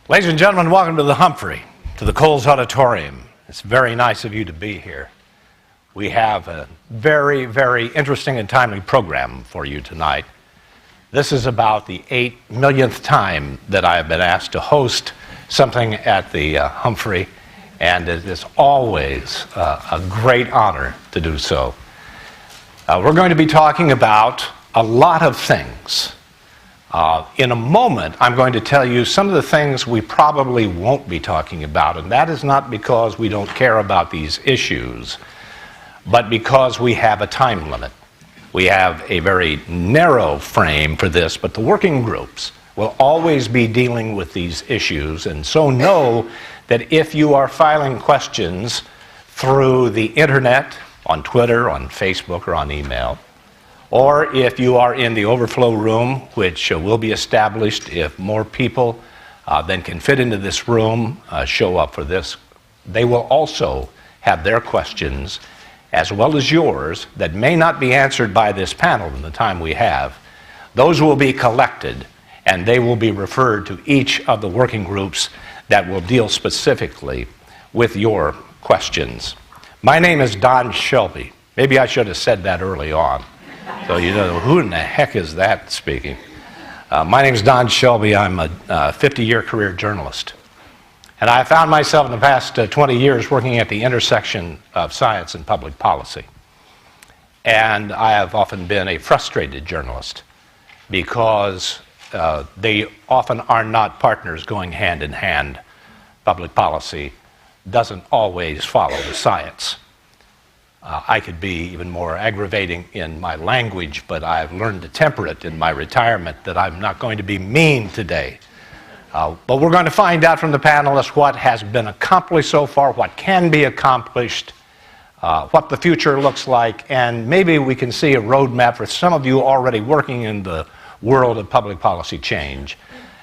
Ladies and gentlemen, welcome to the Humphrey, to the Coles Auditorium. It's very nice of you to be here. We have a very, very interesting and timely program for you tonight. This is about the 8 millionth time that I have been asked to host something at the Humphrey, and it is always a great honor to do so. We're going to be talking about a lot of things. In a moment, I'm going to tell you some of the things we probably won't be talking about, and that is not because we don't care about these issues, but because we have a time limit. We have a very narrow frame for this, but the working groups will always be dealing with these issues, and so know that if you are filing questions through the internet, on Twitter, on Facebook, or on email, or if you are in the overflow room, which will be established if more people than can fit into this room show up for this, they will also have their questions, as well as yours, that may not be answered by this panel in the time we have. Those will be collected, and they will be referred to each of the working groups that will deal specifically with your questions. My name is Don Shelby. Maybe I should have said that early on. So you know, who in the heck is that speaking? My name is Don Shelby. I'm a 50-year career journalist. And I found myself in the past 20 years working at the intersection of science and public policy. And I have often been a frustrated journalist because they often are not partners going hand in hand. Public policy doesn't always follow the science. I could be even more aggravating in my language, but I've learned to temper it in my retirement that I'm not going to be mean today. But we're going to find out from the panelists what has been accomplished so far, what can be accomplished, what the future looks like, and maybe we can see a roadmap for some of you already working in the world of public policy change,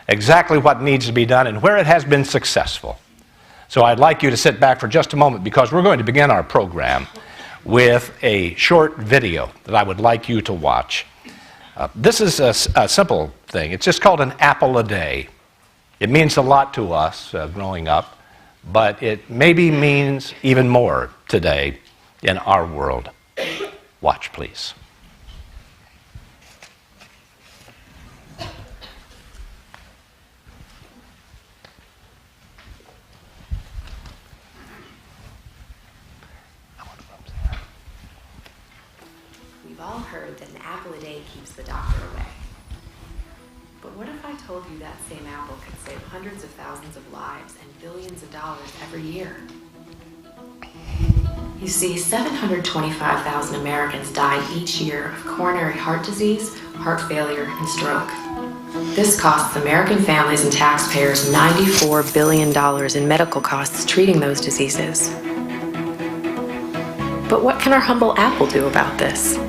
exactly what needs to be done and where it has been successful. So I'd like you to sit back for just a moment because we're going to begin our program with a short video that I would like you to watch. This is a simple thing. It's just called an apple a day. It means a lot to us growing up, but it maybe means even more today in our world. Watch, please. All heard that an apple a day keeps the doctor away. But what if I told you that same apple could save hundreds of thousands of lives and billions of dollars every year? You see, 725,000 Americans die each year of coronary heart disease, heart failure, and stroke. This costs American families and taxpayers $94 billion in medical costs treating those diseases. But what can our humble apple do about this?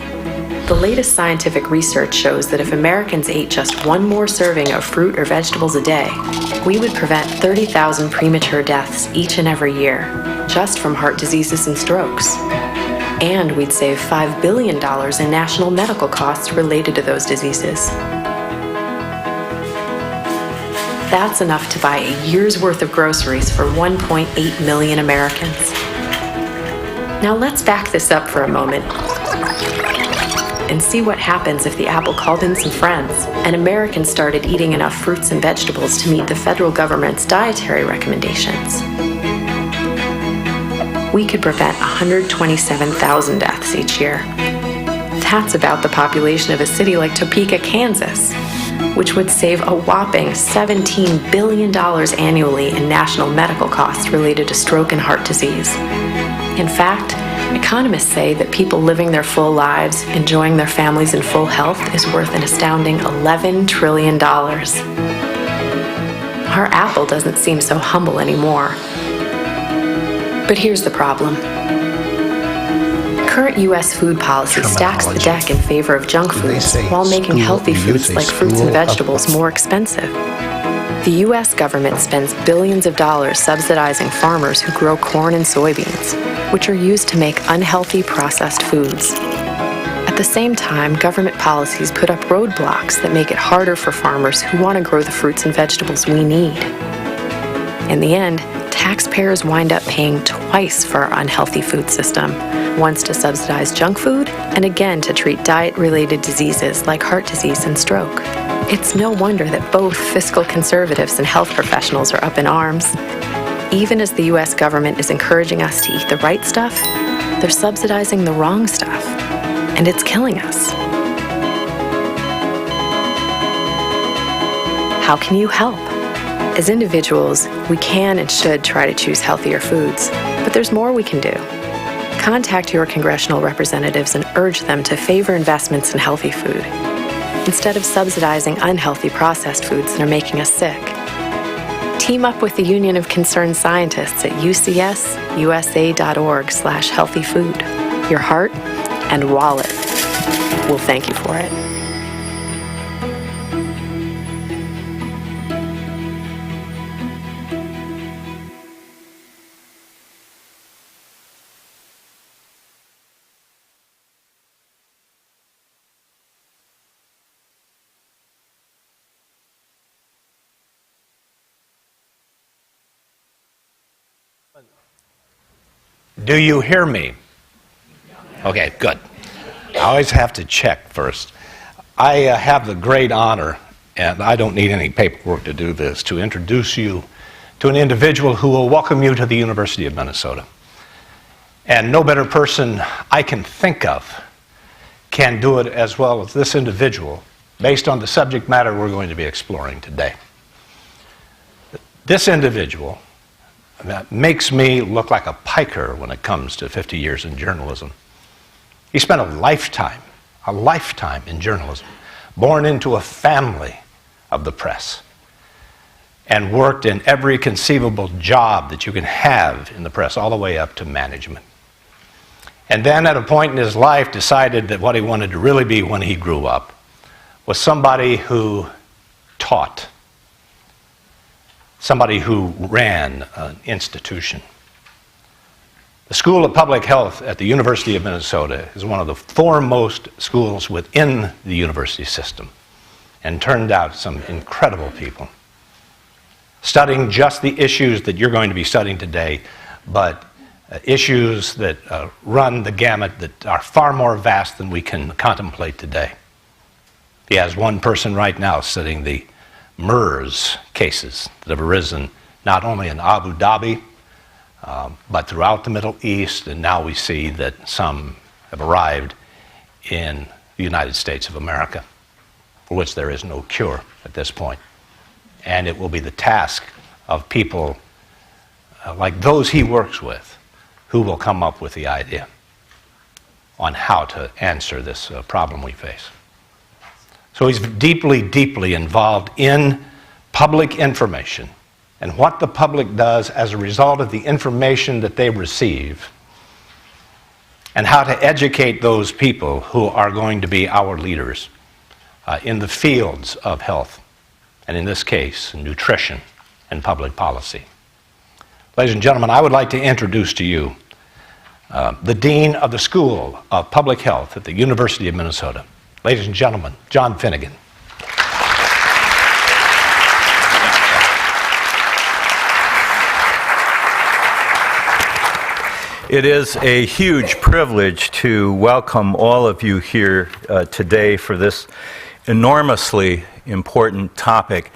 The latest scientific research shows that if Americans ate just one more serving of fruit or vegetables a day, we would prevent 30,000 premature deaths each and every year, just from heart diseases and strokes. And we'd save $5 billion in national medical costs related to those diseases. That's enough to buy a year's worth of groceries for 1.8 million Americans. Now let's back this up for a moment and see what happens if the apple called in some friends and Americans started eating enough fruits and vegetables to meet the federal government's dietary recommendations. We could prevent 127,000 deaths each year. That's about the population of a city like Topeka, Kansas, which would save a whopping $17 billion annually in national medical costs related to stroke and heart disease. In fact, economists say that people living their full lives, enjoying their families in full health, is worth an astounding $11 trillion. Our apple doesn't seem so humble anymore. But here's the problem. Current U.S. food policy stacks the deck in favor of junk foods while making healthy foods like fruits and vegetables more expensive. The U.S. government spends billions of dollars subsidizing farmers who grow corn and soybeans, which are used to make unhealthy processed foods. At the same time, government policies put up roadblocks that make it harder for farmers who want to grow the fruits and vegetables we need. In the end, taxpayers wind up paying twice for our unhealthy food system, once to subsidize junk food and again to treat diet-related diseases like heart disease and stroke. It's no wonder that both fiscal conservatives and health professionals are up in arms. Even as the U.S. government is encouraging us to eat the right stuff, they're subsidizing the wrong stuff, and it's killing us. How can you help? As individuals, we can and should try to choose healthier foods, but there's more we can do. Contact your congressional representatives and urge them to favor investments in healthy food, instead of subsidizing unhealthy processed foods that are making us sick. Team up with the Union of Concerned Scientists at ucsusa.org/healthyfood. Your heart and wallet will thank you for it. Do you hear me? Okay, good. I always have to check first. I have the great honor, and I don't need any paperwork to do this, to introduce you to an individual who will welcome you to the University of Minnesota. And no better person I can think of can do it as well as this individual, based on the subject matter we're going to be exploring today. This individual that makes me look like a piker when it comes to 50 years in journalism. He spent a lifetime in journalism, born into a family of the press, and worked in every conceivable job that you can have in the press, all the way up to management. And then at a point in his life decided that what he wanted to really be when he grew up was somebody who taught, somebody who ran an institution. The School of Public Health at the University of Minnesota is one of the foremost schools within the university system, and turned out some incredible people, studying just the issues that you're going to be studying today, but issues that run the gamut, that are far more vast than we can contemplate today. He has one person right now studying the MERS cases that have arisen not only in Abu Dhabi, but throughout the Middle East, and now we see that some have arrived in the United States of America, for which there is no cure at this point. And it will be the task of people like those he works with who will come up with the idea on how to answer this problem we face. So he's deeply, deeply involved in public information and what the public does as a result of the information that they receive, and how to educate those people who are going to be our leaders in the fields of health, and in this case, nutrition and public policy. Ladies and gentlemen, I would like to introduce to you the Dean of the School of Public Health at the University of Minnesota. Ladies and gentlemen, John Finnegan. It is a huge privilege to welcome all of you here today for this enormously important topic.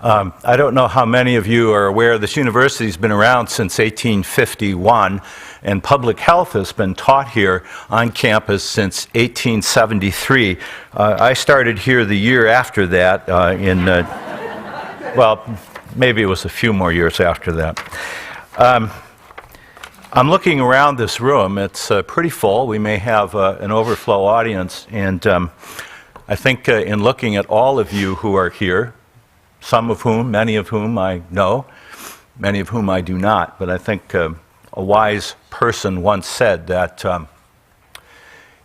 I don't know how many of you are aware this university has been around since 1851, and public health has been taught here on campus since 1873. I started here the year after that, well, maybe it was a few more years after that. I'm looking around this room. It's pretty full. We may have an overflow audience, and I think in looking at all of you who are here, many of whom I know, many of whom I do not, but I think a wise person once said that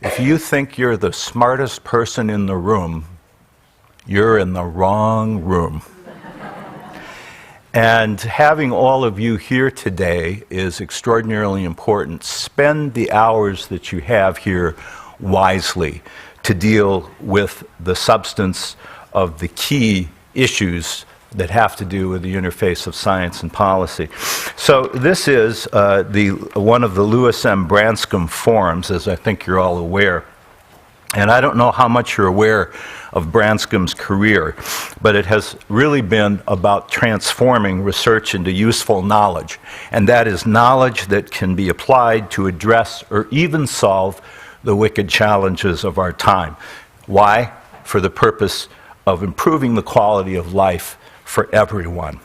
if you think you're the smartest person in the room, you're in the wrong room. And having all of you here today is extraordinarily important. Spend the hours that you have here wisely to deal with the substance of the key issues that have to do with the interface of science and policy. So this is one of the Louis M. Branscombe forums, as I think you're all aware. And I don't know how much you're aware of Branscombe's career, but it has really been about transforming research into useful knowledge. And that is knowledge that can be applied to address or even solve the wicked challenges of our time. Why? For the purpose of improving the quality of life for everyone.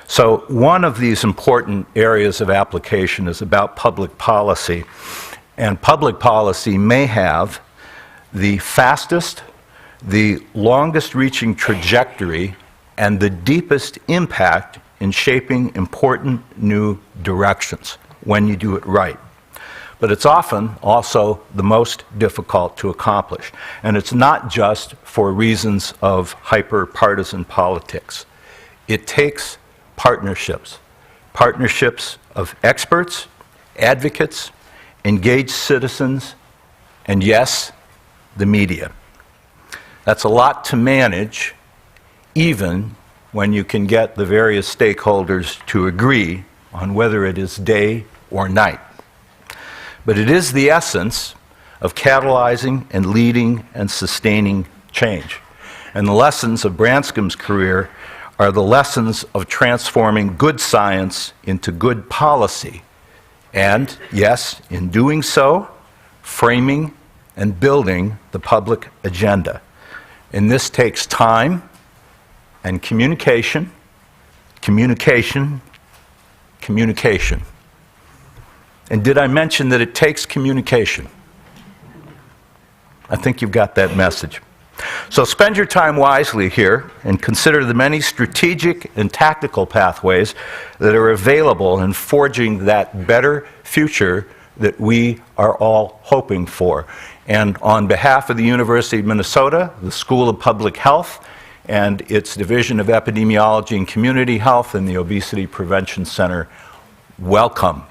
So one of these important areas of application is about public policy. And public policy may have the fastest, the longest reaching trajectory, and the deepest impact in shaping important new directions when you do it right. But it's often also the most difficult to accomplish. And it's not just for reasons of hyper-partisan politics. It takes partnerships, partnerships of experts, advocates, engaged citizens, and yes, the media. That's a lot to manage, even when you can get the various stakeholders to agree on whether it is day or night. But it is the essence of catalyzing and leading and sustaining change. And the lessons of Branscombe's career are the lessons of transforming good science into good policy. And, yes, in doing so, framing and building the public agenda. And this takes time and communication, communication, communication. And did I mention that it takes communication? I think you've got that message. So spend your time wisely here and consider the many strategic and tactical pathways that are available in forging that better future that we are all hoping for. And on behalf of the University of Minnesota, the School of Public Health, and its Division of Epidemiology and Community Health and the Obesity Prevention Center, welcome.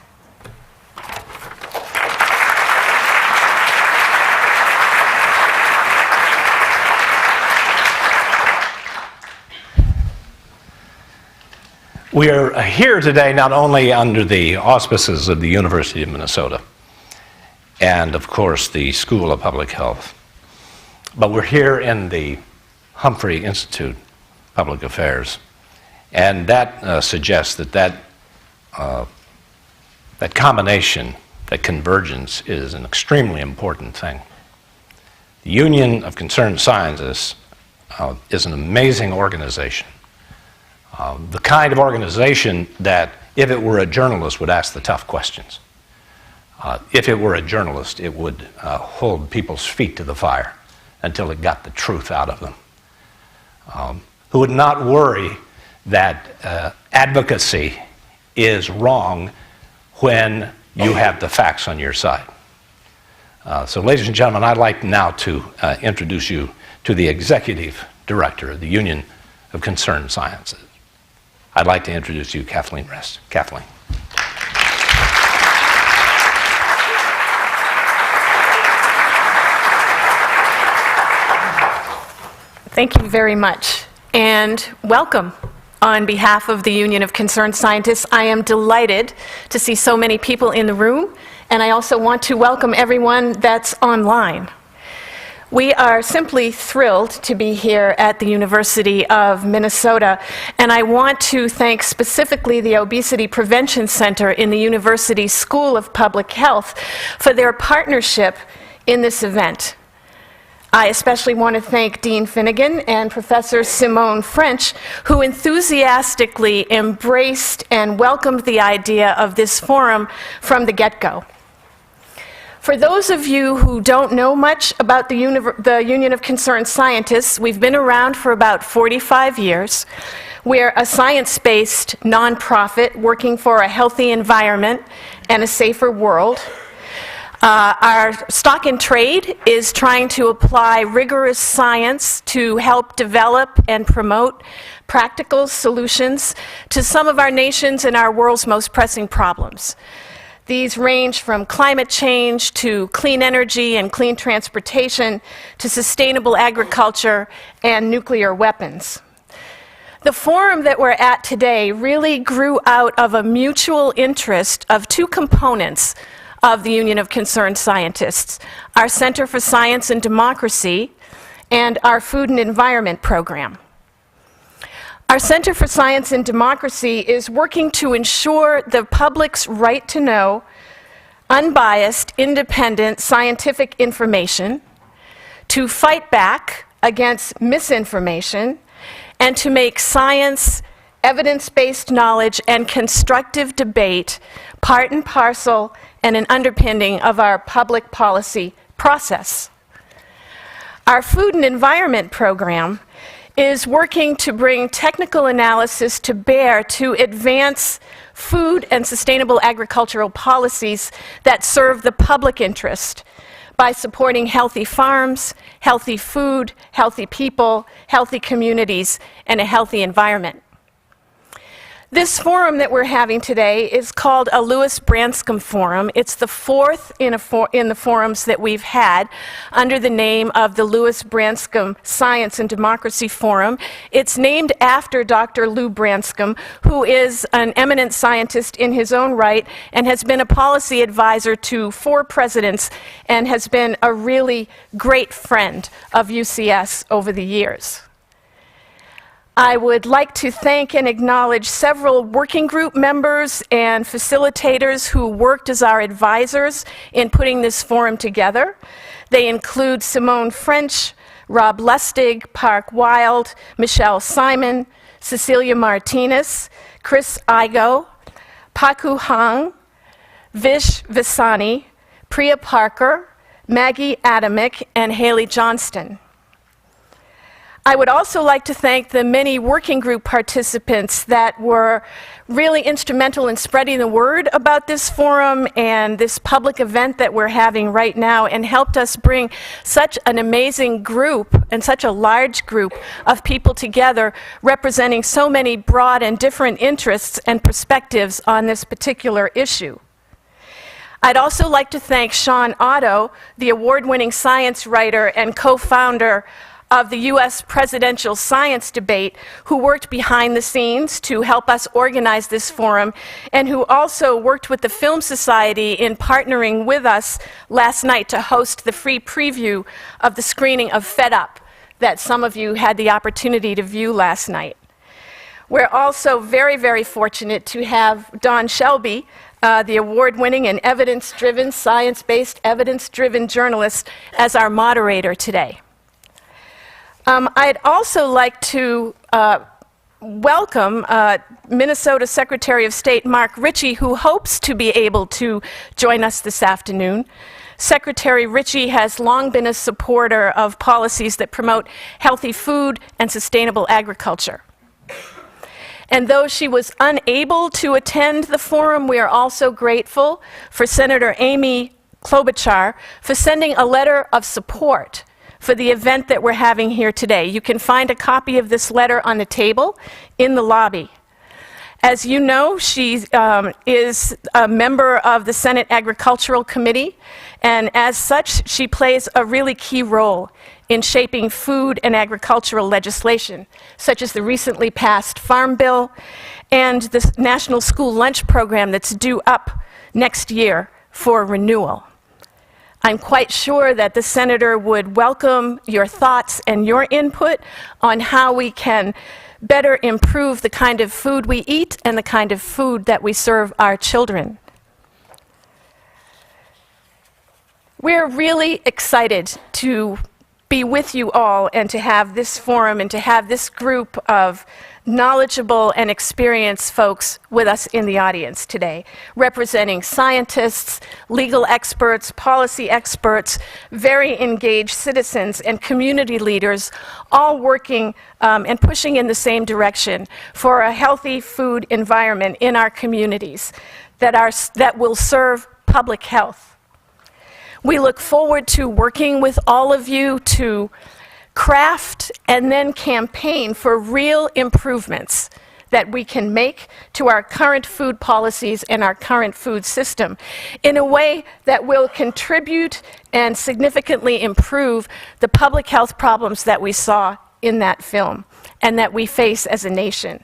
We are here today not only under the auspices of the University of Minnesota and, of course, the School of Public Health, but we're here in the Humphrey Institute Public Affairs. And that suggests that combination, that convergence, is an extremely important thing. The Union of Concerned Scientists is an amazing organization. The kind of organization that, if it were a journalist, would ask the tough questions. If it were a journalist, it would hold people's feet to the fire until it got the truth out of them. Who would not worry that advocacy is wrong when you have the facts on your side. So, ladies and gentlemen, I'd like now to introduce you to the Executive Director of the Union of Concerned Sciences. I'd like to introduce you, Kathleen Rest. Kathleen. Thank you very much, and welcome. On behalf of the Union of Concerned Scientists, I am delighted to see so many people in the room, and I also want to welcome everyone that's online. We are simply thrilled to be here at the University of Minnesota, and I want to thank specifically the Obesity Prevention Center in the University School of Public Health for their partnership in this event. I especially want to thank Dean Finnegan and Professor Simone French, who enthusiastically embraced and welcomed the idea of this forum from the get-go. For those of you who don't know much about the Union of Concerned Scientists, we've been around for about 45 years. We're a science-based nonprofit working for a healthy environment and a safer world. Our stock in trade is trying to apply rigorous science to help develop and promote practical solutions to some of our nation's and our world's most pressing problems. These range from climate change to clean energy and clean transportation to sustainable agriculture and nuclear weapons. The forum that we're at today really grew out of a mutual interest of two components of the Union of Concerned Scientists, our Center for Science and Democracy and our Food and Environment program. Our Center for Science and Democracy is working to ensure the public's right to know unbiased, independent scientific information, to fight back against misinformation, and to make science, evidence-based knowledge, and constructive debate part and parcel and an underpinning of our public policy process. Our Food and Environment program is working to bring technical analysis to bear to advance food and sustainable agricultural policies that serve the public interest by supporting healthy farms, healthy food, healthy people, healthy communities, and a healthy environment. This forum that we're having today is called a Louis Branscombe Forum. It's the fourth in the forums that we've had under the name of the Louis Branscombe Science and Democracy Forum. It's named after Dr. Lou Branscombe, who is an eminent scientist in his own right and has been a policy advisor to 4 presidents and has been a really great friend of UCS over the years. I would like to thank and acknowledge several working group members and facilitators who worked as our advisors in putting this forum together. They include Simone French, Rob Lustig, Park Wild, Michelle Simon, Cecilia Martinez, Chris Igo, Paku Hang, Vish Visani, Priya Parker, Maggie Adamick, and Haley Johnston. I would also like to thank the many working group participants that were really instrumental in spreading the word about this forum and this public event that we're having right now, and helped us bring such an amazing group and such a large group of people together representing so many broad and different interests and perspectives on this particular issue. I'd also like to thank Sean Otto, the award-winning science writer and co-founder of the U.S. presidential science debate, who worked behind the scenes to help us organize this forum, and who also worked with the Film Society in partnering with us last night to host the free preview of the screening of Fed Up that some of you had the opportunity to view last night. We're also very, very fortunate to have Don Shelby, the award-winning and evidence-driven, science-based, evidence-driven journalist, as our moderator today. I'd also like to welcome Minnesota Secretary of State Mark Ritchie, who hopes to be able to join us this afternoon. Secretary Ritchie has long been a supporter of policies that promote healthy food and sustainable agriculture. And though she was unable to attend the forum, we are also grateful for Senator Amy Klobuchar for sending a letter of support for the event that we're having here today. You can find a copy of this letter on the table in the lobby. As you know, she is a member of the Senate Agricultural Committee, and as such, she plays a really key role in shaping food and agricultural legislation, such as the recently passed Farm Bill and the National School Lunch Program that's due up next year for renewal. I'm quite sure that the Senator would welcome your thoughts and your input on how we can better improve the kind of food we eat and the kind of food that we serve our children. We're really excited to be with you all and to have this forum and to have this group of knowledgeable and experienced folks with us in the audience today, representing scientists, legal experts, policy experts, very engaged citizens and community leaders, all working and pushing in the same direction for a healthy food environment in our communities that will serve public health. We look forward to working with all of you to craft and then campaign for real improvements that we can make to our current food policies and our current food system in a way that will contribute and significantly improve the public health problems that we saw in that film and that we face as a nation.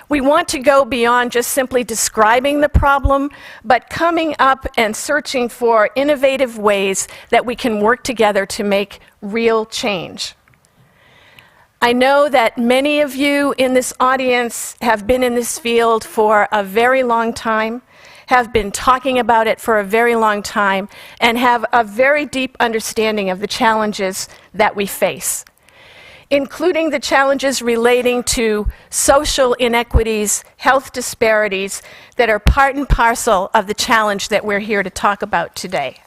We want to go beyond just simply describing the problem, but coming up and searching for innovative ways that we can work together to make real change. I know that many of you in this audience have been in this field for a very long time, have been talking about it for a very long time, and have a very deep understanding of the challenges that we face, including the challenges relating to social inequities, health disparities that are part and parcel of the challenge that we're here to talk about today.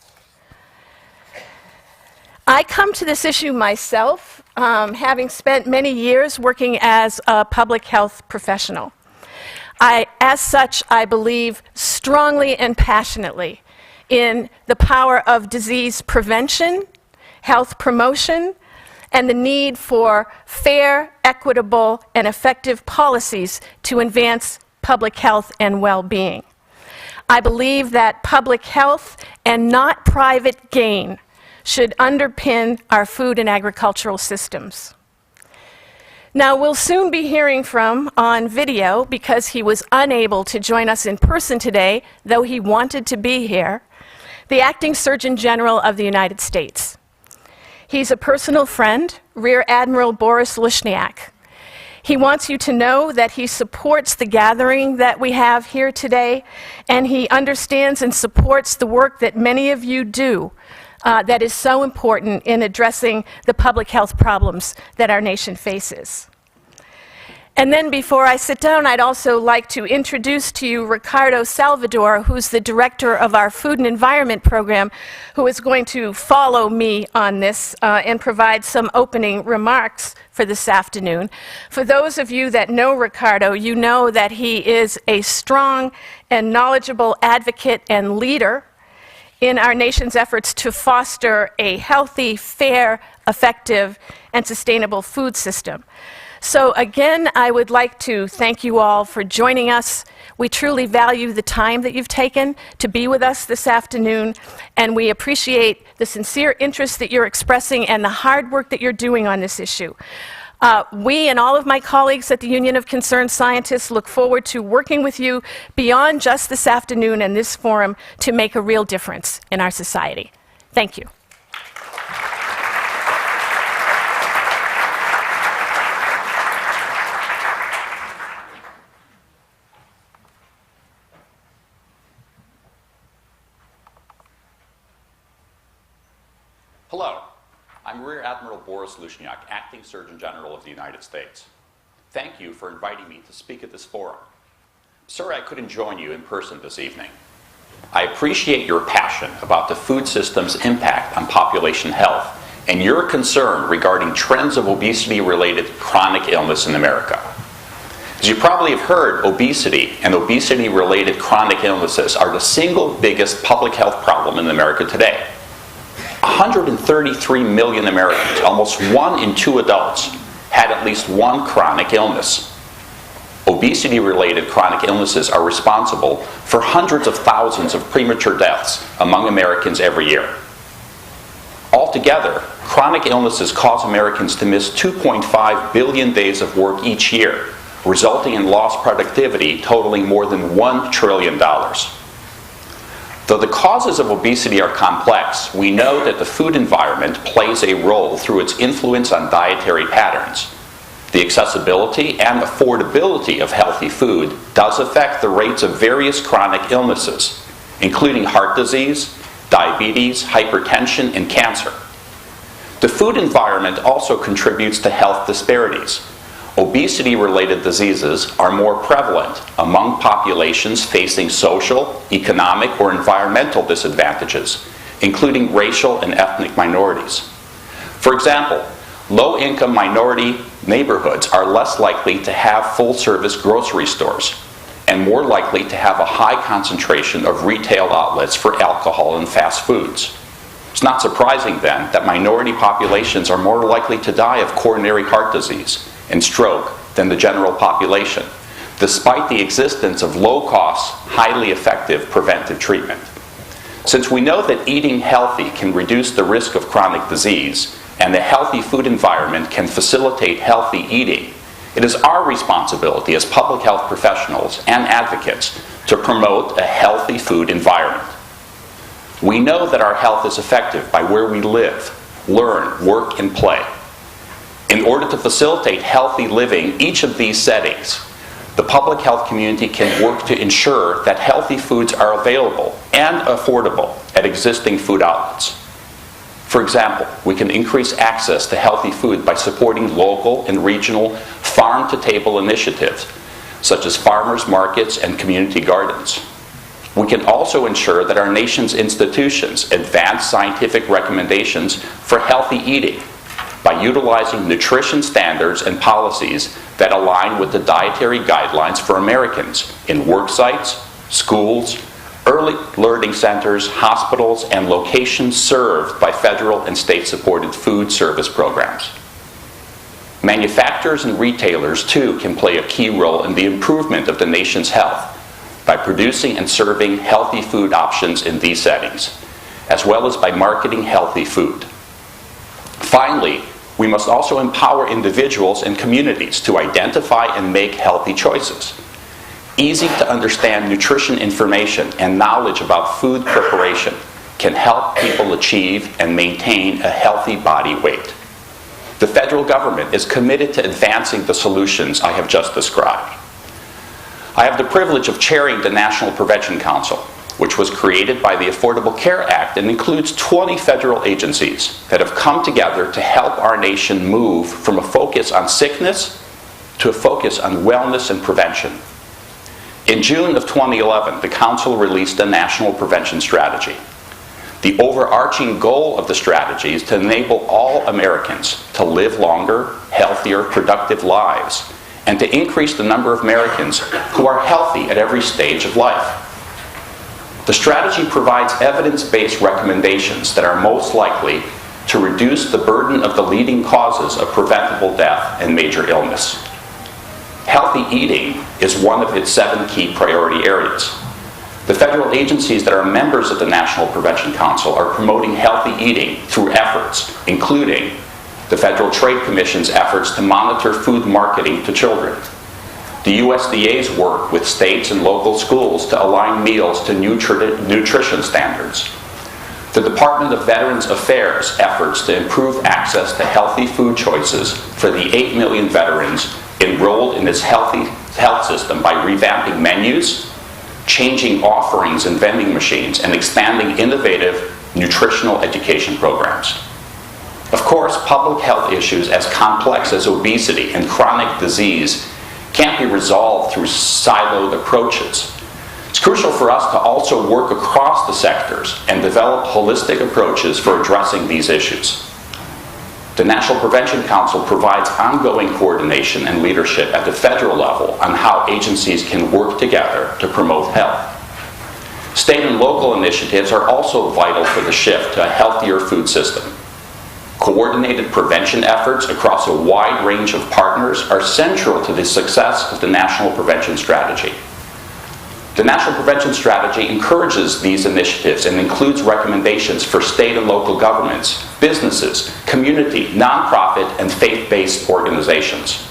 I come to this issue myself, having spent many years working as a public health professional. As such, I believe strongly and passionately in the power of disease prevention, health promotion, and the need for fair, equitable, and effective policies to advance public health and well-being. I believe that public health and not private gain should underpin our food and agricultural systems. Now, we'll soon be hearing from on video, because he was unable to join us in person today, though he wanted to be here, the Acting Surgeon General of the United States. He's a personal friend, Rear Admiral Boris Lushniak. He wants you to know that he supports the gathering that we have here today, and he understands and supports the work that many of you do that is so important in addressing the public health problems that our nation faces. And then before I sit down, I'd also like to introduce to you Ricardo Salvador, who's the director of our Food and Environment Program, who is going to follow me on this and provide some opening remarks for this afternoon. For those of you that know Ricardo, you know that he is a strong and knowledgeable advocate and leader in our nation's efforts to foster a healthy, fair, effective, and sustainable food system. So again, I would like to thank you all for joining us. We truly value the time that you've taken to be with us this afternoon, and we appreciate the sincere interest that you're expressing and the hard work that you're doing on this issue. We and all of my colleagues at the Union of Concerned Scientists look forward to working with you beyond just this afternoon and this forum to make a real difference in our society. Thank you. Hello, I'm Rear Admiral Boris Lushniak, Acting Surgeon General of the United States. Thank you for inviting me to speak at this forum. Sorry I couldn't join you in person this evening. I appreciate your passion about the food system's impact on population health and your concern regarding trends of obesity-related chronic illness in America. As you probably have heard, obesity and obesity-related chronic illnesses are the single biggest public health problem in America today. 133 million Americans, almost 1 in 2 adults, had at least one chronic illness. Obesity-related chronic illnesses are responsible for hundreds of thousands of premature deaths among Americans every year. Altogether, chronic illnesses cause Americans to miss 2.5 billion days of work each year, resulting in lost productivity totaling more than $1 trillion. Though the causes of obesity are complex, we know that the food environment plays a role through its influence on dietary patterns. The accessibility and affordability of healthy food does affect the rates of various chronic illnesses, including heart disease, diabetes, hypertension, and cancer. The food environment also contributes to health disparities. Obesity-related diseases are more prevalent among populations facing social, economic, or environmental disadvantages, including racial and ethnic minorities. For example, low-income minority neighborhoods are less likely to have full-service grocery stores and more likely to have a high concentration of retail outlets for alcohol and fast foods. It's not surprising, then, that minority populations are more likely to die of coronary heart disease and stroke than the general population, despite the existence of low-cost, highly effective preventive treatment. Since we know that eating healthy can reduce the risk of chronic disease and a healthy food environment can facilitate healthy eating, it is our responsibility as public health professionals and advocates to promote a healthy food environment. We know that our health is affected by where we live, learn, work, and play. In order to facilitate healthy living in each of these settings, the public health community can work to ensure that healthy foods are available and affordable at existing food outlets. For example, we can increase access to healthy food by supporting local and regional farm-to-table initiatives, such as farmers markets and community gardens. We can also ensure that our nation's institutions advance scientific recommendations for healthy eating by utilizing nutrition standards and policies that align with the dietary guidelines for Americans in work sites, schools, early learning centers, hospitals, and locations served by federal and state-supported food service programs. Manufacturers and retailers, too, can play a key role in the improvement of the nation's health by producing and serving healthy food options in these settings, as well as by marketing healthy food. Finally, we must also empower individuals and communities to identify and make healthy choices. Easy to understand nutrition information and knowledge about food preparation can help people achieve and maintain a healthy body weight. The federal government is committed to advancing the solutions I have just described. I have the privilege of chairing the National Prevention Council, which was created by the Affordable Care Act and includes 20 federal agencies that have come together to help our nation move from a focus on sickness to a focus on wellness and prevention. In June of 2011, the Council released a National Prevention Strategy. The overarching goal of the strategy is to enable all Americans to live longer, healthier, productive lives, and to increase the number of Americans who are healthy at every stage of life. The strategy provides evidence-based recommendations that are most likely to reduce the burden of the leading causes of preventable death and major illness. Healthy eating is one of its 7 key priority areas. The federal agencies that are members of the National Prevention Council are promoting healthy eating through efforts, including the Federal Trade Commission's efforts to monitor food marketing to children, the USDA's work with states and local schools to align meals to nutrition standards, the Department of Veterans Affairs' efforts to improve access to healthy food choices for the 8 million veterans enrolled in its health system by revamping menus, changing offerings in vending machines, and expanding innovative nutritional education programs. Of course, public health issues as complex as obesity and chronic disease can't be resolved through siloed approaches. It's crucial for us to also work across the sectors and develop holistic approaches for addressing these issues. The National Prevention Council provides ongoing coordination and leadership at the federal level on how agencies can work together to promote health. State and local initiatives are also vital for the shift to a healthier food system. Coordinated prevention efforts across a wide range of partners are central to the success of the National Prevention Strategy. The National Prevention Strategy encourages these initiatives and includes recommendations for state and local governments, businesses, community, nonprofit, and faith-based organizations.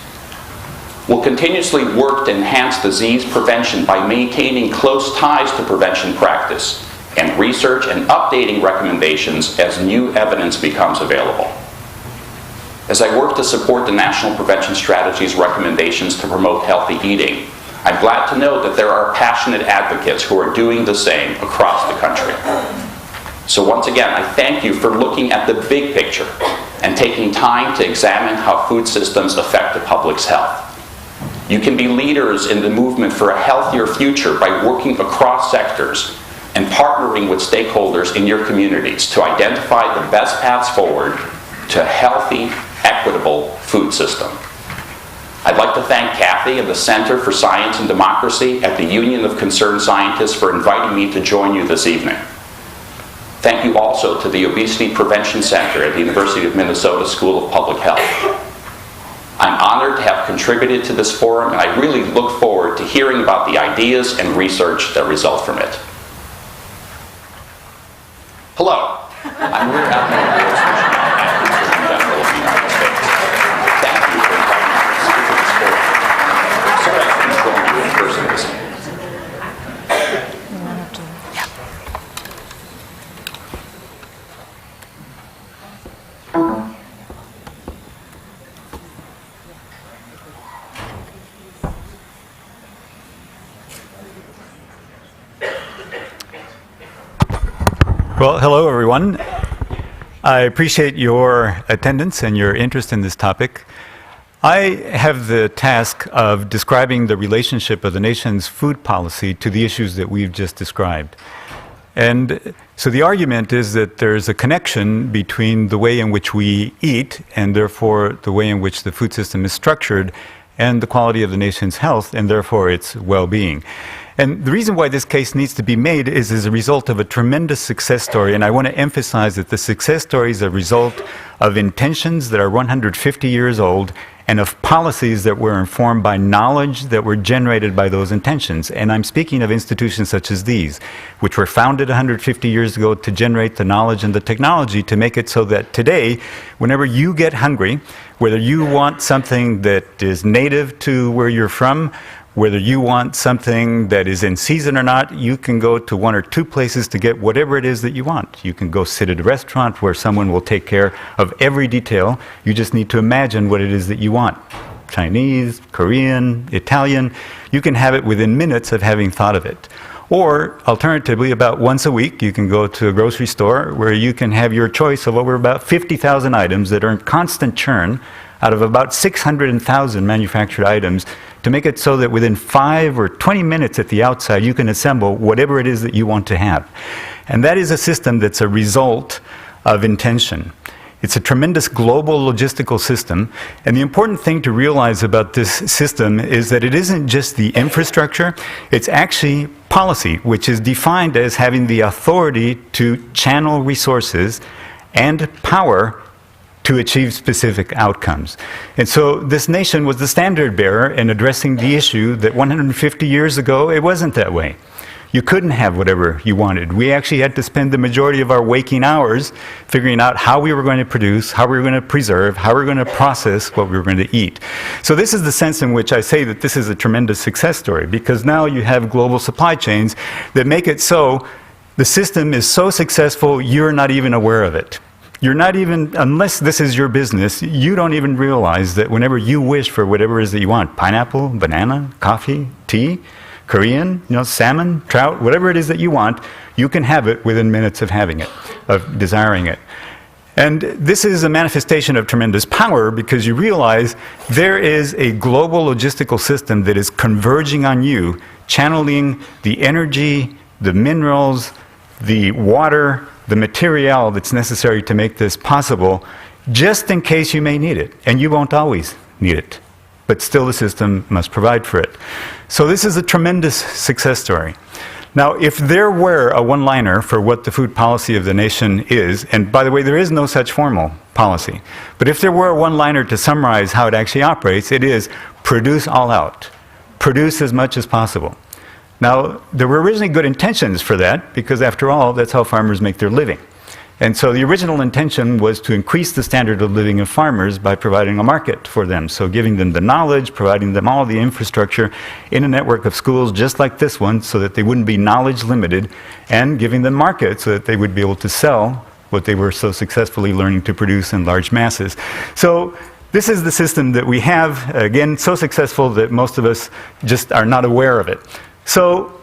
We'll continuously work to enhance disease prevention by maintaining close ties to prevention practice and research and updating recommendations as new evidence becomes available. As I work to support the National Prevention Strategy's recommendations to promote healthy eating, I'm glad to know that there are passionate advocates who are doing the same across the country. So once again, I thank you for looking at the big picture and taking time to examine how food systems affect the public's health. You can be leaders in the movement for a healthier future by working across sectors and partnering with stakeholders in your communities to identify the best paths forward to a healthy, equitable food system. I'd like to thank Kathy and the Center for Science and Democracy at the Union of Concerned Scientists for inviting me to join you this evening. Thank you also to the Obesity Prevention Center at the University of Minnesota School of Public Health. I'm honored to have contributed to this forum, and I really look forward to hearing about the ideas and research that result from it. Hello, I'm Rear Admiral Lewis Fishman. Well, hello, everyone. I appreciate your attendance and your interest in this topic. I have the task of describing the relationship of the nation's food policy to the issues that we've just described. And so the argument is that there's a connection between the way in which we eat and therefore the way in which the food system is structured and the quality of the nation's health and therefore its well-being. And the reason why this case needs to be made is as a result of a tremendous success story. And I want to emphasize that the success story is a result of intentions that are 150 years old and of policies that were informed by knowledge that were generated by those intentions. And I'm speaking of institutions such as these, which were founded 150 years ago to generate the knowledge and the technology to make it so that today, whenever you get hungry, whether you want something that is native to where you're from, whether you want something that is in season or not, you can go to one or two places to get whatever it is that you want. You can go sit at a restaurant where someone will take care of every detail. You just need to imagine what it is that you want. Chinese, Korean, Italian. You can have it within minutes of having thought of it. Or, alternatively, about once a week, you can go to a grocery store where you can have your choice of over about 50,000 items that are in constant churn out of about 600,000 manufactured items to make it so that within 5 or 20 minutes at the outside, you can assemble whatever it is that you want to have. And that is a system that's a result of intention. It's a tremendous global logistical system. And the important thing to realize about this system is that it isn't just the infrastructure, it's actually policy, which is defined as having the authority to channel resources and power to achieve specific outcomes. And so this nation was the standard bearer in addressing the issue that 150 years ago, it wasn't that way. You couldn't have whatever you wanted. We actually had to spend the majority of our waking hours figuring out how we were going to produce, how we were going to preserve, how we were going to process what we were going to eat. So this is the sense in which I say that this is a tremendous success story, because now you have global supply chains that make it so the system is so successful you're not even aware of it. You're not even, unless this is your business, you don't even realize that whenever you wish for whatever it is that you want, pineapple, banana, coffee, tea, Korean, salmon, trout, whatever it is that you want, you can have it within minutes of having it, of desiring it. And this is a manifestation of tremendous power because you realize there is a global logistical system that is converging on you, channeling the energy, the minerals, the water, the material that's necessary to make this possible, just in case you may need it. And you won't always need it, but still the system must provide for it. So this is a tremendous success story. Now, if there were a one-liner for what the food policy of the nation is, and by the way, there is no such formal policy, but if there were a one-liner to summarize how it actually operates, it is produce all out. Produce as much as possible. Now, there were originally good intentions for that, because after all, that's how farmers make their living. And so the original intention was to increase the standard of living of farmers by providing a market for them. So giving them the knowledge, providing them all the infrastructure in a network of schools just like this one, so that they wouldn't be knowledge limited, and giving them markets so that they would be able to sell what they were so successfully learning to produce in large masses. So this is the system that we have, again, so successful that most of us just are not aware of it. So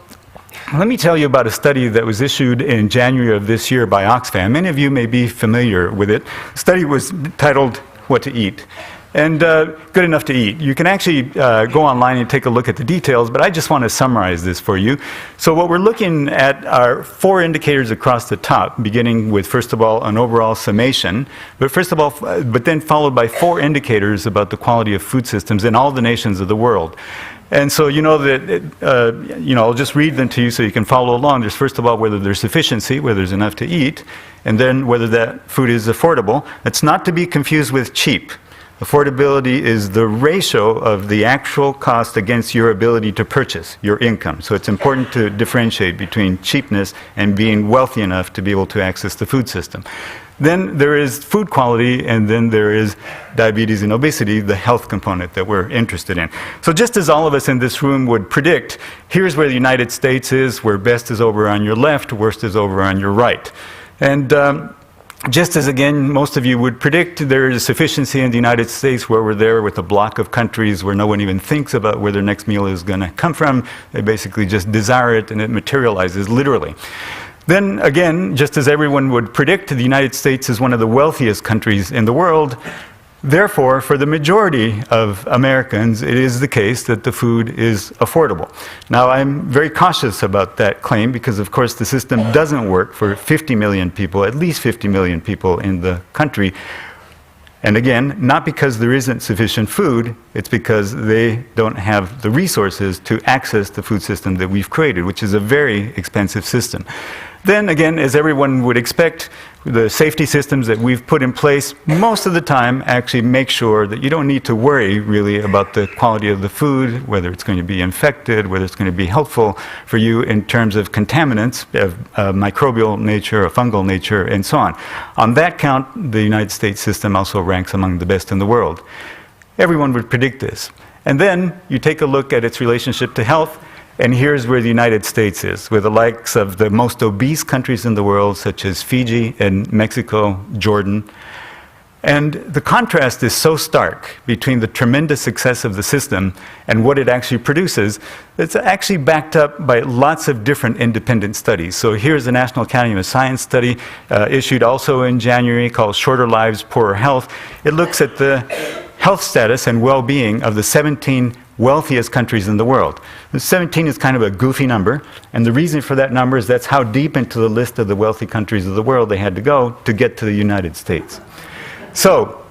let me tell you about a study that was issued in January of this year by Oxfam. Many of you may be familiar with it. The study was titled What to Eat, and Good Enough to Eat. You can actually go online and take a look at the details, but I just want to summarize this for you. So what we're looking at are 4 indicators across the top, beginning with, first of all, an overall summation, but then followed by 4 indicators about the quality of food systems in all the nations of the world. And so you know that, I'll just read them to you so you can follow along. There's first of all whether there's sufficiency, whether there's enough to eat, and then whether that food is affordable. It's not to be confused with cheap. Affordability is the ratio of the actual cost against your ability to purchase, your income. So it's important to differentiate between cheapness and being wealthy enough to be able to access the food system. Then there is food quality, and then there is diabetes and obesity, the health component that we're interested in. So just as all of us in this room would predict, here's where the United States is, where best is over on your left, worst is over on your right. And just as, again, most of you would predict, there is sufficiency in the United States where we're there with a block of countries where no one even thinks about where their next meal is going to come from. They basically just desire it, and it materializes literally. Then again, just as everyone would predict, the United States is one of the wealthiest countries in the world. Therefore, for the majority of Americans, it is the case that the food is affordable. Now, I'm very cautious about that claim because, of course, the system doesn't work for 50 million people, at least 50 million people in the country. And again, not because there isn't sufficient food, it's because they don't have the resources to access the food system that we've created, which is a very expensive system. Then again, as everyone would expect, the safety systems that we've put in place most of the time actually make sure that you don't need to worry really about the quality of the food, whether it's going to be infected, whether it's going to be helpful for you in terms of contaminants of microbial nature or fungal nature and so on. On that count, the United States system also ranks among the best in the world. Everyone would predict this. And then you take a look at its relationship to health, and here's where the United States is, with the likes of the most obese countries in the world, such as Fiji and Mexico, Jordan. And the contrast is so stark between the tremendous success of the system and what it actually produces. It's actually backed up by lots of different independent studies. So here's the National Academy of Science study issued also in January called Shorter Lives, Poorer Health. It looks at the health status and well-being of the 17 wealthiest countries in the world. The 17 is kind of a goofy number, and the reason for that number is that's how deep into the list of the wealthy countries of the world they had to go to get to the United States. So,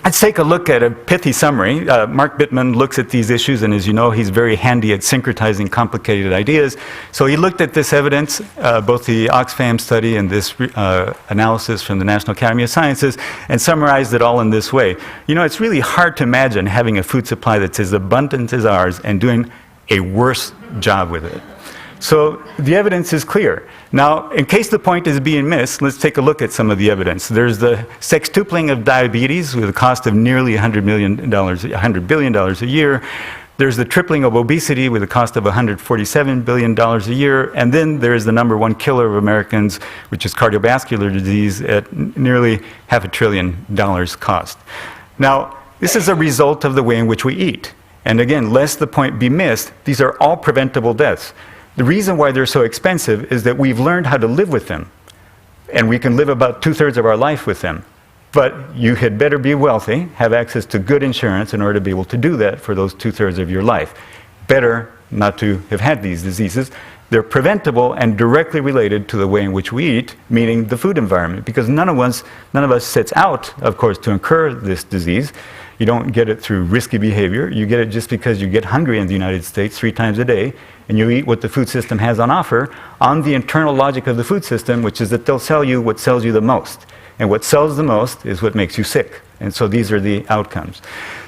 let's take a look at a pithy summary. Mark Bittman looks at these issues, and as you know, he's very handy at syncretizing complicated ideas. So he looked at this evidence, both the Oxfam study and this analysis from the National Academy of Sciences, and summarized it all in this way. You know, it's really hard to imagine having a food supply that's as abundant as ours and doing a worse job with it. So the evidence is clear. Now, in case the point is being missed, let's take a look at some of the evidence. There's the sextupling of diabetes with a cost of nearly $100 billion a year. There's the tripling of obesity with a cost of $147 billion a year. And then there's the number one killer of Americans, which is cardiovascular disease at nearly $500 billion cost. Now, this is a result of the way in which we eat. And again, lest the point be missed, these are all preventable deaths. The reason why they're so expensive is that we've learned how to live with them. And we can live about 2/3 of our life with them. But you had better be wealthy, have access to good insurance in order to be able to do that for those 2/3 of your life. Better not to have had these diseases. They're preventable and directly related to the way in which we eat, meaning the food environment, because none of us sets out, of course, to incur this disease. You don't get it through risky behavior. You get it just because you get hungry in the United States 3 times a day, and you eat what the food system has on offer on the internal logic of the food system, which is that they'll sell you what sells you the most. And what sells the most is what makes you sick. And so these are the outcomes.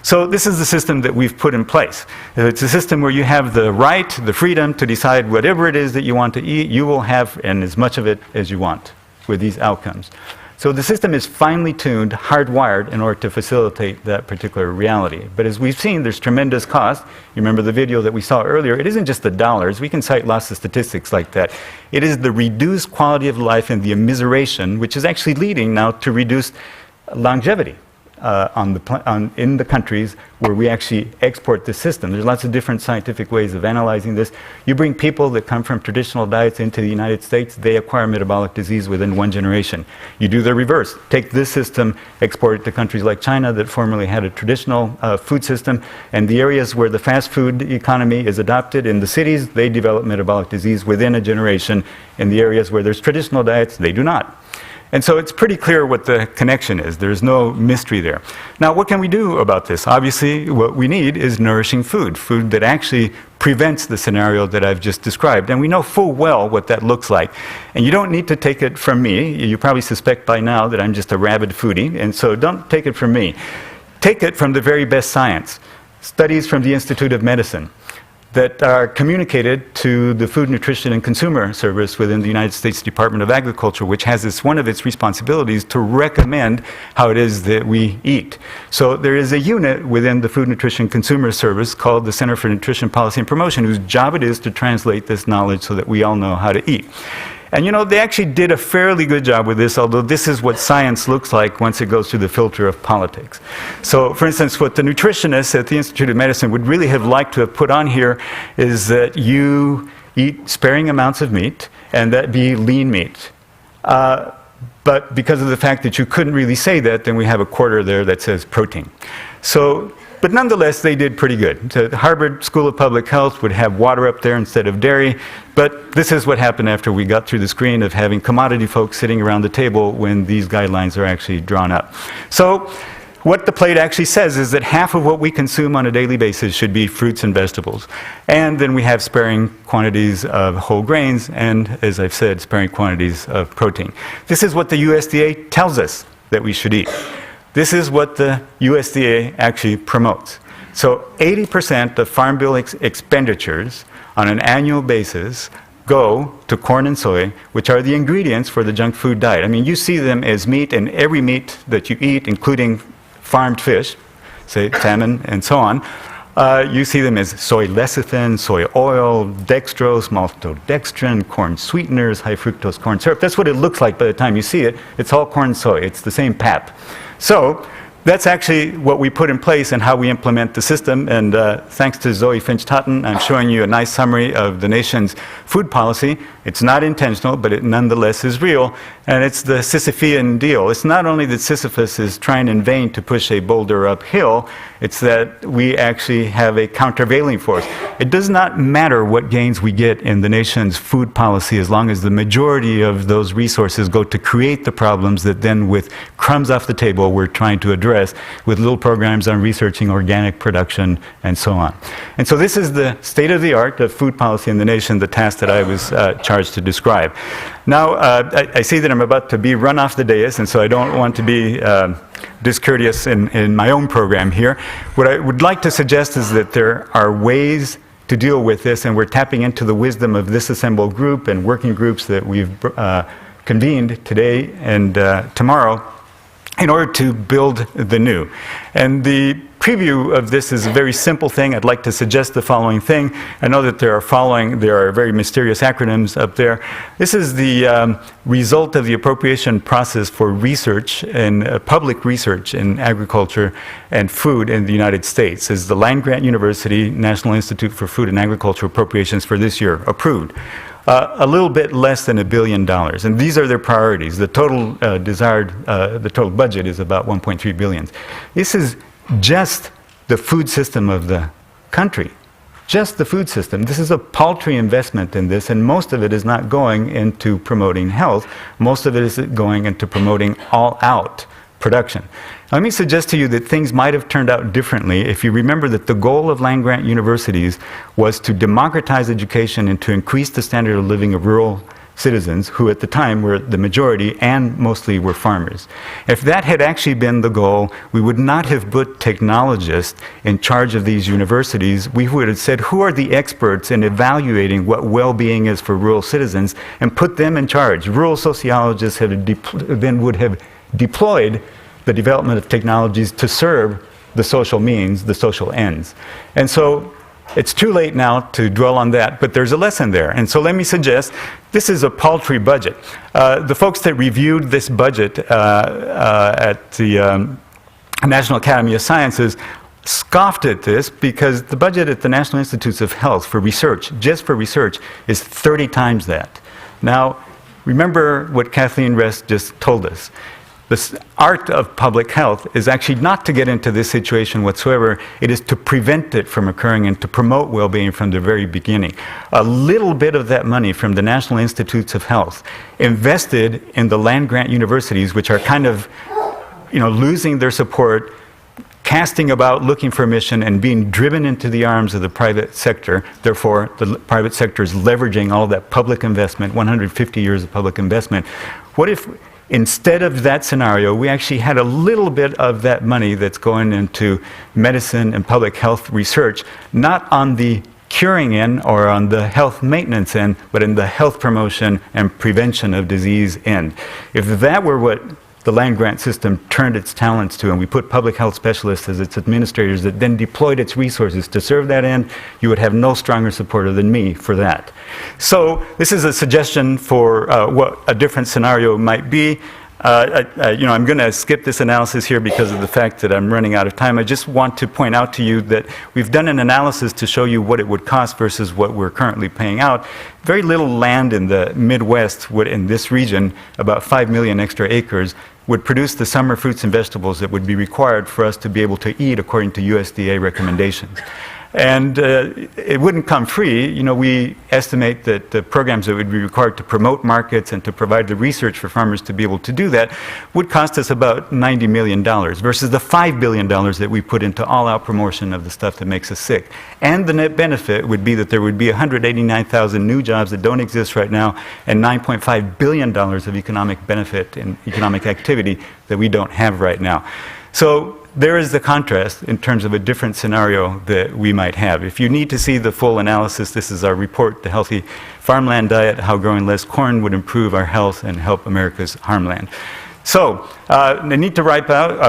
So this is the system that we've put in place. It's a system where you have the right, the freedom to decide whatever it is that you want to eat, you will have, and as much of it as you want with these outcomes. So the system is finely tuned, hardwired in order to facilitate that particular reality. But as we've seen, there's tremendous cost. You remember the video that we saw earlier. It isn't just the dollars. We can cite lots of statistics like that. It is the reduced quality of life and the immiseration, which is actually leading now to reduced longevity in the countries where we actually export the system. There's lots of different scientific ways of analyzing this. You bring people that come from traditional diets into the United States, they acquire metabolic disease within 1 generation. You do the reverse. Take this system, export it to countries like China that formerly had a traditional food system, and the areas where the fast food economy is adopted in the cities, they develop metabolic disease within a generation. In the areas where there's traditional diets, they do not. And so it's pretty clear what the connection is. There's no mystery there. Now, what can we do about this? Obviously, what we need is nourishing food, food that actually prevents the scenario that I've just described. And we know full well what that looks like. And you don't need to take it from me. You probably suspect by now that I'm just a rabid foodie, and so don't take it from me. Take it from the very best science. Studies from the Institute of Medicine that are communicated to the Food, Nutrition, and Consumer Service within the United States Department of Agriculture, which has as one of its responsibilities to recommend how it is that we eat. So there is a unit within the Food, Nutrition, Consumer Service called the Center for Nutrition Policy and Promotion, whose job it is to translate this knowledge so that we all know how to eat. And you know, they actually did a fairly good job with this, although this is what science looks like once it goes through the filter of politics. So, for instance, what the nutritionists at the Institute of Medicine would really have liked to have put on here is that you eat sparing amounts of meat, and that be lean meat. But because of the fact that you couldn't really say that, then we have a quarter there that says protein. So, but nonetheless, they did pretty good. So the Harvard School of Public Health would have water up there instead of dairy, but this is what happened after we got through the screen of having commodity folks sitting around the table when these guidelines are actually drawn up. So what the plate actually says is that half of what we consume on a daily basis should be fruits and vegetables. And then we have sparing quantities of whole grains and, as I've said, sparing quantities of protein. This is what the USDA tells us that we should eat. This is what the USDA actually promotes. So 80% of Farm Bill expenditures on an annual basis go to corn and soy, which are the ingredients for the junk food diet. I mean, you see them as meat, and every meat that you eat, including farmed fish, say salmon and so on, you see them as soy lecithin, soy oil, dextrose, maltodextrin, corn sweeteners, high fructose corn syrup. That's what it looks like by the time you see it. It's all corn and soy. It's the same pap. So that's actually what we put in place and how we implement the system. And thanks to Zoe Finch-Totten, I'm showing you a nice summary of the nation's food policy. It's not intentional, but it nonetheless is real. And it's the Sisyphean deal. It's not only that Sisyphus is trying in vain to push a boulder uphill, it's that we actually have a countervailing force. It does not matter what gains we get in the nation's food policy as long as the majority of those resources go to create the problems that then, with crumbs off the table, we're trying to address with little programs on researching organic production and so on. And so this is the state of the art of food policy in the nation, the task that I was charged to describe. Now, I see that I'm about to be run off the dais, and so I don't want to be discourteous in my own program here. What I would like to suggest is that there are ways to deal with this, and we're tapping into the wisdom of this assembled group and working groups that we've convened today and tomorrow in order to build the new. And the preview of this is a very simple thing. I'd like to suggest the following thing. I know that there are very mysterious acronyms up there. This is the result of the appropriation process for research and public research in agriculture and food in the United States. This is the Land-Grant University National Institute for Food and Agriculture appropriations for this year, approved. A little bit less than $1 billion, and these are their priorities. The total the total budget is about $1.3 billion. This is just the food system of the country, just the food system. This is a paltry investment in this, and most of it is not going into promoting health. Most of it is going into promoting all-out production. Let me suggest to you that things might have turned out differently if you remember that the goal of land-grant universities was to democratize education and to increase the standard of living of rural citizens who at the time were the majority and mostly were farmers. If that had actually been the goal, we would not have put technologists in charge of these universities. We would have said, who are the experts in evaluating what well-being is for rural citizens, and put them in charge. Rural sociologists then would have deployed the development of technologies to serve the social means, the social ends. And so it's too late now to dwell on that, but there's a lesson there. And so let me suggest, this is a paltry budget. The folks that reviewed this budget at the National Academy of Sciences scoffed at this because the budget at the National Institutes of Health for research, just for research, is 30 times that. Now, remember what Kathleen Rest just told us. The art of public health is actually not to get into this situation whatsoever. It is to prevent it from occurring and to promote well-being from the very beginning. A little bit of that money from the National Institutes of Health invested in the land-grant universities, which are kind of, losing their support, casting about, looking for a mission, and being driven into the arms of the private sector. Therefore, the private sector is leveraging all of that public investment, 150 years of public investment. What if, instead of that scenario, we actually had a little bit of that money that's going into medicine and public health research, not on the curing end or on the health maintenance end, but in the health promotion and prevention of disease end. If that were what the land-grant system turned its talents to, and we put public health specialists as its administrators that then deployed its resources to serve that end, you would have no stronger supporter than me for that. So this is a suggestion for what a different scenario might be. I'm going to skip this analysis here because of the fact that I'm running out of time. I just want to point out to you that we've done an analysis to show you what it would cost versus what we're currently paying out. Very little land in the Midwest would, in this region, about 5 million extra acres, would produce the summer fruits and vegetables that would be required for us to be able to eat according to USDA recommendations. And it wouldn't come free. You know, we estimate that the programs that would be required to promote markets and to provide the research for farmers to be able to do that would cost us about $90 million versus the $5 billion that we put into all-out promotion of the stuff that makes us sick. And the net benefit would be that there would be 189,000 new jobs that don't exist right now and $9.5 billion of economic benefit and economic activity that we don't have right now. So there is the contrast in terms of a different scenario that we might have. If you need to see the full analysis, this is our report, The Healthy Farmland Diet, How Growing Less Corn Would Improve Our Health and Help America's Farmland. So, I need to wrap up.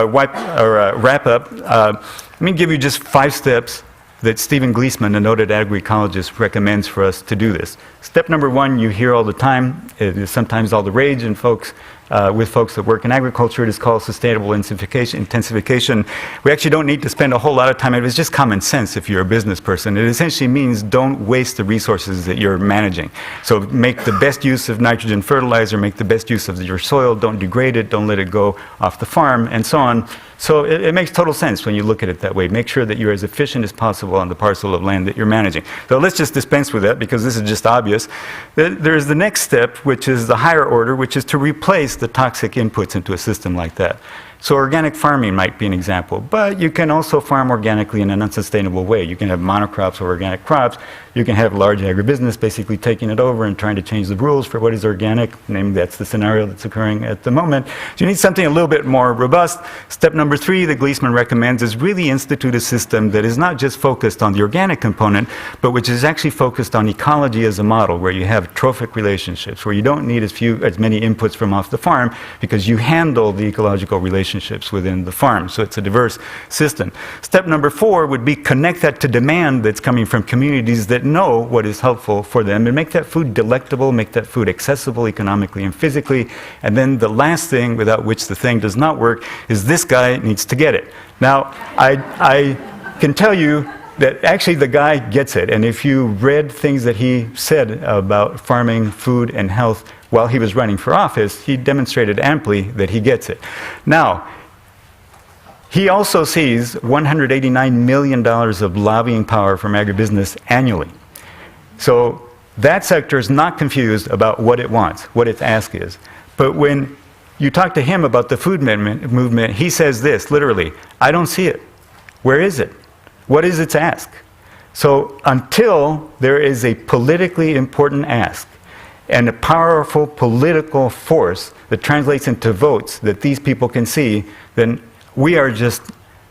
Let me give you just 5 steps that Stephen Gleesman, a noted agroecologist, recommends for us to do this. Step number 1, you hear all the time. It is sometimes all the rage in with folks that work in agriculture. It is called sustainable intensification. We actually don't need to spend a whole lot of time. It is just common sense if you're a business person. It essentially means don't waste the resources that you're managing. So make the best use of nitrogen fertilizer, make the best use of your soil, don't degrade it, don't let it go off the farm, and so on. So it makes total sense when you look at it that way. Make sure that you're as efficient as possible on the parcel of land that you're managing. So let's just dispense with that because this is just obvious. There's the next step, which is the higher order, which is to replace the toxic inputs into a system like that. So organic farming might be an example, but you can also farm organically in an unsustainable way. You can have monocrops or organic crops. You can have large agribusiness basically taking it over and trying to change the rules for what is organic. Namely, that's the scenario that's occurring at the moment. So you need something a little bit more robust. Step number 3 that Gleesman recommends is really institute a system that is not just focused on the organic component, but which is actually focused on ecology as a model, where you have trophic relationships, where you don't need as many inputs from off the farm because you handle the ecological relationships within the farm. So it's a diverse system. Step number 4 would be connect that to demand that's coming from communities that know what is helpful for them and make that food delectable, make that food accessible economically and physically. And then the last thing, without which the thing does not work, is this guy needs to get it. Now, I can tell you that actually the guy gets it. And if you read things that he said about farming, food, and health while he was running for office, he demonstrated amply that he gets it. Now, he also sees $189 million of lobbying power from agribusiness annually. So that sector is not confused about what it wants, what its ask is. But when you talk to him about the food movement, he says this, literally, I don't see it. Where is it? What is its ask? So until there is a politically important ask and a powerful political force that translates into votes that these people can see, then we are just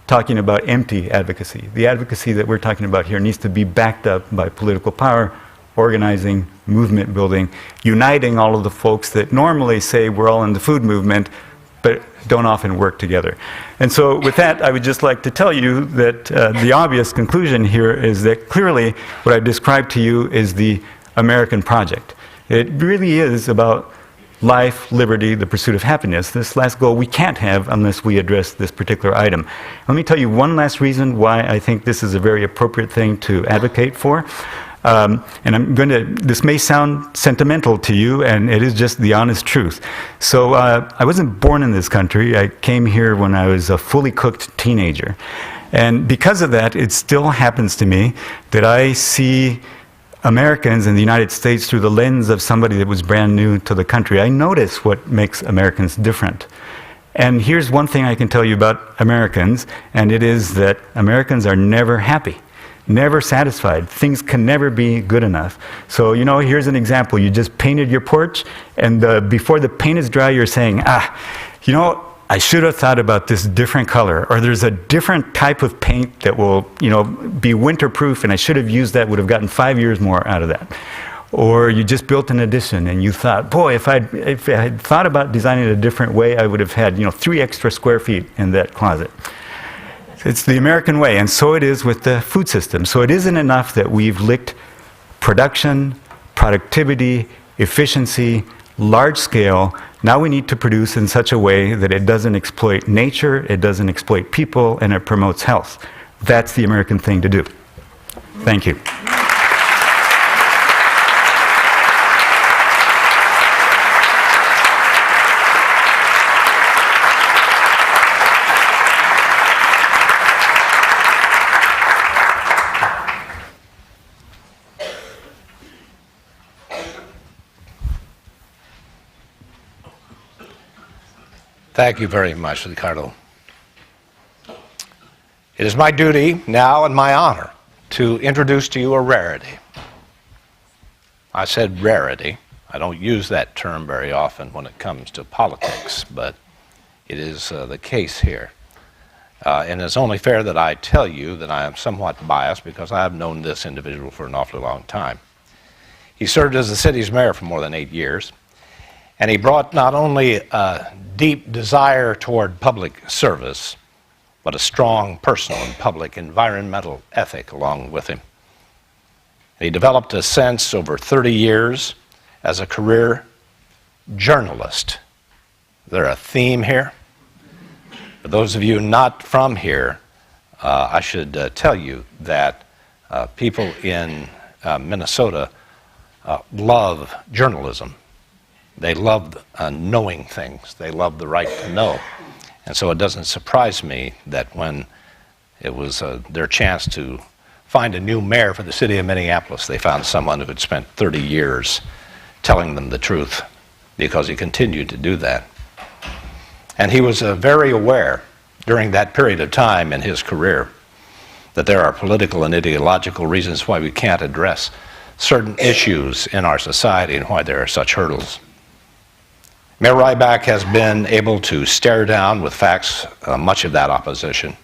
talking about empty advocacy. The advocacy that we're talking about here needs to be backed up by political power, organizing, movement building, uniting all of the folks that normally say we're all in the food movement, but don't often work together. And so with that, I would just like to tell you that the obvious conclusion here is that clearly what I've described to you is the American project. It really is about life, liberty, the pursuit of happiness. This last goal we can't have unless we address this particular item. Let me tell you one last reason why I think this is a very appropriate thing to advocate for. And this may sound sentimental to you, and it is just the honest truth. So I wasn't born in this country. I came here when I was a fully cooked teenager. And because of that, it still happens to me that I see Americans in the United States through the lens of somebody that was brand new to the country. I notice what makes Americans different. And here's one thing I can tell you about Americans, and it is that Americans are never happy, never satisfied. Things can never be good enough. So, here's an example. You just painted your porch, and before the paint is dry, you're saying, I should have thought about this different color, or there's a different type of paint that will, be winterproof, and I should have used that, would have gotten 5 years more out of that. Or you just built an addition, and you thought, boy, if I had thought about designing it a different way, I would have had, 3 extra square feet in that closet. It's the American way, and so it is with the food system. So it isn't enough that we've licked production, productivity, efficiency, large scale. Now we need to produce in such a way that it doesn't exploit nature, it doesn't exploit people, and it promotes health. That's the American thing to do. Thank you. Thank you very much, Ricardo. It is my duty now and my honor to introduce to you a rarity. I said rarity. I don't use that term very often when it comes to politics, but it is the case here. And it's only fair that I tell you that I am somewhat biased because I have known this individual for an awfully long time. He served as the city's mayor for more than 8 years. And he brought not only a deep desire toward public service, but a strong personal and public environmental ethic along with him. He developed a sense over 30 years as a career journalist. Is there a theme here? For those of you not from here, I should tell you that people in Minnesota love journalism. They love knowing things. They love the right to know. And so it doesn't surprise me that when it was their chance to find a new mayor for the city of Minneapolis, they found someone who had spent 30 years telling them the truth, because he continued to do that. And he was very aware during that period of time in his career that there are political and ideological reasons why we can't address certain issues in our society and why there are such hurdles. Mayor Rybak has been able to stare down with facts much of that opposition.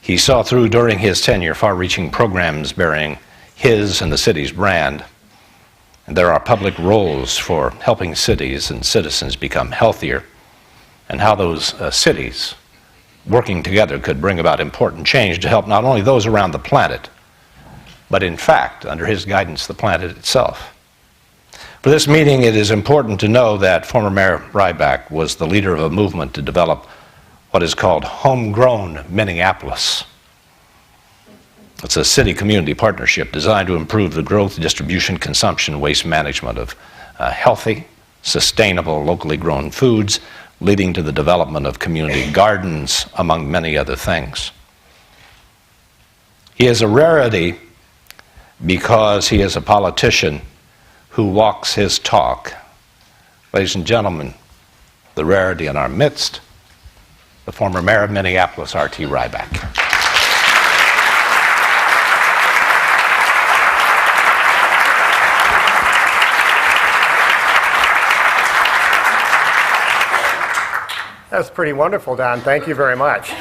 He saw through during his tenure far-reaching programs bearing his and the city's brand. And there are public roles for helping cities and citizens become healthier, and how those cities working together could bring about important change to help not only those around the planet, but in fact, under his guidance, the planet itself. For this meeting, it is important to know that former Mayor Rybak was the leader of a movement to develop what is called Homegrown Minneapolis. It's a city-community partnership designed to improve the growth, distribution, consumption, waste management of healthy, sustainable, locally grown foods, leading to the development of community gardens, among many other things. He is a rarity because he is a politician who walks his talk. Ladies and gentlemen, the rarity in our midst, the former mayor of Minneapolis, R.T. Rybak. That's pretty wonderful, Don. Thank you very much.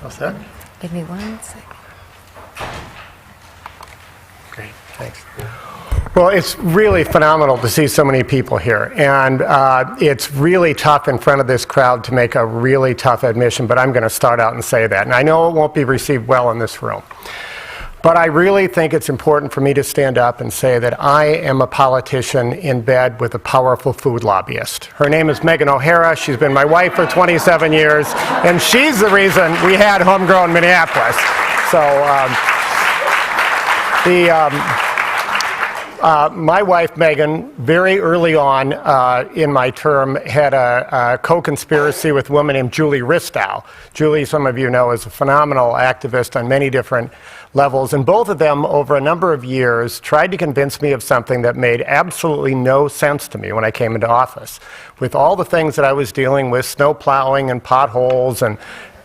All set? Give me 1 second. Great, thanks. Well, it's really phenomenal to see so many people here, and it's really tough in front of this crowd to make a really tough admission, but I'm going to start out and say that. And I know it won't be received well in this room, but I really think it's important for me to stand up and say that I am a politician in bed with a powerful food lobbyist. Her name is Megan O'Hara. She's been my wife for 27 years, and she's the reason we had Homegrown Minneapolis. So my wife, Megan, very early on in my term, had a co-conspiracy with a woman named Julie Ristow. Julie, some of you know, is a phenomenal activist on many different levels, and both of them, over a number of years, tried to convince me of something that made absolutely no sense to me when I came into office. With all the things that I was dealing with, snow plowing and potholes and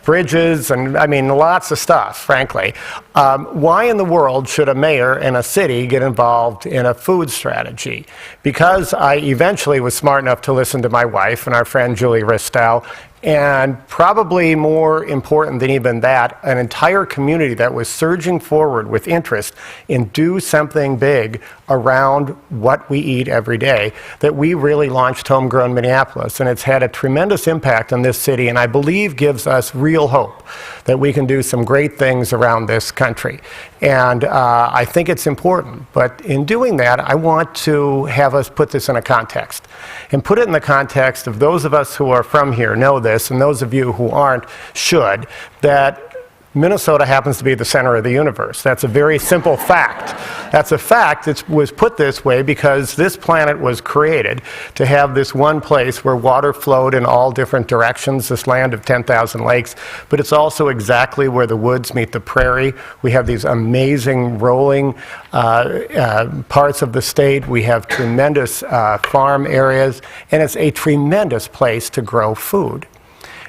bridges, and I mean, lots of stuff, frankly. Why in the world should a mayor in a city get involved in a food strategy? Because I eventually was smart enough to listen to my wife and our friend Julie Ristow, And probably more important than even that, an entire community that was surging forward with interest in do something big around what we eat every day, that we really launched Homegrown Minneapolis. And it's had a tremendous impact on this city, and I believe gives us real hope that we can do some great things around this country. And I think it's important. But in doing that, I want to have us put this in a context. And put it in the context of those of us who are from here know this, and those of you who aren't should, that Minnesota happens to be the center of the universe. That's a very simple fact. That's a fact. It was put this way because this planet was created to have this one place where water flowed in all different directions, this land of 10,000 lakes, but it's also exactly where the woods meet the prairie. We have these amazing rolling parts of the state. We have tremendous farm areas, and it's a tremendous place to grow food.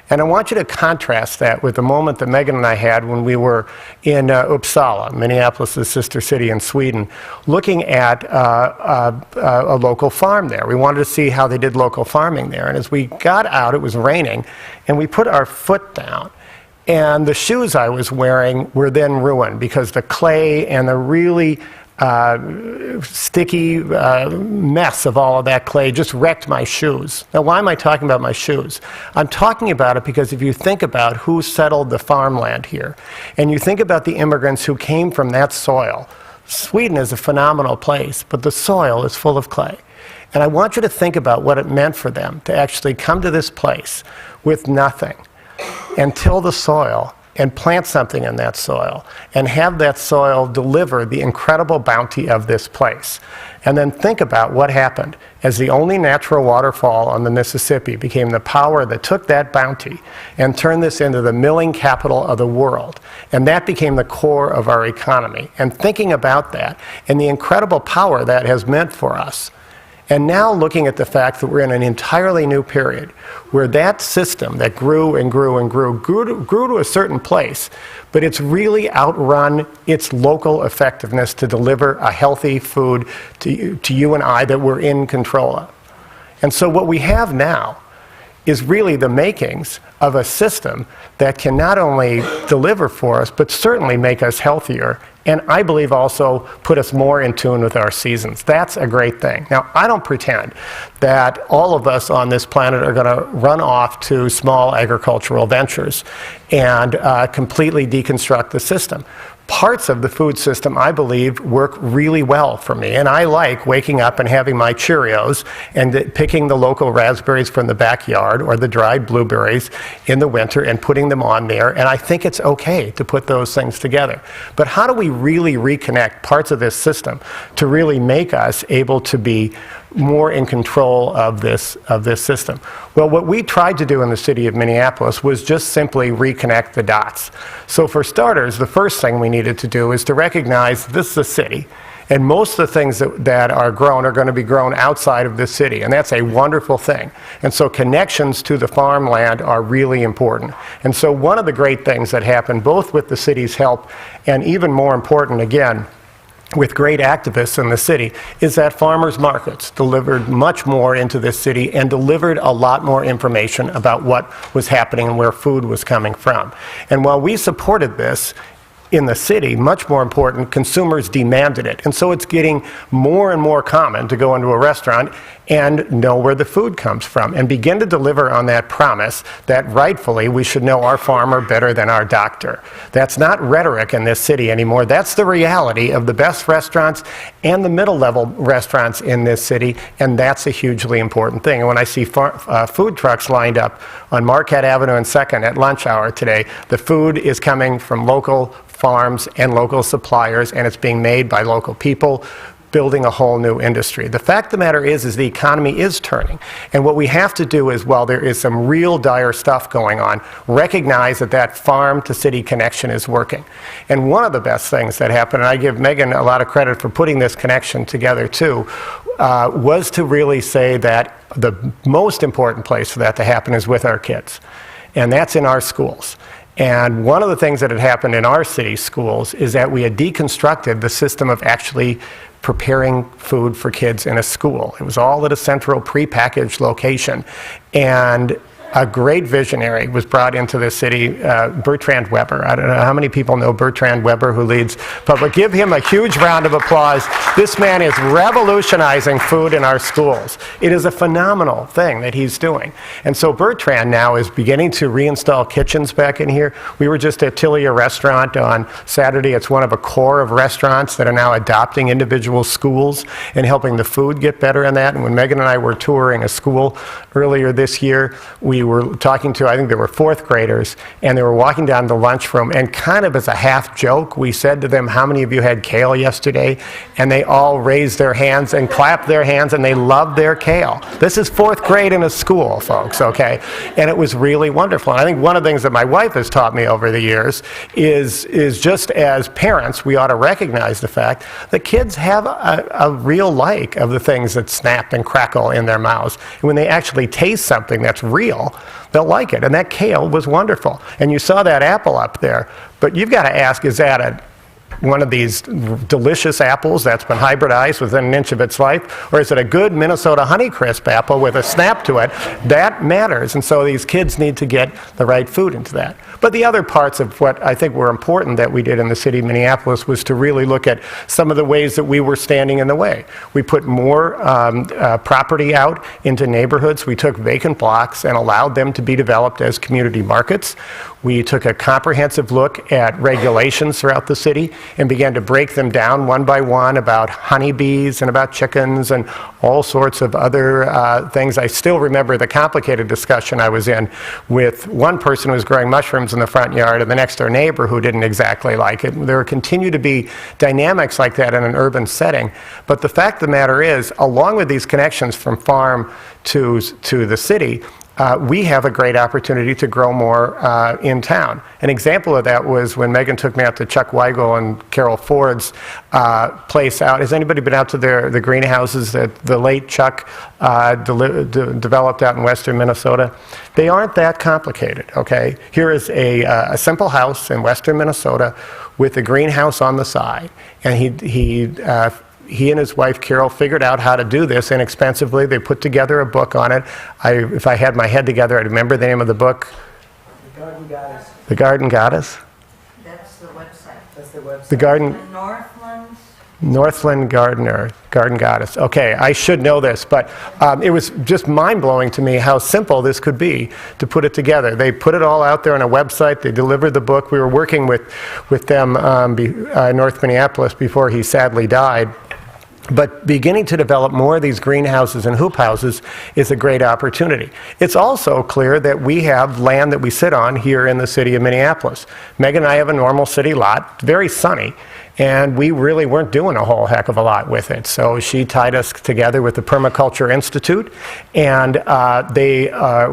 And I want you to contrast that with the moment that Megan and I had when we were in Uppsala, Minneapolis' sister city in Sweden, looking at a local farm there. We wanted to see how they did local farming there. And as we got out, it was raining, and we put our foot down. And the shoes I was wearing were then ruined because the clay and the really sticky mess of all of that clay just wrecked my shoes. Now, why am I talking about my shoes? I'm talking about it because if you think about who settled the farmland here, and you think about the immigrants who came from that soil, Sweden is a phenomenal place, but the soil is full of clay. And I want you to think about what it meant for them to actually come to this place with nothing and till the soil and plant something in that soil and have that soil deliver the incredible bounty of this place. And then think about what happened as the only natural waterfall on the Mississippi became the power that took that bounty and turned this into the milling capital of the world. And that became the core of our economy. And thinking about that and the incredible power that has meant for us. And now looking at the fact that we're in an entirely new period where that system that grew and grew and grew to a certain place, but it's really outrun its local effectiveness to deliver a healthy food to you and I that we're in control of. And so what we have now is really the makings of a system that can not only deliver for us, but certainly make us healthier, and I believe also put us more in tune with our seasons. That's a great thing. Now, I don't pretend that all of us on this planet are going to run off to small agricultural ventures and completely deconstruct the system. Parts of the food system, I believe, work really well for me. And I like waking up and having my Cheerios and picking the local raspberries from the backyard or the dried blueberries in the winter and putting them on there. And I think it's okay to put those things together. But how do we really reconnect parts of this system to really make us able to be more in control of this system? Well, what we tried to do in the city of Minneapolis was just simply reconnect the dots. So for starters, the first thing we needed to do is to recognize this is a city, and most of the things that are grown are going to be grown outside of this city, and that's a wonderful thing. And so connections to the farmland are really important. And so one of the great things that happened, both with the city's help and even more important, again, with great activists in the city, is that farmers markets delivered much more into this city and delivered a lot more information about what was happening and where food was coming from. And while we supported this in the city, much more important, consumers demanded it. And so it's getting more and more common to go into a restaurant and know where the food comes from and begin to deliver on that promise that rightfully we should know our farmer better than our doctor. That's not rhetoric in this city anymore. That's the reality of the best restaurants and the middle level restaurants in this city, and that's a hugely important thing. And when I see food trucks lined up on Marquette Avenue and 2nd at lunch hour today, the food is coming from local farms and local suppliers, and it's being made by local people, building a whole new industry. The fact of the matter is the economy is turning. And what we have to do is, while there is some real dire stuff going on, recognize that that farm to city connection is working. And one of the best things that happened, and I give Megan a lot of credit for putting this connection together too, was to really say that the most important place for that to happen is with our kids. And that's in our schools. And one of the things that had happened in our city schools is that we had deconstructed the system of actually preparing food for kids in a school. It was all at a central prepackaged location. And a great visionary was brought into the city, Bertrand Weber. I don't know how many people know Bertrand Weber, who leads public. Give him a huge round of applause. This man is revolutionizing food in our schools. It is a phenomenal thing that he's doing. And so Bertrand now is beginning to reinstall kitchens back in here. We were just at Tilia Restaurant on Saturday. It's one of a core of restaurants that are now adopting individual schools and helping the food get better in that. And when Megan and I were touring a school earlier this year, we were talking to, I think there were fourth graders, and they were walking down the lunchroom, and kind of as a half joke, we said to them, how many of you had kale yesterday? And they all raised their hands and clapped their hands, and they loved their kale. This is fourth grade in a school, folks, okay? And it was really wonderful. And I think one of the things that my wife has taught me over the years is just as parents, we ought to recognize the fact that kids have a real like of the things that snap and crackle in their mouths. And when they actually taste something that's real, they'll like it. And that kale was wonderful. And you saw that apple up there. But you've got to ask, is that one of these delicious apples that's been hybridized within an inch of its life? Or is it a good Minnesota Honeycrisp apple with a snap to it? That matters. And so these kids need to get the right food into that. But the other parts of what I think were important that we did in the city of Minneapolis was to really look at some of the ways that we were standing in the way. We put more property out into neighborhoods. We took vacant blocks and allowed them to be developed as community markets. We took a comprehensive look at regulations throughout the city and began to break them down one by one about honeybees and about chickens and all sorts of other things. I still remember the complicated discussion I was in with one person who was growing mushrooms in the front yard and the next door neighbor who didn't exactly like it. There continue to be dynamics like that in an urban setting. But the fact of the matter is, along with these connections from farm to the city, we have a great opportunity to grow more in town. An example of that was when Megan took me out to Chuck Weigel and Carol Ford's place out. Has anybody been out to the greenhouses that the late Chuck developed out in western Minnesota? They aren't that complicated, okay? Here is a simple house in western Minnesota with a greenhouse on the side. And he and his wife, Carol, figured out how to do this inexpensively. They put together a book on it. If I had my head together, I'd remember the name of the book. The Garden Goddess. The Garden Goddess? That's the website. That's the website. The Garden... Northland Garden Goddess. Okay, I should know this, but it was just mind-blowing to me how simple this could be to put it together. They put it all out there on a website. They delivered the book. We were working with them in North Minneapolis before he sadly died. But beginning to develop more of these greenhouses and hoop houses is a great opportunity. It's also clear that we have land that we sit on here in the city of Minneapolis. Megan and I have a normal city lot, very sunny, and we really weren't doing a whole heck of a lot with it. So she tied us together with the Permaculture Institute, and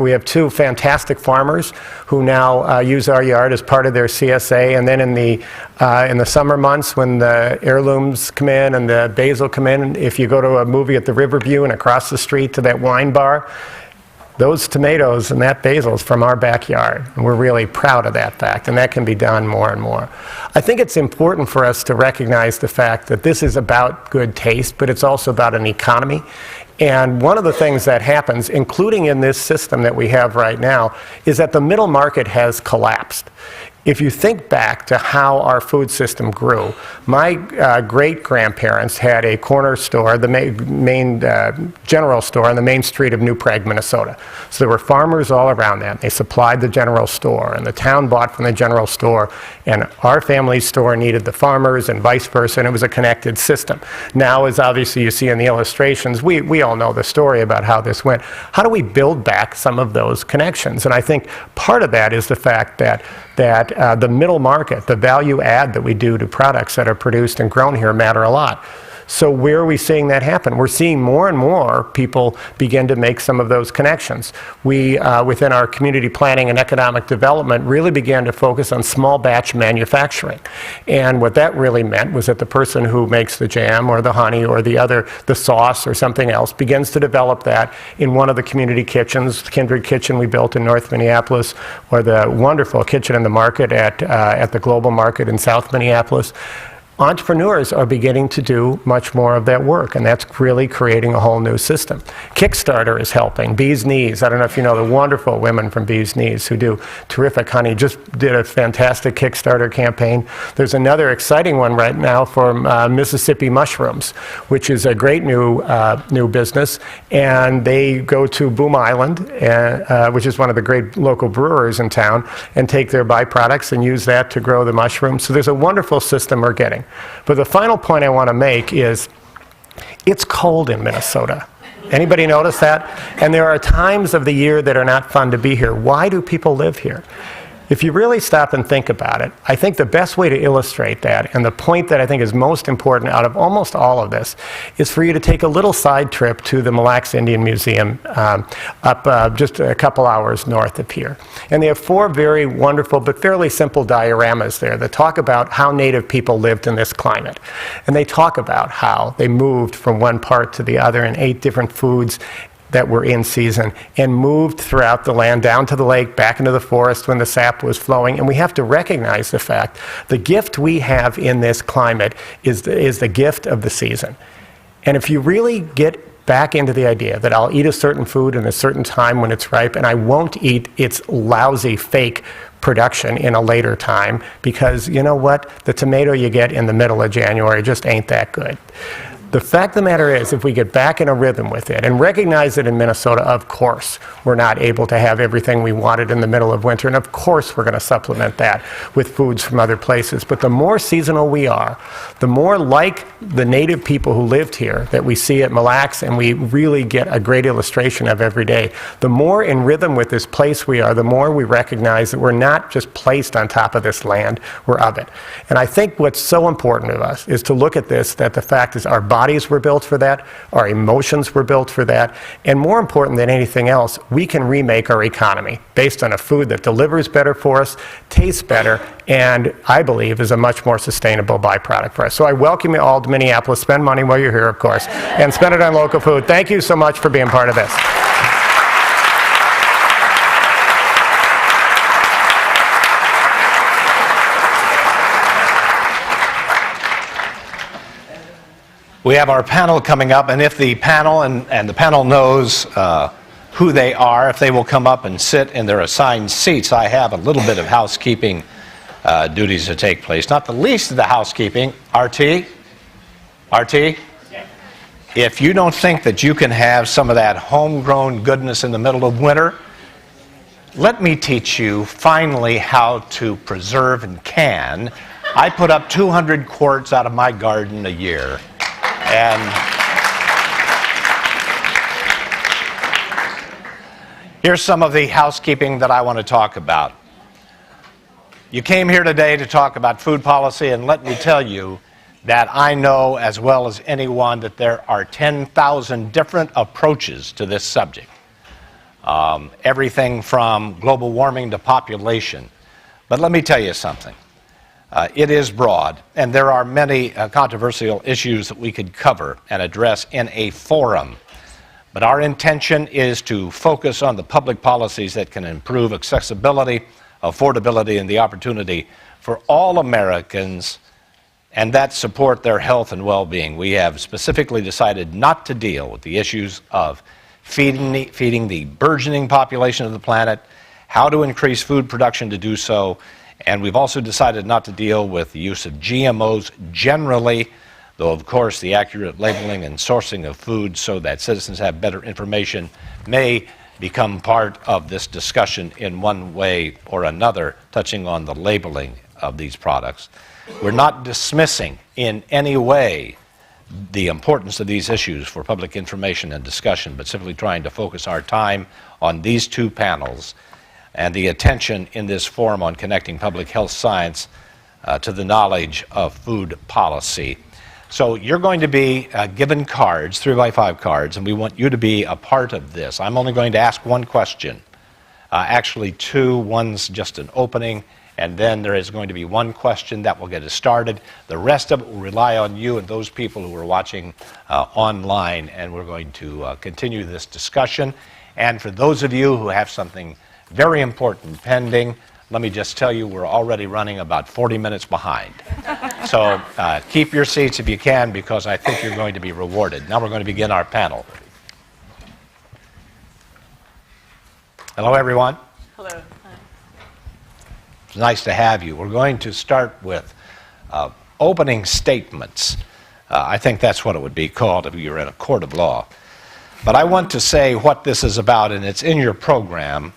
we have two fantastic farmers who now use our yard as part of their CSA. And then in the summer months when the heirlooms come in and the basil come in, if you go to a movie at the Riverview and across the street to that wine bar, those tomatoes and that basil is from our backyard. And we're really proud of that fact, and that can be done more and more. I think it's important for us to recognize the fact that this is about good taste, but it's also about an economy. And one of the things that happens, including in this system that we have right now, is that the middle market has collapsed. If you think back to how our food system grew, my great-grandparents had a corner store, the main general store on the main street of New Prague, Minnesota. So there were farmers all around that. They supplied the general store, and the town bought from the general store, and our family store needed the farmers and vice versa, and it was a connected system. Now, as obviously you see in the illustrations, we all know the story about how this went. How do we build back some of those connections? And I think part of that is the fact that the middle market, the value add that we do to products that are produced and grown here matter a lot. So where are we seeing that happen? We're seeing more and more people begin to make some of those connections. We, within our community planning and economic development, really began to focus on small batch manufacturing. And what that really meant was that the person who makes the jam or the honey or the sauce or something else begins to develop that in one of the community kitchens, the Kindred Kitchen we built in North Minneapolis, or the wonderful Kitchen in the Market at the Global Market in South Minneapolis. entrepreneurs are beginning to do much more of that work, and that's really creating a whole new system. Kickstarter is helping. Bee's Knees, I don't know if you know the wonderful women from Bee's Knees who do terrific honey, just did a fantastic Kickstarter campaign. There's another exciting one right now for Mississippi Mushrooms, which is a great new business, and they go to Boom Island, which is one of the great local brewers in town, and take their byproducts and use that to grow the mushrooms. So there's a wonderful system we're getting. But the final point I want to make is it's cold in Minnesota. Anybody notice that? And there are times of the year that are not fun to be here. Why do people live here? If you really stop and think about it, I think the best way to illustrate that, and the point that I think is most important out of almost all of this, is for you to take a little side trip to the Mille Lacs Indian Museum up just a couple hours north of here. And they have 4 very wonderful but fairly simple dioramas there that talk about how Native people lived in this climate. And they talk about how they moved from one part to the other and ate different foods that were in season and moved throughout the land down to the lake, back into the forest when the sap was flowing. And we have to recognize the fact the gift we have in this climate is the gift of the season. And if you really get back into the idea that I'll eat a certain food in a certain time when it's ripe, and I won't eat its lousy fake production in a later time, because you know what? The tomato you get in the middle of January just ain't that good. The fact of the matter is, if we get back in a rhythm with it and recognize that in Minnesota, of course, we're not able to have everything we wanted in the middle of winter, and of course we're going to supplement that with foods from other places. But the more seasonal we are, the more like the native people who lived here that we see at Mille Lacs and we really get a great illustration of every day, the more in rhythm with this place we are, the more we recognize that we're not just placed on top of this land, we're of it. And I think what's so important to us is to look at this, that the fact is our bodies were built for that, our emotions were built for that, and more important than anything else, we can remake our economy based on a food that delivers better for us, tastes better, and I believe is a much more sustainable byproduct for us. So I welcome you all to Minneapolis. Spend money while you're here, of course, and spend it on local food. Thank you so much for being part of this. We have our panel coming up, and if the panel and the panel knows who they are, if they will come up and sit in their assigned seats, I have a little bit of housekeeping duties to take place. Not the least of the housekeeping. RT? If you don't think that you can have some of that homegrown goodness in the middle of winter, let me teach you finally how to preserve and can. I put up 200 quarts out of my garden a year. And here's some of the housekeeping that I want to talk about. You came here today to talk about food policy, and let me tell you that I know as well as anyone that there are 10,000 different approaches to this subject. Everything from global warming to population. But let me tell you something. It is broad, and there are many controversial issues that we could cover and address in a forum. But our intention is to focus on the public policies that can improve accessibility, affordability, and the opportunity for all Americans, and that support their health and well-being. We have specifically decided not to deal with the issues of feeding the burgeoning population of the planet, how to increase food production to do so, and we've also decided not to deal with the use of GMOs generally, though of course the accurate labeling and sourcing of food so that citizens have better information may become part of this discussion in one way or another, touching on the labeling of these products. We're not dismissing in any way the importance of these issues for public information and discussion, but simply trying to focus our time on these 2 panels and the attention in this forum on connecting public health science to the knowledge of food policy. So you're going to be given cards, 3x5 cards, and we want you to be a part of this. I'm only going to ask one question, actually 2. One's just an opening, and then there is going to be one question that will get us started. The rest of it will rely on you and those people who are watching online, and we're going to continue this discussion. And for those of you who have something very important pending, let me just tell you we're already running about 40 minutes behind. So keep your seats if you can, because I think you're going to be rewarded. Now we're going to begin our panel. Hello, everyone. Hello. It's nice to have you. We're going to start with opening statements. I think that's what it would be called if you were in a court of law. But I want to say what this is about, and it's in your program.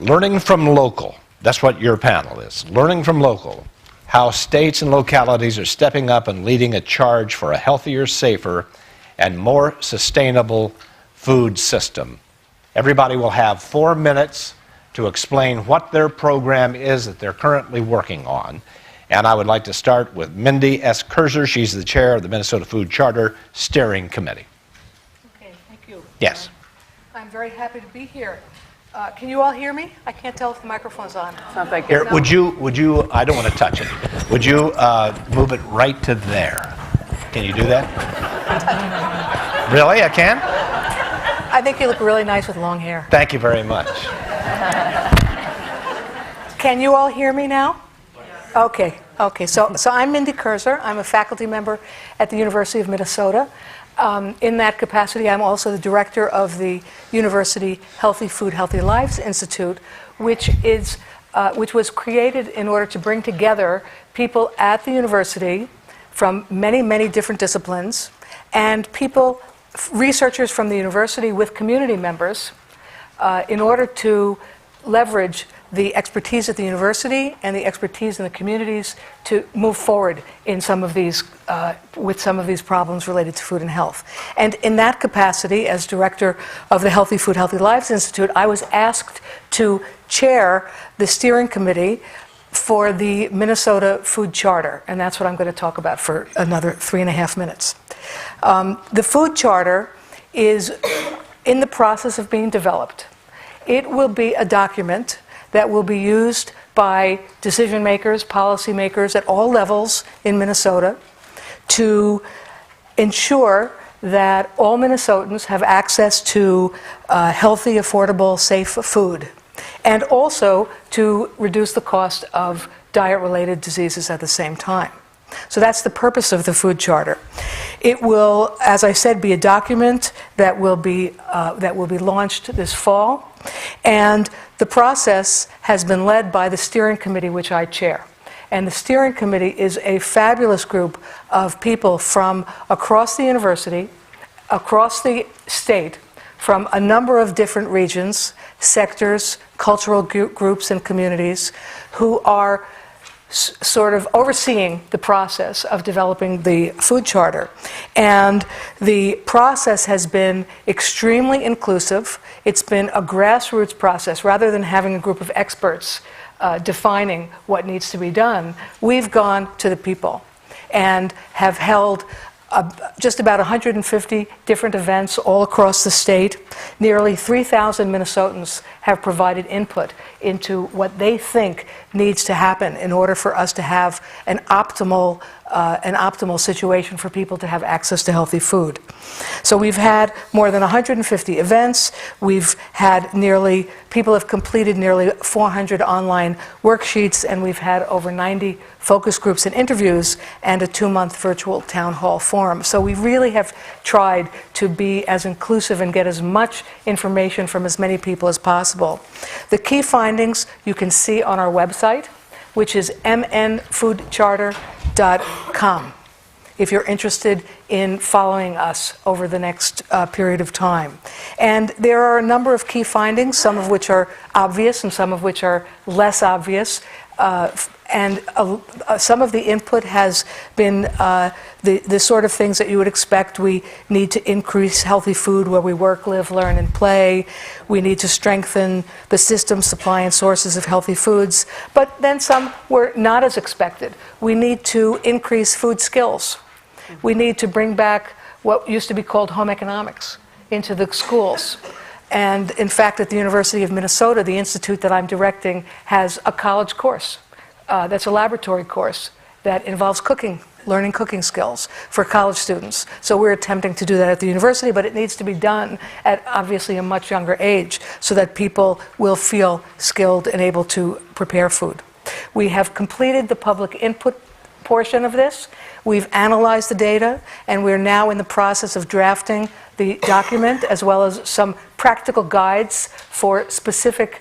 Learning from local. That's what your panel is. Learning from local. How states and localities are stepping up and leading a charge for a healthier, safer, and more sustainable food system. Everybody will have 4 minutes to explain what their program is that they're currently working on. And I would like to start with Mindy S. Kerzer. She's the chair of the Minnesota Food Charter Steering Committee. Okay, thank you. Yes. I'm very happy to be here. Can you all hear me? I can't tell if the microphone's on. Sounds like Here, would you, I don't want to touch it. Would you move it right to there? Can you do that? Really? I can? I think you look really nice with long hair. Thank you very much. Can you all hear me now? Okay. So I'm Mindy Kerzer. I'm a faculty member at the University of Minnesota. In that capacity, I'm also the director of the University Healthy Food, Healthy Lives Institute, which was created in order to bring together people at the university from many, many different disciplines, and researchers from the university with community members, in order to leverage the expertise at the university and the expertise in the communities to move forward in some of these, with some of these problems related to food and health. And in that capacity, as director of the Healthy Food, Healthy Lives Institute, I was asked to chair the steering committee for the Minnesota Food Charter, and that's what I'm going to talk about for another 3.5 minutes. The Food Charter is in the process of being developed. It will be a document that will be used by decision makers, policy makers at all levels in Minnesota to ensure that all Minnesotans have access to healthy, affordable, safe food, and also to reduce the cost of diet-related diseases at the same time. So that's the purpose of the Food Charter. It will, as I said, be a document that will be launched this fall, and the process has been led by the steering committee, which I chair. And the steering committee is a fabulous group of people from across the university, across the state, from a number of different regions, sectors, cultural groups, and communities who are sort of overseeing the process of developing the Food Charter. And the process has been extremely inclusive. It's been a grassroots process. Rather than having a group of experts defining what needs to be done, we've gone to the people and have held just about 150 different events all across the state. Nearly 3,000 Minnesotans have provided input into what they think needs to happen in order for us to have an optimal situation for people to have access to healthy food. So we've had more than 150 events. People have completed nearly 400 online worksheets, and we've had over 90 focus groups and interviews and a 2-month virtual town hall forum. So we really have tried to be as inclusive and get as much information from as many people as possible. The key findings you can see on our website, which is mnfoodcharter.com, if you're interested in following us over the next period of time. And there are a number of key findings, some of which are obvious and some of which are less obvious. And some of the input has been the sort of things that you would expect. We need to increase healthy food where we work, live, learn, and play. We need to strengthen the system, supply, and sources of healthy foods. But then some were not as expected. We need to increase food skills. We need to bring back what used to be called home economics into the schools. And in fact, at the University of Minnesota, the institute that I'm directing has a college course. That's a laboratory course that involves cooking, learning cooking skills for college students. So we're attempting to do that at the university, but it needs to be done at obviously a much younger age so that people will feel skilled and able to prepare food. We have completed the public input portion of this. We've analyzed the data, and we're now in the process of drafting the document, as well as some practical guides for specific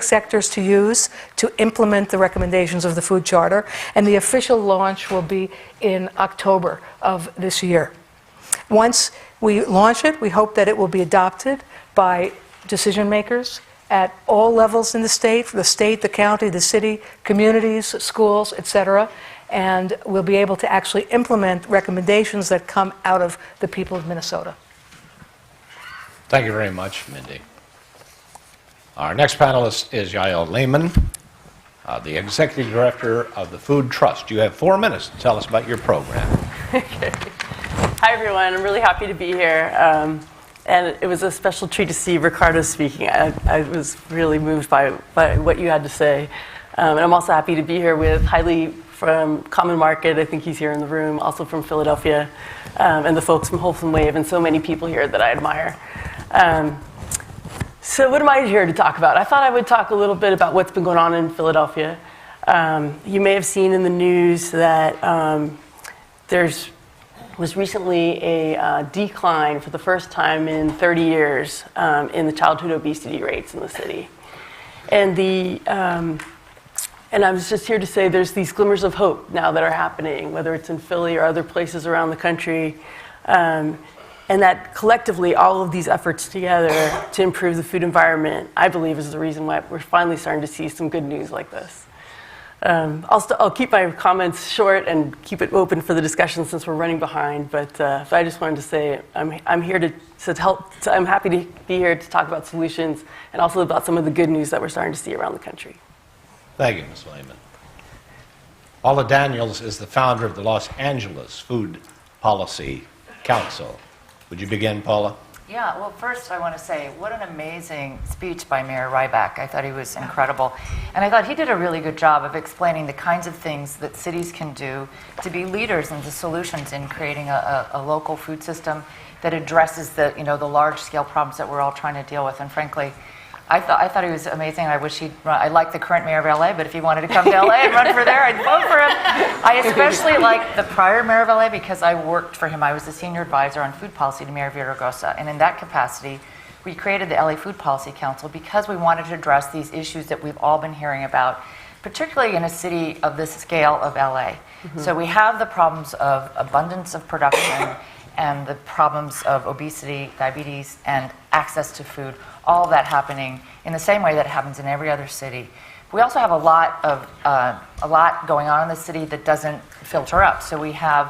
sectors to use to implement the recommendations of the Food Charter. And the official launch will be in October of this year. Once we launch it, we hope that it will be adopted by decision makers at all levels in the state, the county, the city, communities, schools, etc., and we'll be able to actually implement recommendations that come out of the people of Minnesota. Thank you very much, Mindy. Our next panelist is Yael Lehman, the Executive Director of the Food Trust. You have 4 minutes to tell us about your program. Okay. Hi, everyone. I'm really happy to be here. And it was a special treat to see Ricardo speaking. I was really moved by what you had to say. And I'm also happy to be here with Haile from Common Market. I think he's here in the room, also from Philadelphia, and the folks from Wholesome Wave, and so many people here that I admire. So what am I here to talk about? I thought I would talk a little bit about what's been going on in Philadelphia. You may have seen in the news that there's was recently a decline for the first time in 30 years in the childhood obesity rates in the city. And I was just here to say there's these glimmers of hope now that are happening, whether it's in Philly or other places around the country. And that collectively, all of these efforts together to improve the food environment, I believe, is the reason why we're finally starting to see some good news like this. I'll keep my comments short and keep it open for the discussion since we're running behind. But I just wanted to say I'm here to help. I'm happy to be here to talk about solutions and also about some of the good news that we're starting to see around the country. Thank you, Ms. Lehman. Paula Daniels is the founder of the Los Angeles Food Policy Council. Would you begin, Paula? Yeah, well, first I want to say what an amazing speech by Mayor Ryback. I thought he was incredible. And I thought he did a really good job of explaining the kinds of things that cities can do to be leaders in the solutions in creating a local food system that addresses the large-scale problems that we're all trying to deal with. And frankly, I thought he was amazing. I wish he'd run. I like the current mayor of LA, but if he wanted to come to LA and run for there, I'd vote for him. I especially like the prior mayor of LA because I worked for him. I was the senior advisor on food policy to Mayor Villaraigosa, and in that capacity, we created the LA Food Policy Council because we wanted to address these issues that we've all been hearing about, particularly in a city of this scale of LA. Mm-hmm. So we have the problems of abundance of production and the problems of obesity, diabetes, and access to food, all of that happening in the same way that it happens in every other city. We also have a lot going on in the city that doesn't filter up. So we have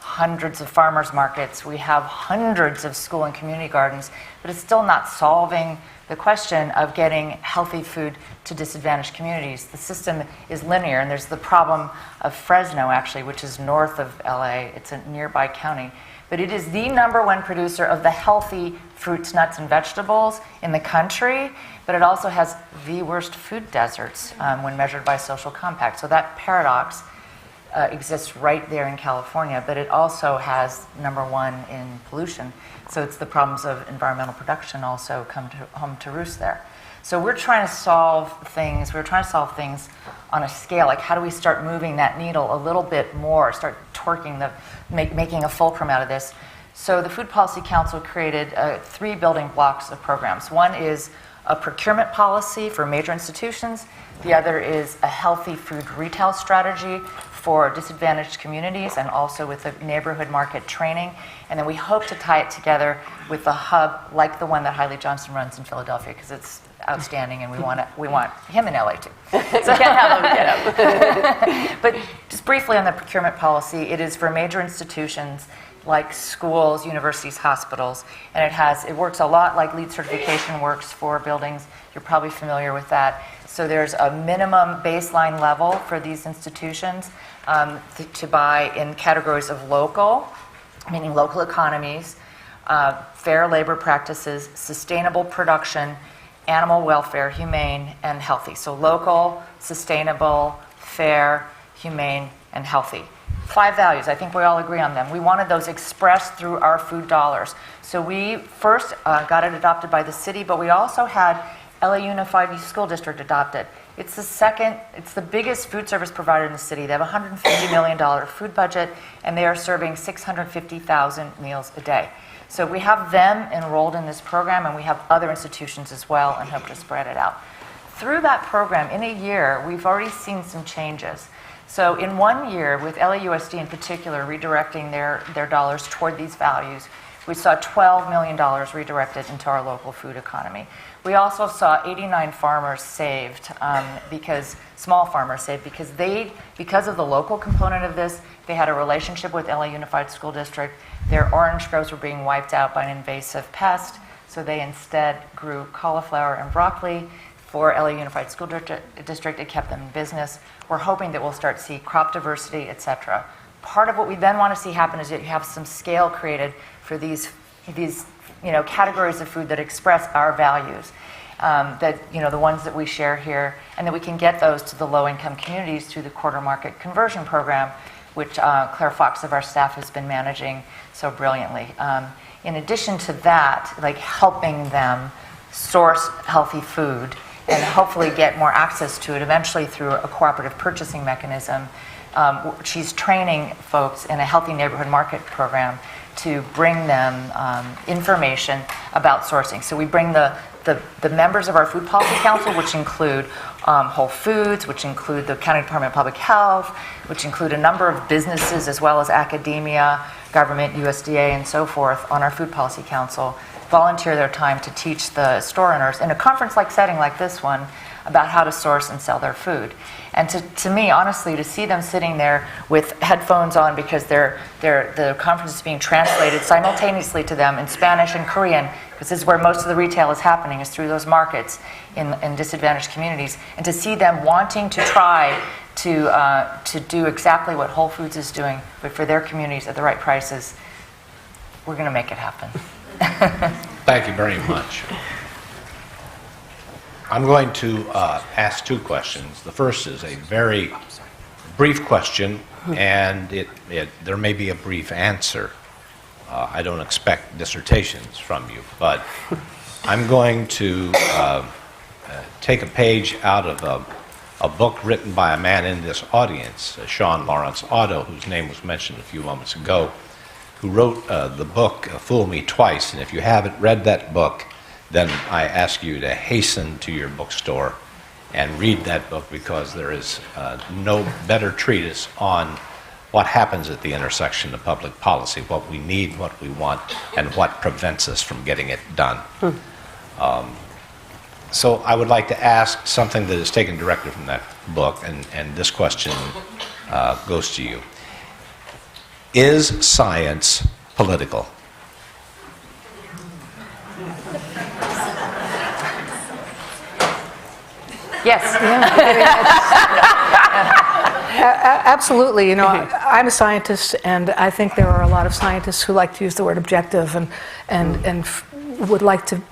hundreds of farmers markets, we have hundreds of school and community gardens, but it's still not solving the question of getting healthy food to disadvantaged communities. The system is linear, and there's the problem of Fresno, actually, which is north of LA. It's a nearby county. But it is the #1 producer of the healthy fruits, nuts, and vegetables in the country, but it also has the worst food deserts when measured by Social Compact. So that paradox exists right there in California, but it also has #1 in pollution. So it's the problems of environmental production also come home to roost there. So we're trying to solve things. We're trying to solve things on a scale. Like, how do we start moving that needle a little bit more? Start torquing making a fulcrum out of this. So the Food Policy Council created 3 building blocks of programs. One is a procurement policy for major institutions. The other is a healthy food retail strategy for disadvantaged communities, and also with the neighborhood market training. And then we hope to tie it together with a hub like the one that Haile Johnson runs in Philadelphia, because it's outstanding, and we want him in LA too. So can't have him. But just briefly on the procurement policy, it is for major institutions like schools, universities, hospitals, and it works a lot like LEED certification works for buildings. You're probably familiar with that. So there's a minimum baseline level for these institutions to buy in categories of local, meaning local economies, fair labor practices, sustainable production, animal welfare, humane, and healthy. So local, sustainable, fair, humane, and healthy. 5 values, I think we all agree on them. We wanted those expressed through our food dollars. So we first got it adopted by the city, but we also had LA Unified School District adopted. It's the biggest food service provider in the city. They have a $150 million food budget, and they are serving 650,000 meals a day. So we have them enrolled in this program, and we have other institutions as well, and hope to spread it out. Through that program, in a year, we've already seen some changes. So in 1 year, with LAUSD in particular redirecting their dollars toward these values, we saw $12 million redirected into our local food economy. We also saw 89 farmers saved, small farmers saved, because of the local component of this, they had a relationship with LA Unified School District. Their orange groves were being wiped out by an invasive pest, so they instead grew cauliflower and broccoli. For LA Unified School District, it kept them in business. We're hoping that we'll start to see crop diversity, et cetera. Part of what we then want to see happen is that you have some scale created for these categories of food that express our values, the ones that we share here, and that we can get those to the low-income communities through the quarter market conversion program, which Claire Fox of our staff has been managing so brilliantly. In addition to that, like helping them source healthy food and hopefully get more access to it eventually through a cooperative purchasing mechanism. She's training folks in a healthy neighborhood market program to bring them information about sourcing. So we bring the members of our Food Policy Council, which include Whole Foods, which include the County Department of Public Health, which include a number of businesses as well as academia, government, USDA, and so forth on our Food Policy Council, volunteer their time to teach the store owners in a conference-like setting like this one about how to source and sell their food. And to me, honestly, to see them sitting there with headphones on because the conference is being translated simultaneously to them in Spanish and Korean, because this is where most of the retail is happening, is through those markets in disadvantaged communities, and to see them wanting to try to do exactly what Whole Foods is doing, but for their communities at the right prices, we're going to make it happen. Thank you very much. I'm going to ask two questions. The first is a very brief question, and there may be a brief answer. I don't expect dissertations from you, but I'm going to take a page out of a book written by a man in this audience, Sean Lawrence Otto, whose name was mentioned a few moments ago, who wrote the book Fool Me Twice. And if you haven't read that book, then I ask you to hasten to your bookstore and read that book, because there is no better treatise on what happens at the intersection of public policy, what we need, what we want, and what prevents us from getting it done. So I would like to ask something that is taken directly from that book, and this question goes to you. Is science political? Yes. Absolutely. I'm a scientist, and I think there are a lot of scientists who like to use the word objective and would like to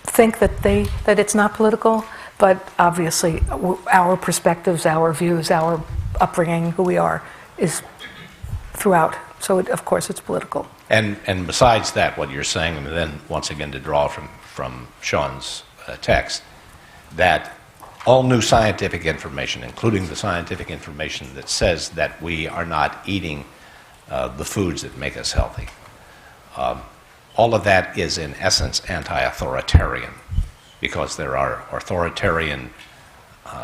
think that it's not political. But obviously, our perspectives, our views, our upbringing, who we are, is throughout. So of course it's political. And besides that, what you're saying, and then once again to draw from Sean's text, that all new scientific information, including the scientific information that says that we are not eating the foods that make us healthy, all of that is in essence anti-authoritarian, because there are authoritarian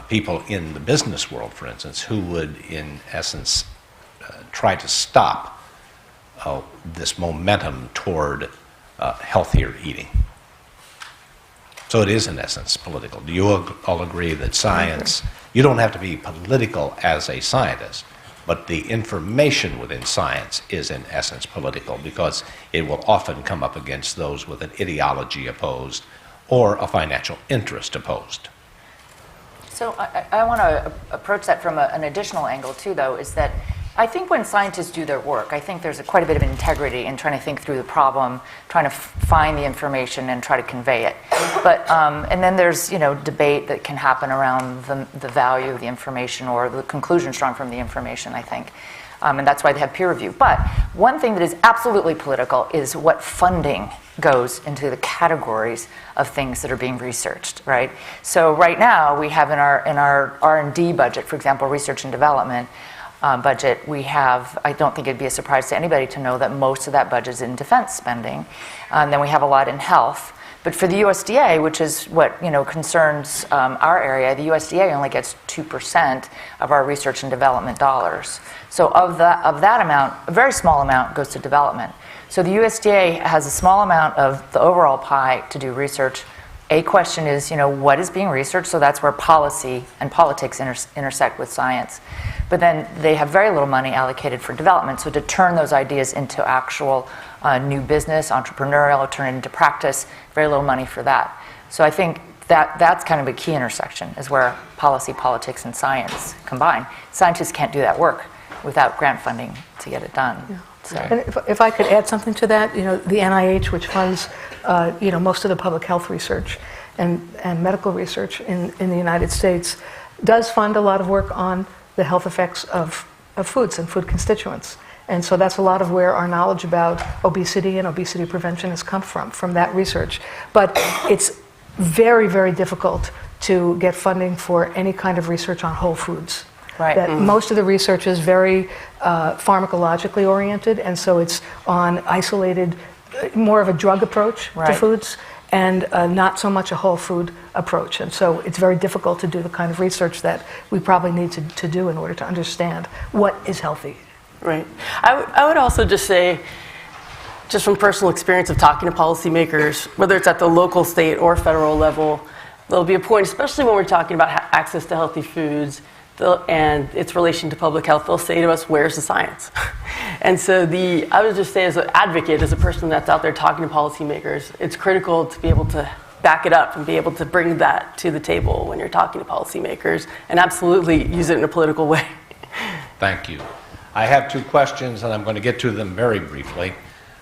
people in the business world, for instance, who would in essence try to stop this momentum toward healthier eating. So it is in essence political. Do you all agree that science, you don't have to be political as a scientist, but the information within science is in essence political, because it will often come up against those with an ideology opposed or a financial interest opposed? So I want to approach that from an additional angle too, though, is that I think when scientists do their work, I think there's quite a bit of integrity in trying to think through the problem, trying to find the information and try to convey it. But and then there's debate that can happen around the value of the information or the conclusions drawn from the information, I think. And that's why they have peer review. But one thing that is absolutely political is what funding goes into the categories of things that are being researched, right? So right now we have in our R&D budget, for example, research and development budget, we have, I don't think it'd be a surprise to anybody to know that most of that budget is in defense spending. Then we have a lot in health. But for the USDA, which is what concerns our area, the USDA only gets 2% of our research and development dollars. So of that amount, a very small amount goes to development. So the USDA has a small amount of the overall pie to do research. A question is, what is being researched? So that's where policy and politics intersect with science. But then they have very little money allocated for development. So to turn those ideas into actual new business, entrepreneurial, turn it into practice, very little money for that. So I think that's kind of a key intersection, is where policy, politics, and science combine. Scientists can't do that work without grant funding to get it done. Yeah. So. And if I could add something to that, the NIH, which funds most of the public health research and medical research in the United States, does fund a lot of work on the health effects of foods and food constituents. And so that's a lot of where our knowledge about obesity and obesity prevention has come from that research. But it's very, very difficult to get funding for any kind of research on whole foods. Right. That most of the research is very pharmacologically oriented, and so it's on isolated, more of a drug approach to foods, and not so much a whole food approach. And so it's very difficult to do the kind of research that we probably need to do in order to understand what is healthy. Right. I would also just say, just from personal experience of talking to policymakers, whether it's at the local, state, or federal level, there'll be a point, especially when we're talking about access to healthy foods, and its relation to public health, they'll say to us, where's the science? And so I would just say, as an advocate, as a person that's out there talking to policymakers, it's critical to be able to back it up and be able to bring that to the table when you're talking to policymakers, and absolutely use it in a political way. Thank you. I have two questions, and I'm going to get to them very briefly.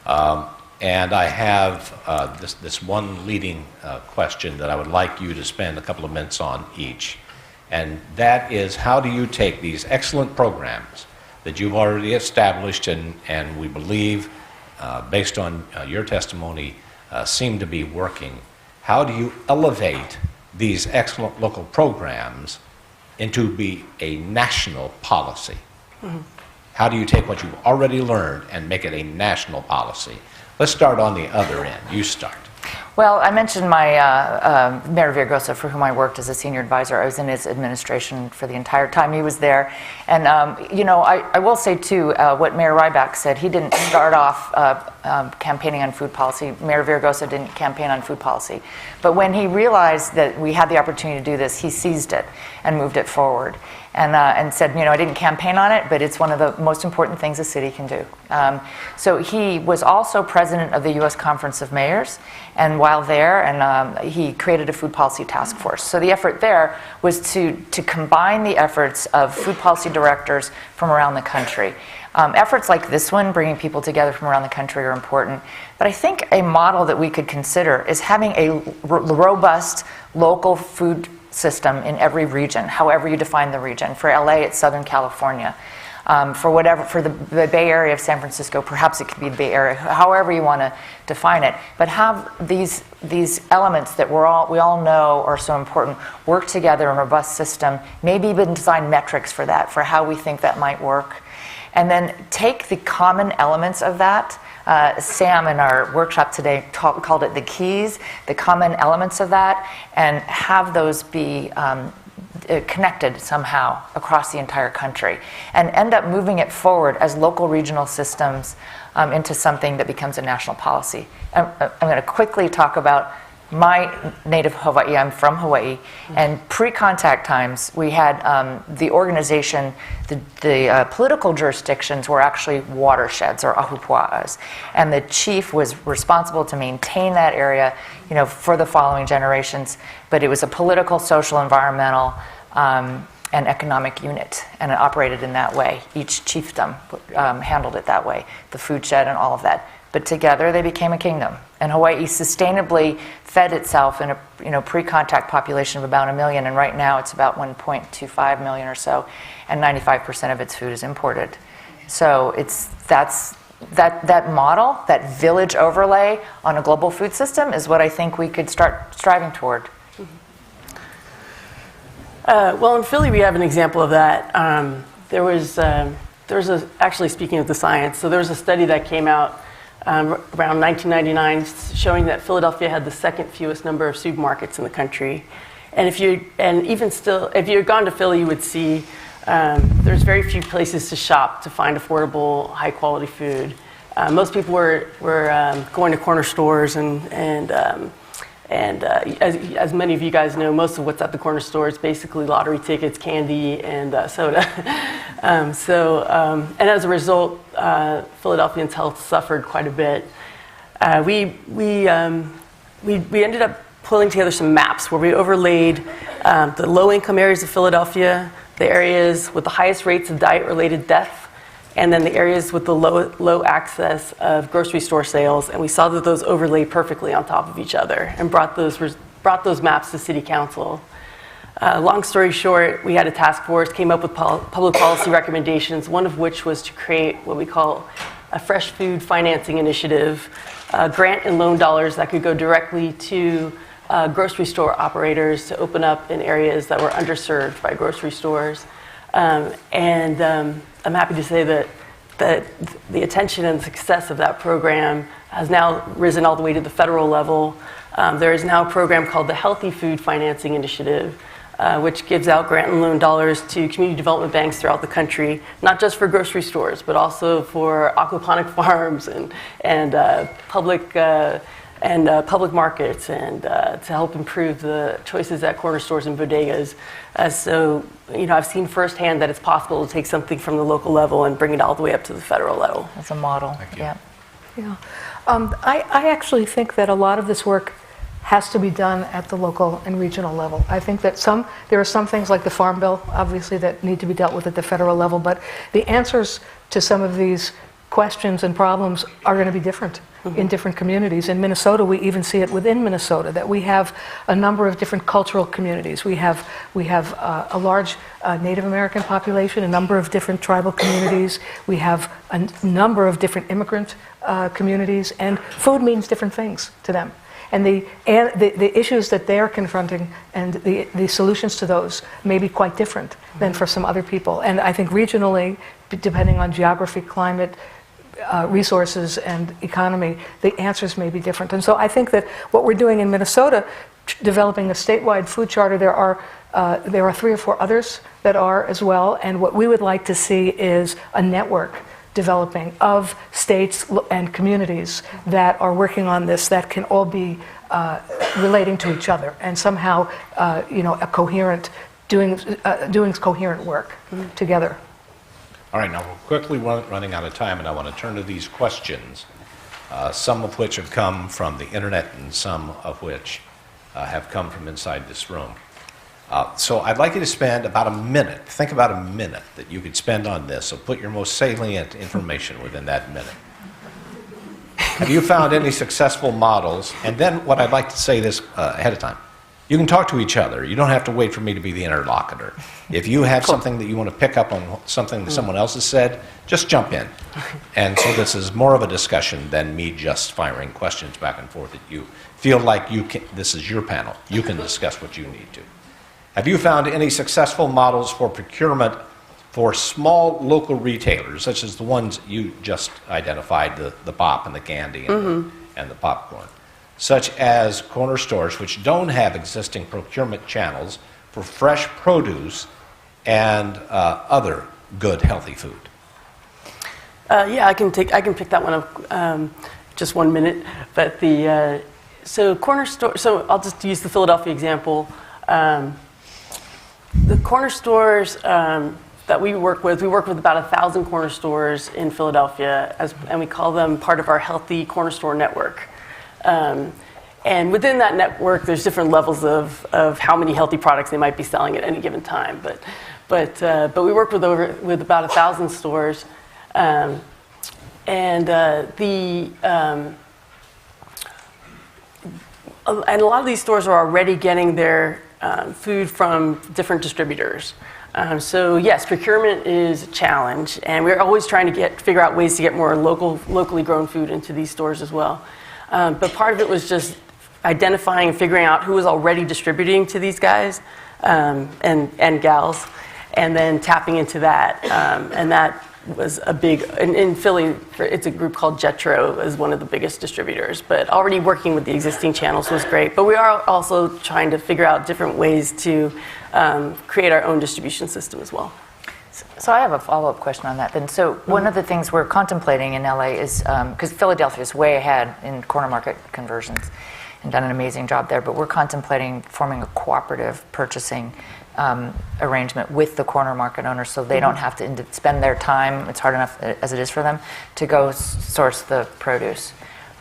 And I have this one leading question that I would like you to spend a couple of minutes on each. And that is, how do you take these excellent programs that you've already established and we believe, based on your testimony, seem to be working? How do you elevate these excellent local programs into be a national policy? Mm-hmm. How do you take what you've already learned and make it a national policy? Let's start on the other end. You start. Well, I mentioned my Mayor Villaraigosa, for whom I worked as a senior advisor. I was in his administration for the entire time he was there. And, I will say, too, what Mayor Ryback said, he didn't start off campaigning on food policy. Mayor Villaraigosa didn't campaign on food policy. But when he realized that we had the opportunity to do this, he seized it and moved it forward. And said, I didn't campaign on it, but it's one of the most important things a city can do. So he was also president of the U.S. Conference of Mayors, and while there, he created a food policy task force. So the effort there was to combine the efforts of food policy directors from around the country. Efforts like this one, bringing people together from around the country, are important. But I think a model that we could consider is having a robust local food system in every region, however you define the region. For LA, it's Southern California. For the Bay Area of San Francisco, perhaps it could be the Bay Area, however you want to define it. But have these elements that we all know are so important work together in a robust system, maybe even design metrics for that, for how we think that might work. And then take the common elements of that. Sam in our workshop today called it the keys, the common elements of that, and have those be connected somehow across the entire country, and end up moving it forward as local regional systems into something that becomes a national policy. I'm going to quickly talk about my native Hawaii. I'm from Hawaii, and pre-contact times, we had the organization, the political jurisdictions were actually watersheds, or ahupua'as, and the chief was responsible to maintain that area, for the following generations. But it was a political, social, environmental, and economic unit, and it operated in that way. Each chiefdom handled it that way, the food shed and all of that. But together they became a kingdom. And Hawaii sustainably fed itself in a pre-contact population of about 1 million, and right now it's about 1.25 million or so, and 95% of its food is imported. So that model, that village overlay on a global food system is what I think we could start striving toward. Well, in Philly, we have an example of that. Actually, speaking of the science, so there was a study that came out around 1999 showing that Philadelphia had the second fewest number of supermarkets in the country. And if you had gone to Philly, you would see there's very few places to shop to find affordable, high-quality food. Most people were going to corner stores, and as many of you guys know, most of what's at the corner store is basically lottery tickets, candy, and soda. And as a result, Philadelphians' health suffered quite a bit. We ended up pulling together some maps where we overlaid the low-income areas of Philadelphia, the areas with the highest rates of diet-related death, and then the areas with the low access of grocery store sales. And we saw that those overlaid perfectly on top of each other and brought those maps to City Council. Long story short, we had a task force, came up with public policy recommendations, one of which was to create what we call a fresh food financing initiative, grant and loan dollars that could go directly to grocery store operators to open up in areas that were underserved by grocery stores. I'm happy to say that the attention and success of that program has now risen all the way to the federal level. There is now a program called the Healthy Food Financing Initiative, which gives out grant and loan dollars to community development banks throughout the country, not just for grocery stores, but also for aquaponic farms and public markets, and to help improve the choices at corner stores and bodegas. So, I've seen firsthand that it's possible to take something from the local level and bring it all the way up to the federal level. As a model. Yeah. Yeah. I actually think that a lot of this work has to be done at the local and regional level. I think that there are some things like the Farm Bill, obviously, that need to be dealt with at the federal level, but the answers to some of these questions and problems are going to be different in different communities. In Minnesota, we even see it within Minnesota, that we have a number of different cultural communities. We have a large Native American population, a number of different tribal communities. We have a number of different immigrant communities, and food means different things to them. And the issues that they're confronting and the solutions to those may be quite different than for some other people. And I think regionally, depending on geography, climate, resources, and economy, the answers may be different. And so I think that what we're doing in Minnesota, developing a statewide food charter, there are 3 or 4 others that are as well. And what we would like to see is a network developing of states and communities that are working on this, that can all be relating to each other and somehow, a coherent, doing coherent work together. All right, now we're quickly running out of time, and I want to turn to these questions, some of which have come from the internet and some of which have come from inside this room. So I'd like you to spend about a minute, think about a minute that you could spend on this, so put your most salient information within that minute. Have you found any successful models? And then what I'd like to say this ahead of time. You can talk to each other. You don't have to wait for me to be the interlocutor. If you have something that you want to pick up on something that someone else has said, just jump in. And so this is more of a discussion than me just firing questions back and forth that you feel like this is your panel. You can discuss what you need to. Have you found any successful models for procurement for small local retailers, such as the ones you just identified, the pop and the candy and the popcorn, such as corner stores which don't have existing procurement channels for fresh produce and other good, healthy food? Yeah, I can pick that one up. Just 1 minute. But so corner store. So I'll just use the Philadelphia example. The corner stores that we work with about 1,000 corner stores in Philadelphia, and we call them part of our Healthy Corner Store Network. And within that network, there's different levels of how many healthy products they might be selling at any given time. But we work with about 1,000 stores, and a lot of these stores are already getting their food from different distributors. So yes, procurement is a challenge, and we're always trying to figure out ways to get more locally grown food into these stores as well. But part of it was just identifying and figuring out who was already distributing to these guys and gals, and then tapping into that. And that was a big, in Philly, it's a group called Jetro, is one of the biggest distributors. But already working with the existing channels was great. But we are also trying to figure out different ways to create our own distribution system as well. So I have a follow-up question on that then. So one of the things we're contemplating in LA is, because Philadelphia is way ahead in corner market conversions and done an amazing job there, but we're contemplating forming a cooperative purchasing arrangement with the corner market owners so they don't have to spend their time, it's hard enough as it is for them, to go source the produce.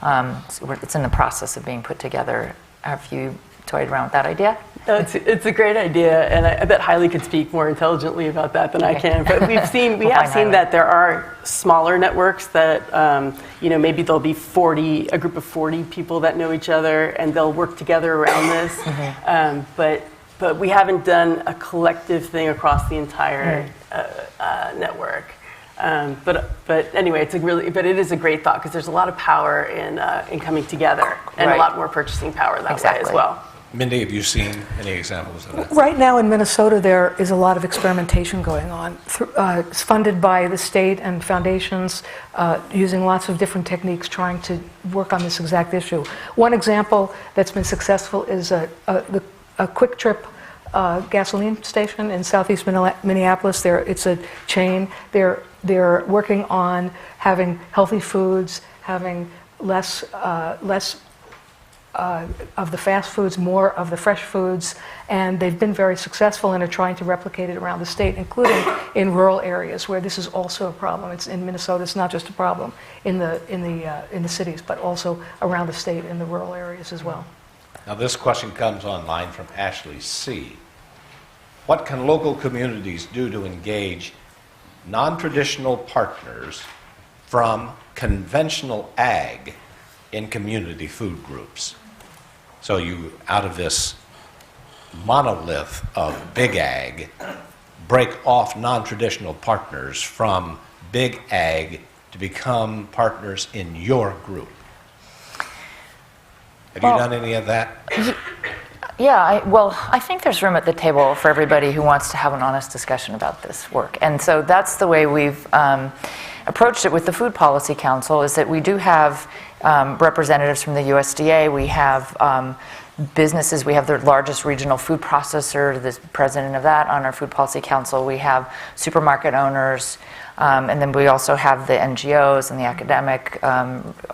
So it's in the process of being put together. Have you toyed around with that idea? It's a great idea, and I bet Hailey could speak more intelligently about that than I can. But we have seen that there are smaller networks that maybe there'll be a group of 40 people that know each other, and they'll work together around this. But we haven't done a collective thing across the entire network. But anyway, it is a great thought because there's a lot of power in coming together, and a lot more purchasing power that way as well. Mindy, have you seen any examples of that? Right now in Minnesota, there is a lot of experimentation going on. It's funded by the state and foundations using lots of different techniques trying to work on this exact issue. One example that's been successful is a Quick Trip gasoline station in southeast Minneapolis. It's a chain. They're working on having healthy foods, having less of the fast foods, more of the fresh foods, and they've been very successful and are trying to replicate it around the state, including in rural areas where this is also a problem. It's in Minnesota. It's not just a problem in the cities, but also around the state in the rural areas as well. Now, this question comes online from Ashley C. What can local communities do to engage non-traditional partners from conventional ag in community food groups? So you, out of this monolith of big ag, break off non-traditional partners from big ag to become partners in your group. Have you done any of that? Yeah, I think there's room at the table for everybody who wants to have an honest discussion about this work. And so that's the way we've approached it with the Food Policy Council, is that we do have representatives from the USDA. We have businesses. We have the largest regional food processor, the president of that, on our Food Policy Council. We have supermarket owners, and then we also have the NGOs and the academic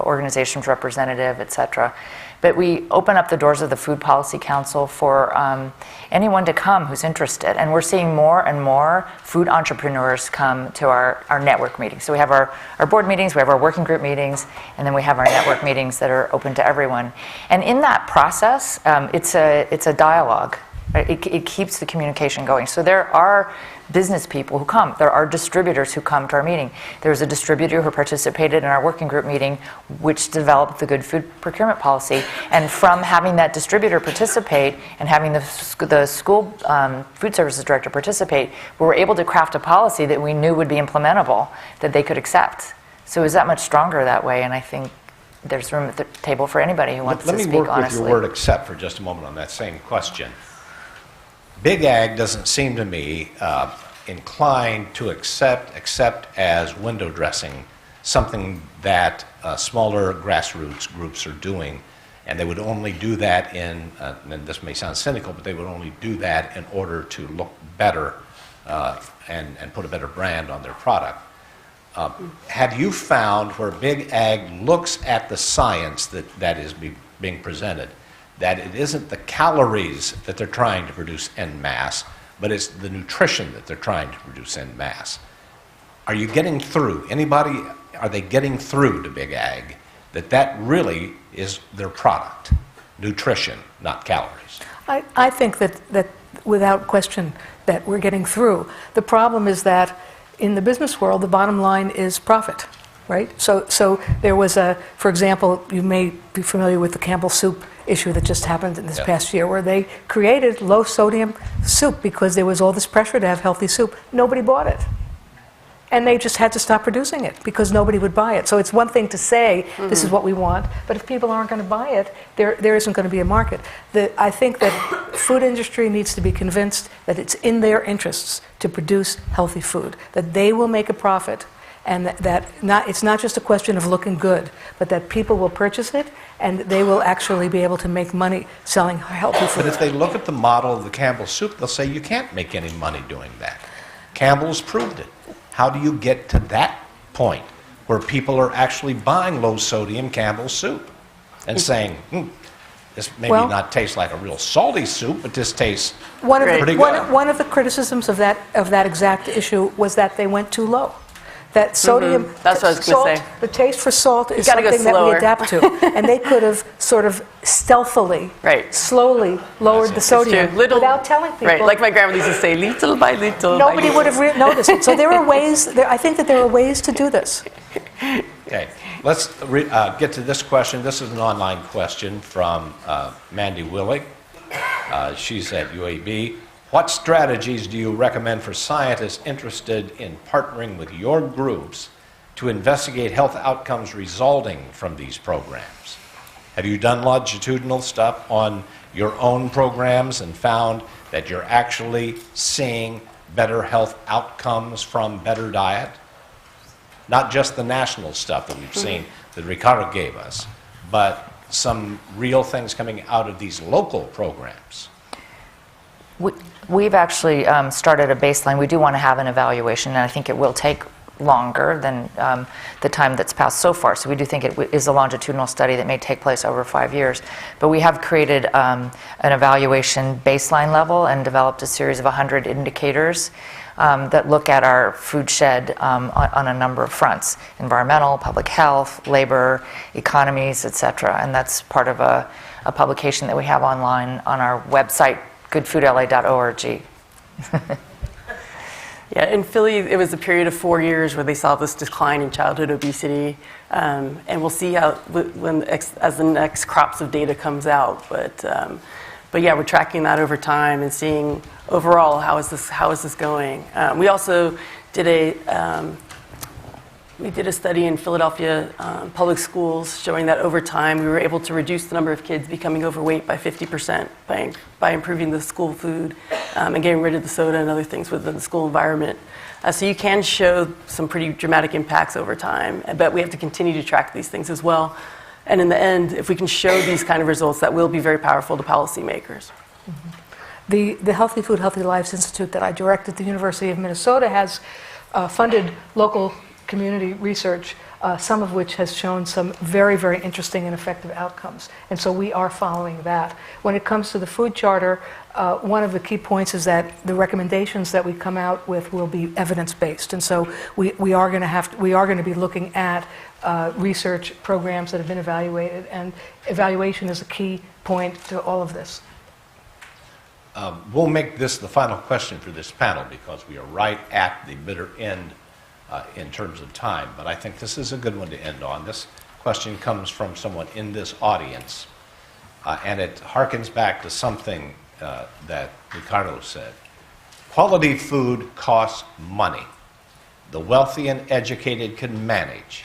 organizations representative, et cetera. But we open up the doors of the Food Policy Council for anyone to come who's interested. And we're seeing more and more food entrepreneurs come to our network meetings. So we have our board meetings, we have our working group meetings, and then we have our network meetings that are open to everyone. And in that process, it's a dialogue. It keeps the communication going. So there are business people who come. There are distributors who come to our meeting. There was a distributor who participated in our working group meeting, which developed the Good Food Procurement Policy. And from having that distributor participate and having the school food services director participate, we were able to craft a policy that we knew would be implementable, that they could accept. So it was that much stronger that way, and I think there's room at the table for anybody who wants to speak honestly. Let me work with your word accept for just a moment on that same question. Big ag doesn't seem to me inclined to accept as window dressing something that smaller grassroots groups are doing, and they would only do that and this may sound cynical, but they would only do that in order to look better and put a better brand on their product. Have you found where big ag looks at the science that is being presented, that it isn't the calories that they're trying to produce en masse, but it's the nutrition that they're trying to produce en masse? Are you getting through? Are they getting through to big ag that really is their product? Nutrition, not calories. I think that without question that we're getting through. The problem is that in the business world, the bottom line is profit, right? So there was for example, you may be familiar with the Campbell Soup issue that just happened in this past year, where they created low-sodium soup because there was all this pressure to have healthy soup. Nobody bought it. And they just had to stop producing it because nobody would buy it. So it's one thing to say, this is what we want, but if people aren't going to buy it, there isn't going to be a market. I think that food industry needs to be convinced that it's in their interests to produce healthy food, that they will make a profit, and it's not just a question of looking good, but that people will purchase it and they will actually be able to make money selling healthy food. But if they look at the model of the Campbell's soup, they'll say you can't make any money doing that. Campbell's proved it. How do you get to that point where people are actually buying low-sodium Campbell's soup and saying, this maybe not taste like a real salty soup, but this tastes pretty good? One of the criticisms of that exact issue was that they went too low. That sodium, That's what I was salt, going to say. the taste for salt is gotta go something that we slower. adapt to. And they could have sort of stealthily, slowly lowered the sodium without telling people. Right, like my grandmother used to say, little by little. Nobody would have noticed it. So there are ways, I think that there are ways to do this. Okay, let's get to this question. This is an online question from Mandy Willig. She's at UAB. What strategies do you recommend for scientists interested in partnering with your groups to investigate health outcomes resulting from these programs? Have you done longitudinal stuff on your own programs and found that you're actually seeing better health outcomes from better diet? Not just the national stuff that we've seen that Ricardo gave us, but some real things coming out of these local programs. We've actually started a baseline. We do want to have an evaluation, and I think it will take longer than the time that's passed so far. So we do think it is a longitudinal study that may take place over 5 years. But we have created an evaluation baseline level and developed a series of 100 indicators that look at our food shed on a number of fronts: environmental, public health, labor, economies, etc. And that's part of a publication that we have online on our website, goodfoodla.org. Yeah, in Philly, it was a period of 4 years where they saw this decline in childhood obesity, and we'll see how as the next crops of data comes out. But yeah, we're tracking that over time and seeing overall how is this going. We also did a study in Philadelphia public schools showing that over time we were able to reduce the number of kids becoming overweight by 50% by improving the school food and getting rid of the soda and other things within the school environment. So you can show some pretty dramatic impacts over time, but we have to continue to track these things as well. And in the end, if we can show these kind of results, that will be very powerful to policymakers. The Healthy Food, Healthy Lives Institute that I direct at the University of Minnesota has funded local community research, some of which has shown some very, very interesting and effective outcomes. And so we are following that. When it comes to the food charter, one of the key points is that the recommendations that we come out with will be evidence-based. And so we are going to be looking at research programs that have been evaluated, and evaluation is a key point to all of this. We'll make this the final question for this panel because we are right at the bitter end in terms of time, but I think this is a good one to end on. This question comes from someone in this audience, and it harkens back to something that Ricardo said. Quality food costs money. The wealthy and educated can manage,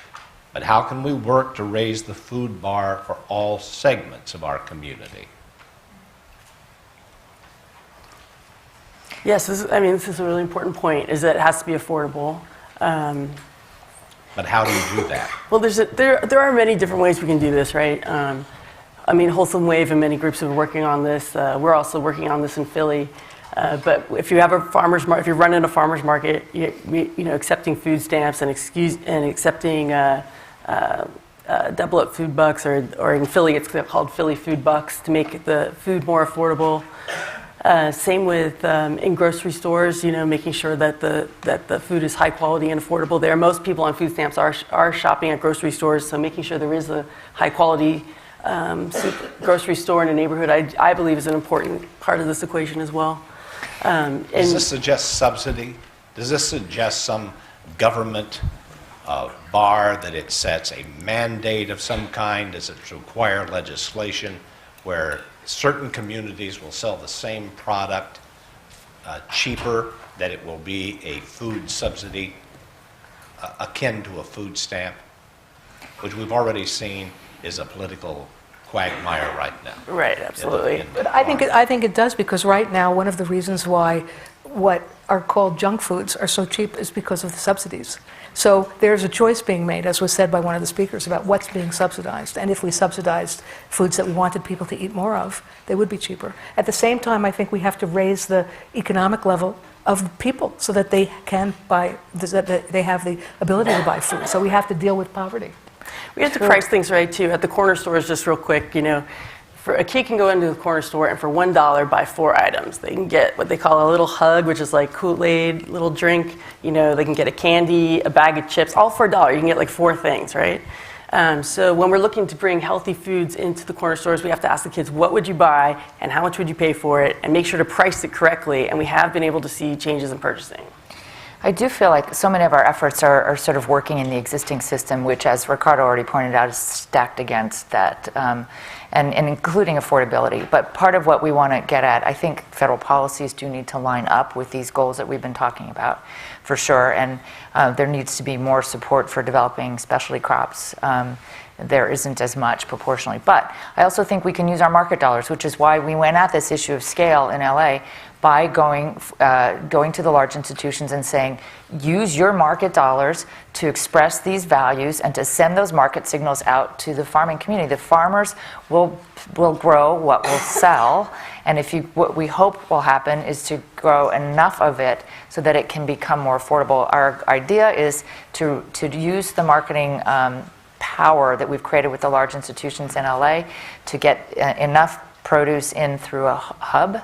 but how can we work to raise the food bar for all segments of our community? Yes, this is a really important point, is that it has to be affordable. But how do you do that? Well, there are many different ways we can do this, right? Wholesome Wave and many groups are working on this. We're also working on this in Philly. But if you have if you're running a farmer's market, accepting food stamps and accepting double up food bucks, or in Philly it's called Philly Food Bucks, to make the food more affordable. Same with in grocery stores, making sure that the food is high quality and affordable there. Most people on food stamps are shopping at grocery stores, so making sure there is a high quality grocery store in a neighborhood, I believe, is an important part of this equation as well. Does this suggest subsidy? Does this suggest some government bar that it sets, a mandate of some kind? Does it require legislation? where certain communities will sell the same product cheaper, that it will be a food subsidy akin to a food stamp, which we've already seen is a political quagmire right now. Right, absolutely. But I think it does, because right now, one of the reasons why what are called junk foods are so cheap is because of the subsidies. So there's a choice being made, as was said by one of the speakers, about what's being subsidized. And if we subsidized foods that we wanted people to eat more of, they would be cheaper. At the same time, I think we have to raise the economic level of people so that they can buy, that they have the ability to buy food. So we have to deal with poverty. We have to price things right, too. At the corner stores, just real quick, for a kid can go into the corner store and for $1 buy 4 items. They can get what they call a little hug, which is like Kool-Aid, little drink. They can get a candy, a bag of chips, all for $1. You can get like 4 things, right? So when we're looking to bring healthy foods into the corner stores, we have to ask the kids, what would you buy and how much would you pay for it, and make sure to price it correctly. And we have been able to see changes in purchasing. I do feel like so many of our efforts are sort of working in the existing system, which, as Ricardo already pointed out, is stacked against that, and including affordability. But part of what we want to get at, I think federal policies do need to line up with these goals that we've been talking about, for sure, and there needs to be more support for developing specialty crops. There isn't as much proportionally. But I also think we can use our market dollars, which is why we went at this issue of scale in LA by going to the large institutions and saying, use your market dollars to express these values and to send those market signals out to the farming community. The farmers will grow what will sell, and what we hope will happen is to grow enough of it so that it can become more affordable. Our idea is to use the marketing power that we've created with the large institutions in LA to get enough produce in through a hub,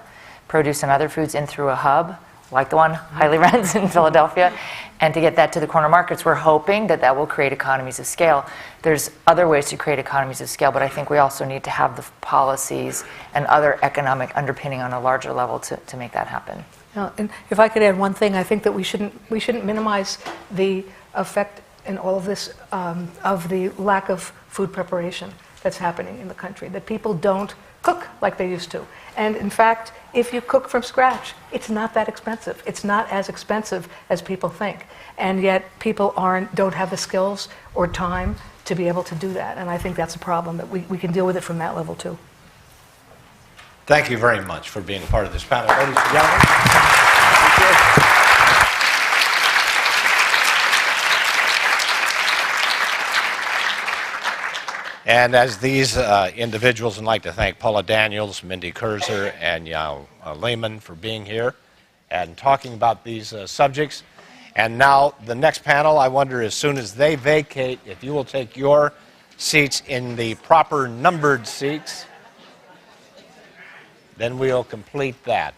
produce and other foods in through a hub, like the one Hiley runs in Philadelphia, and to get that to the corner markets. We're hoping that will create economies of scale. There's other ways to create economies of scale, but I think we also need to have the policies and other economic underpinning on a larger level to make that happen. And if I could add one thing, I think that we shouldn't minimize the effect in all of this of the lack of food preparation that's happening in the country, that people don't cook like they used to. And in fact, if you cook from scratch, it's not that expensive. It's not as expensive as people think. And yet people don't have the skills or time to be able to do that. And I think that's a problem, that we can deal with it from that level too. Thank you very much for being a part of this panel, ladies and gentlemen. Thank you. And as these individuals, I'd like to thank Paula Daniels, Mindy Kurzer, and Yao Lehman for being here and talking about these subjects. And now the next panel, I wonder, as soon as they vacate, if you will take your seats in the proper numbered seats, then we'll complete that.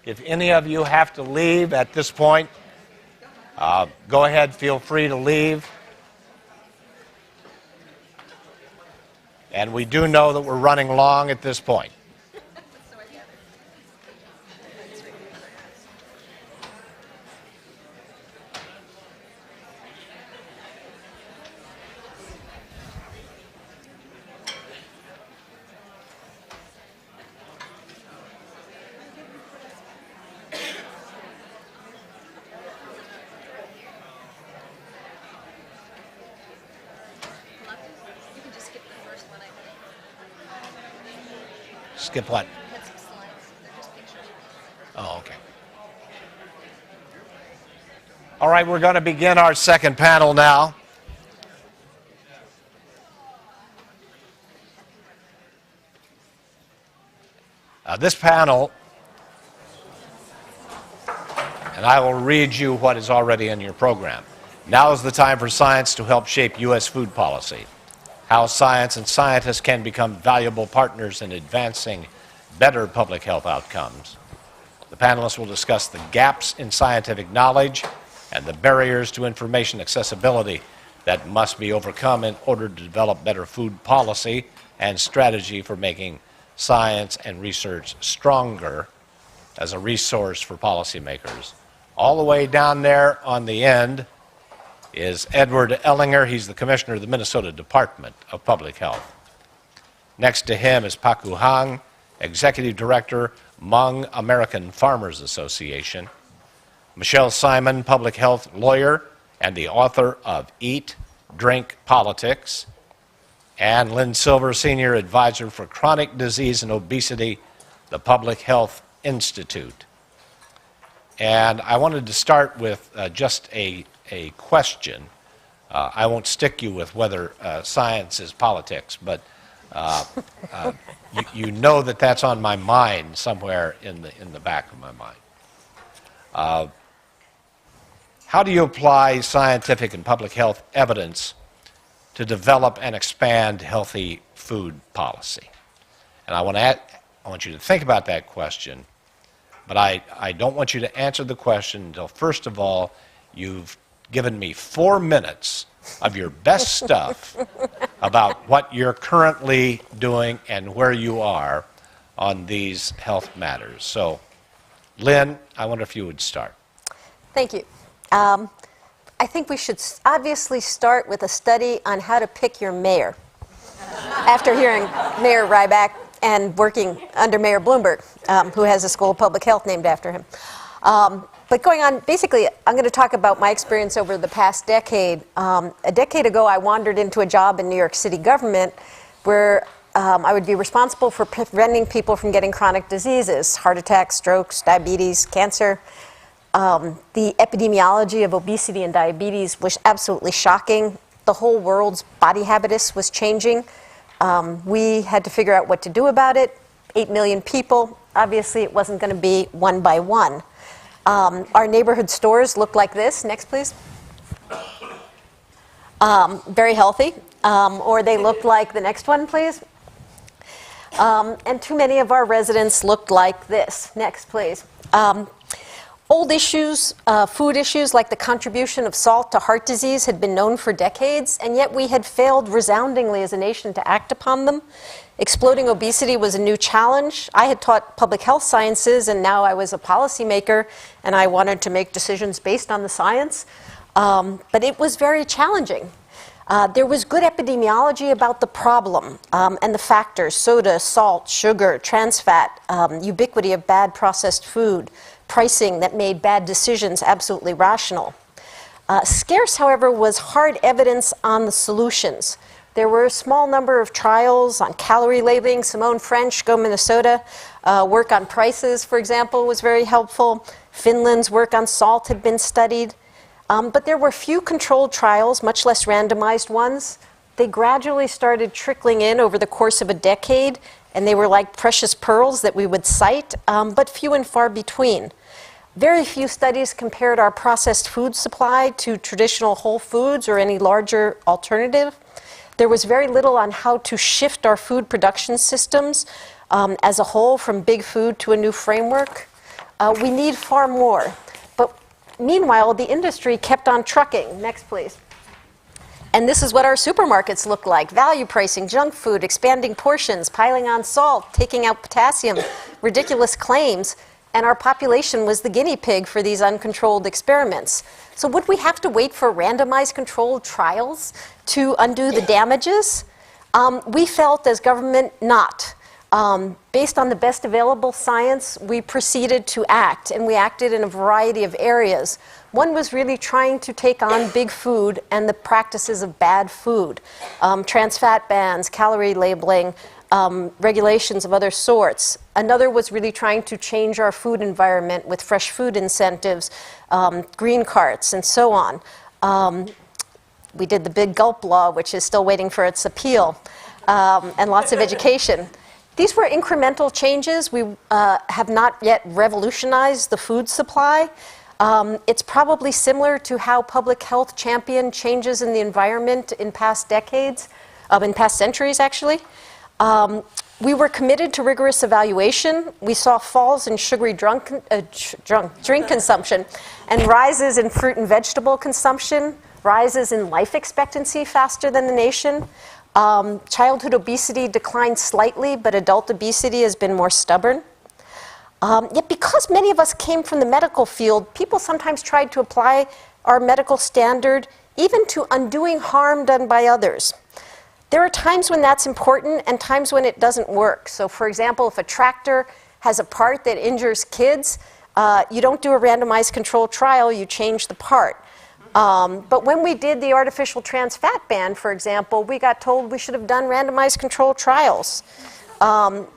If any of you have to leave at this point, go ahead, feel free to leave. And we do know that we're running long at this point. Skip what? Oh, okay. All right, we're going to begin our second panel now. This panel, and I will read you what is already in your program. Now is the time for science to help shape U.S. food policy. How science and scientists can become valuable partners in advancing better public health outcomes. The panelists will discuss the gaps in scientific knowledge and the barriers to information accessibility that must be overcome in order to develop better food policy and strategy for making science and research stronger as a resource for policymakers. All the way down there on the end is Edward Ellinger. He's the commissioner of the Minnesota Department of Public Health. Next to him is Paku Hang, Executive Director, Hmong American Farmers Association. Michelle Simon, public health lawyer and the author of Eat, Drink, Politics. And Lynn Silver, Senior Advisor for Chronic Disease and Obesity, the Public Health Institute. And I wanted to start with just a question. I won't stick you with whether science is politics, but you know that that's on my mind somewhere in the back of my mind. How do you apply scientific and public health evidence to develop and expand healthy food policy? And I want you to think about that question, but I don't want you to answer the question until, first of all, you've given me 4 minutes of your best stuff about what you're currently doing and where you are on these health matters. So, Lynn, I wonder if you would start. Thank you. I think we should obviously start with a study on how to pick your mayor. After hearing Mayor Ryback and working under Mayor Bloomberg, who has a school of public health named after him. But going on, basically, I'm going to talk about my experience over the past decade. A decade ago, I wandered into a job in New York City government where I would be responsible for preventing people from getting chronic diseases, heart attacks, strokes, diabetes, cancer. The epidemiology of obesity and diabetes was absolutely shocking. The whole world's body habitus was changing. We had to figure out what to do about it. 8 million people. Obviously, it wasn't going to be one by one. Our neighborhood stores look like this. Next, please. Very healthy. Or they look like the next one, please. And too many of our residents looked like this. Next, please. Old issues, food issues like the contribution of salt to heart disease had been known for decades, and yet we had failed resoundingly as a nation to act upon them. Exploding obesity was a new challenge. I had taught public health sciences, and now I was a policymaker, and I wanted to make decisions based on the science. But it was very challenging. There was good epidemiology about the problem and the factors: soda, salt, sugar, trans fat, ubiquity of bad processed food, pricing that made bad decisions absolutely rational. Scarce, however, was hard evidence on the solutions. There were a small number of trials on calorie labeling. Simone French, Go Minnesota, work on prices, for example, was very helpful. Finland's work on salt had been studied. But there were few controlled trials, much less randomized ones. They gradually started trickling in over the course of a decade, and they were like precious pearls that we would cite, but few and far between. Very few studies compared our processed food supply to traditional whole foods or any larger alternative. There was very little on how to shift our food production systems as a whole from big food to a new framework. We need far more. But meanwhile, the industry kept on trucking. Next, please. And this is what our supermarkets look like: value pricing, junk food, expanding portions, piling on salt, taking out potassium, ridiculous claims. And our population was the guinea pig for these uncontrolled experiments. So would we have to wait for randomized controlled trials to undo the damages? We felt as government not. Based on the best available science, we proceeded to act, and we acted in a variety of areas. One was really trying to take on big food and the practices of bad food, trans fat bans, calorie labeling, regulations of other sorts. Another was really trying to change our food environment with fresh food incentives, green carts, and so on. We did the Big Gulp Law, which is still waiting for its appeal, and lots of education. These were incremental changes. We have not yet revolutionized the food supply. It's probably similar to how public health championed changes in the environment in past decades, in past centuries, actually. We were committed to rigorous evaluation. We saw falls in sugary drink consumption and rises in fruit and vegetable consumption, rises in life expectancy faster than the nation. Childhood obesity declined slightly, but adult obesity has been more stubborn. Yet because many of us came from the medical field, people sometimes tried to apply our medical standard even to undoing harm done by others. There are times when that's important and times when it doesn't work. So for example, if a tractor has a part that injures kids, you don't do a randomized controlled trial, you change the part. But when we did the artificial trans fat ban, for example, we got told we should have done randomized controlled trials.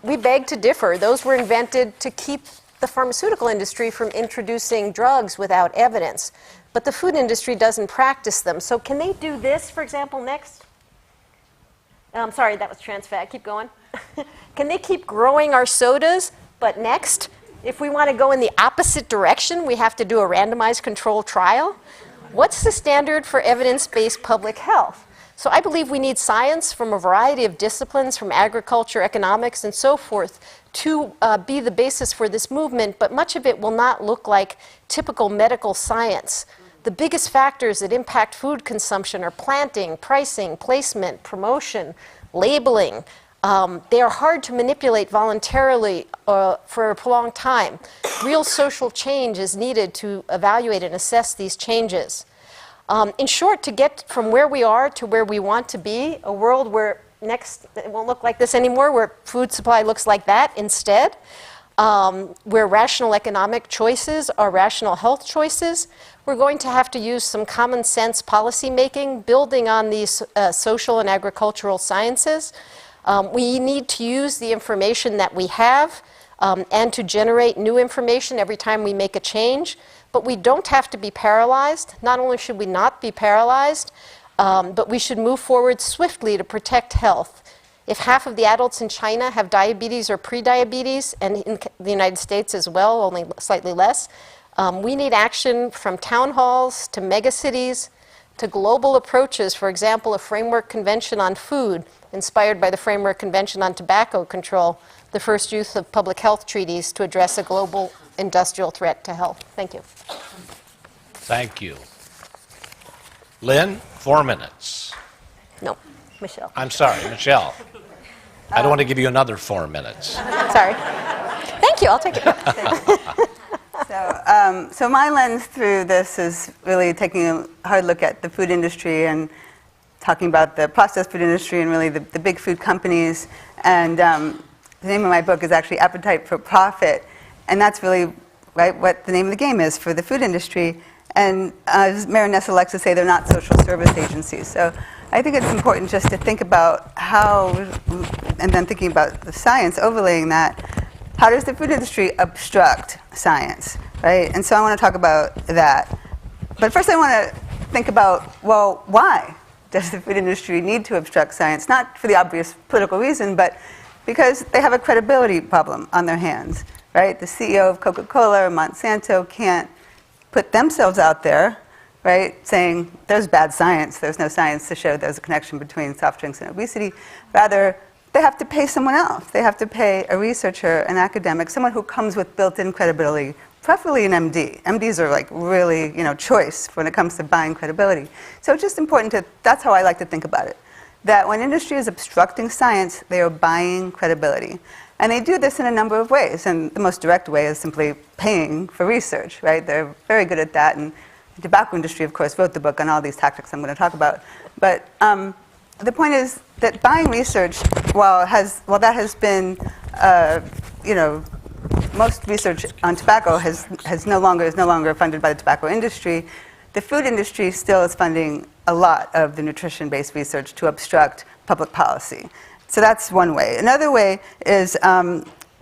We beg to differ. Those were invented to keep the pharmaceutical industry from introducing drugs without evidence. But the food industry doesn't practice them. So can they do this, for example, next? Sorry, that was trans fat. Keep going. Can they keep growing our sodas, but next, if we want to go in the opposite direction, we have to do a randomized controlled trial? What's the standard for evidence-based public health? So I believe we need science from a variety of disciplines, from agriculture, economics, and so forth, to be the basis for this movement, but much of it will not look like typical medical science. The biggest factors that impact food consumption are planting, pricing, placement, promotion, labeling. They are hard to manipulate voluntarily for a prolonged time. Real social change is needed to evaluate and assess these changes. In short, to get from where we are to where we want to be, a world where next it won't look like this anymore, where food supply looks like that instead, where rational economic choices are rational health choices, we're going to have to use some common sense policy making, building on these social and agricultural sciences. We need to use the information that we have and to generate new information every time we make a change. But we don't have to be paralyzed. Not only should we not be paralyzed, but we should move forward swiftly to protect health. If half of the adults in China have diabetes or prediabetes, and in the United States as well, only slightly less, we need action from town halls to megacities to global approaches. For example, a framework convention on food, inspired by the Framework Convention on Tobacco Control, the first use of public health treaties to address a global industrial threat to health. Thank you. Thank you. Lynn, 4 minutes. No, Michelle. I'm sorry, Michelle. I don't want to give you another 4 minutes. Sorry. Thank you, I'll take it. So my lens through this is really taking a hard look at the food industry and talking about the processed food industry and really the big food companies. And the name of my book is actually Appetite for Profit. And that's really what the name of the game is for the food industry. And as Mayor Nessa likes to say, they're not social service agencies. So I think it's important just to think about how, and then thinking about the science overlaying that, how does the food industry obstruct science, right? And so I want to talk about that. But first I want to think about, well, why does the food industry need to obstruct science? Not for the obvious political reason, but because they have a credibility problem on their hands, right? The CEO of Coca-Cola or Monsanto can't put themselves out there, right, saying there's bad science, there's no science to show there's a connection between soft drinks and obesity. Rather, they have to pay someone else. They have to pay a researcher, an academic, someone who comes with built-in credibility, preferably an MD. MDs are like really, choice when it comes to buying credibility. So it's just important to, that's how I like to think about it, that when industry is obstructing science, they are buying credibility. And they do this in a number of ways, and the most direct way is simply paying for research, right? They're very good at that, and the tobacco industry, of course, wrote the book on all these tactics I'm going to talk about. But the point is that buying research, while that has been, most research on tobacco is no longer funded by the tobacco industry, the food industry still is funding a lot of the nutrition-based research to obstruct public policy. So that's one way. Another way is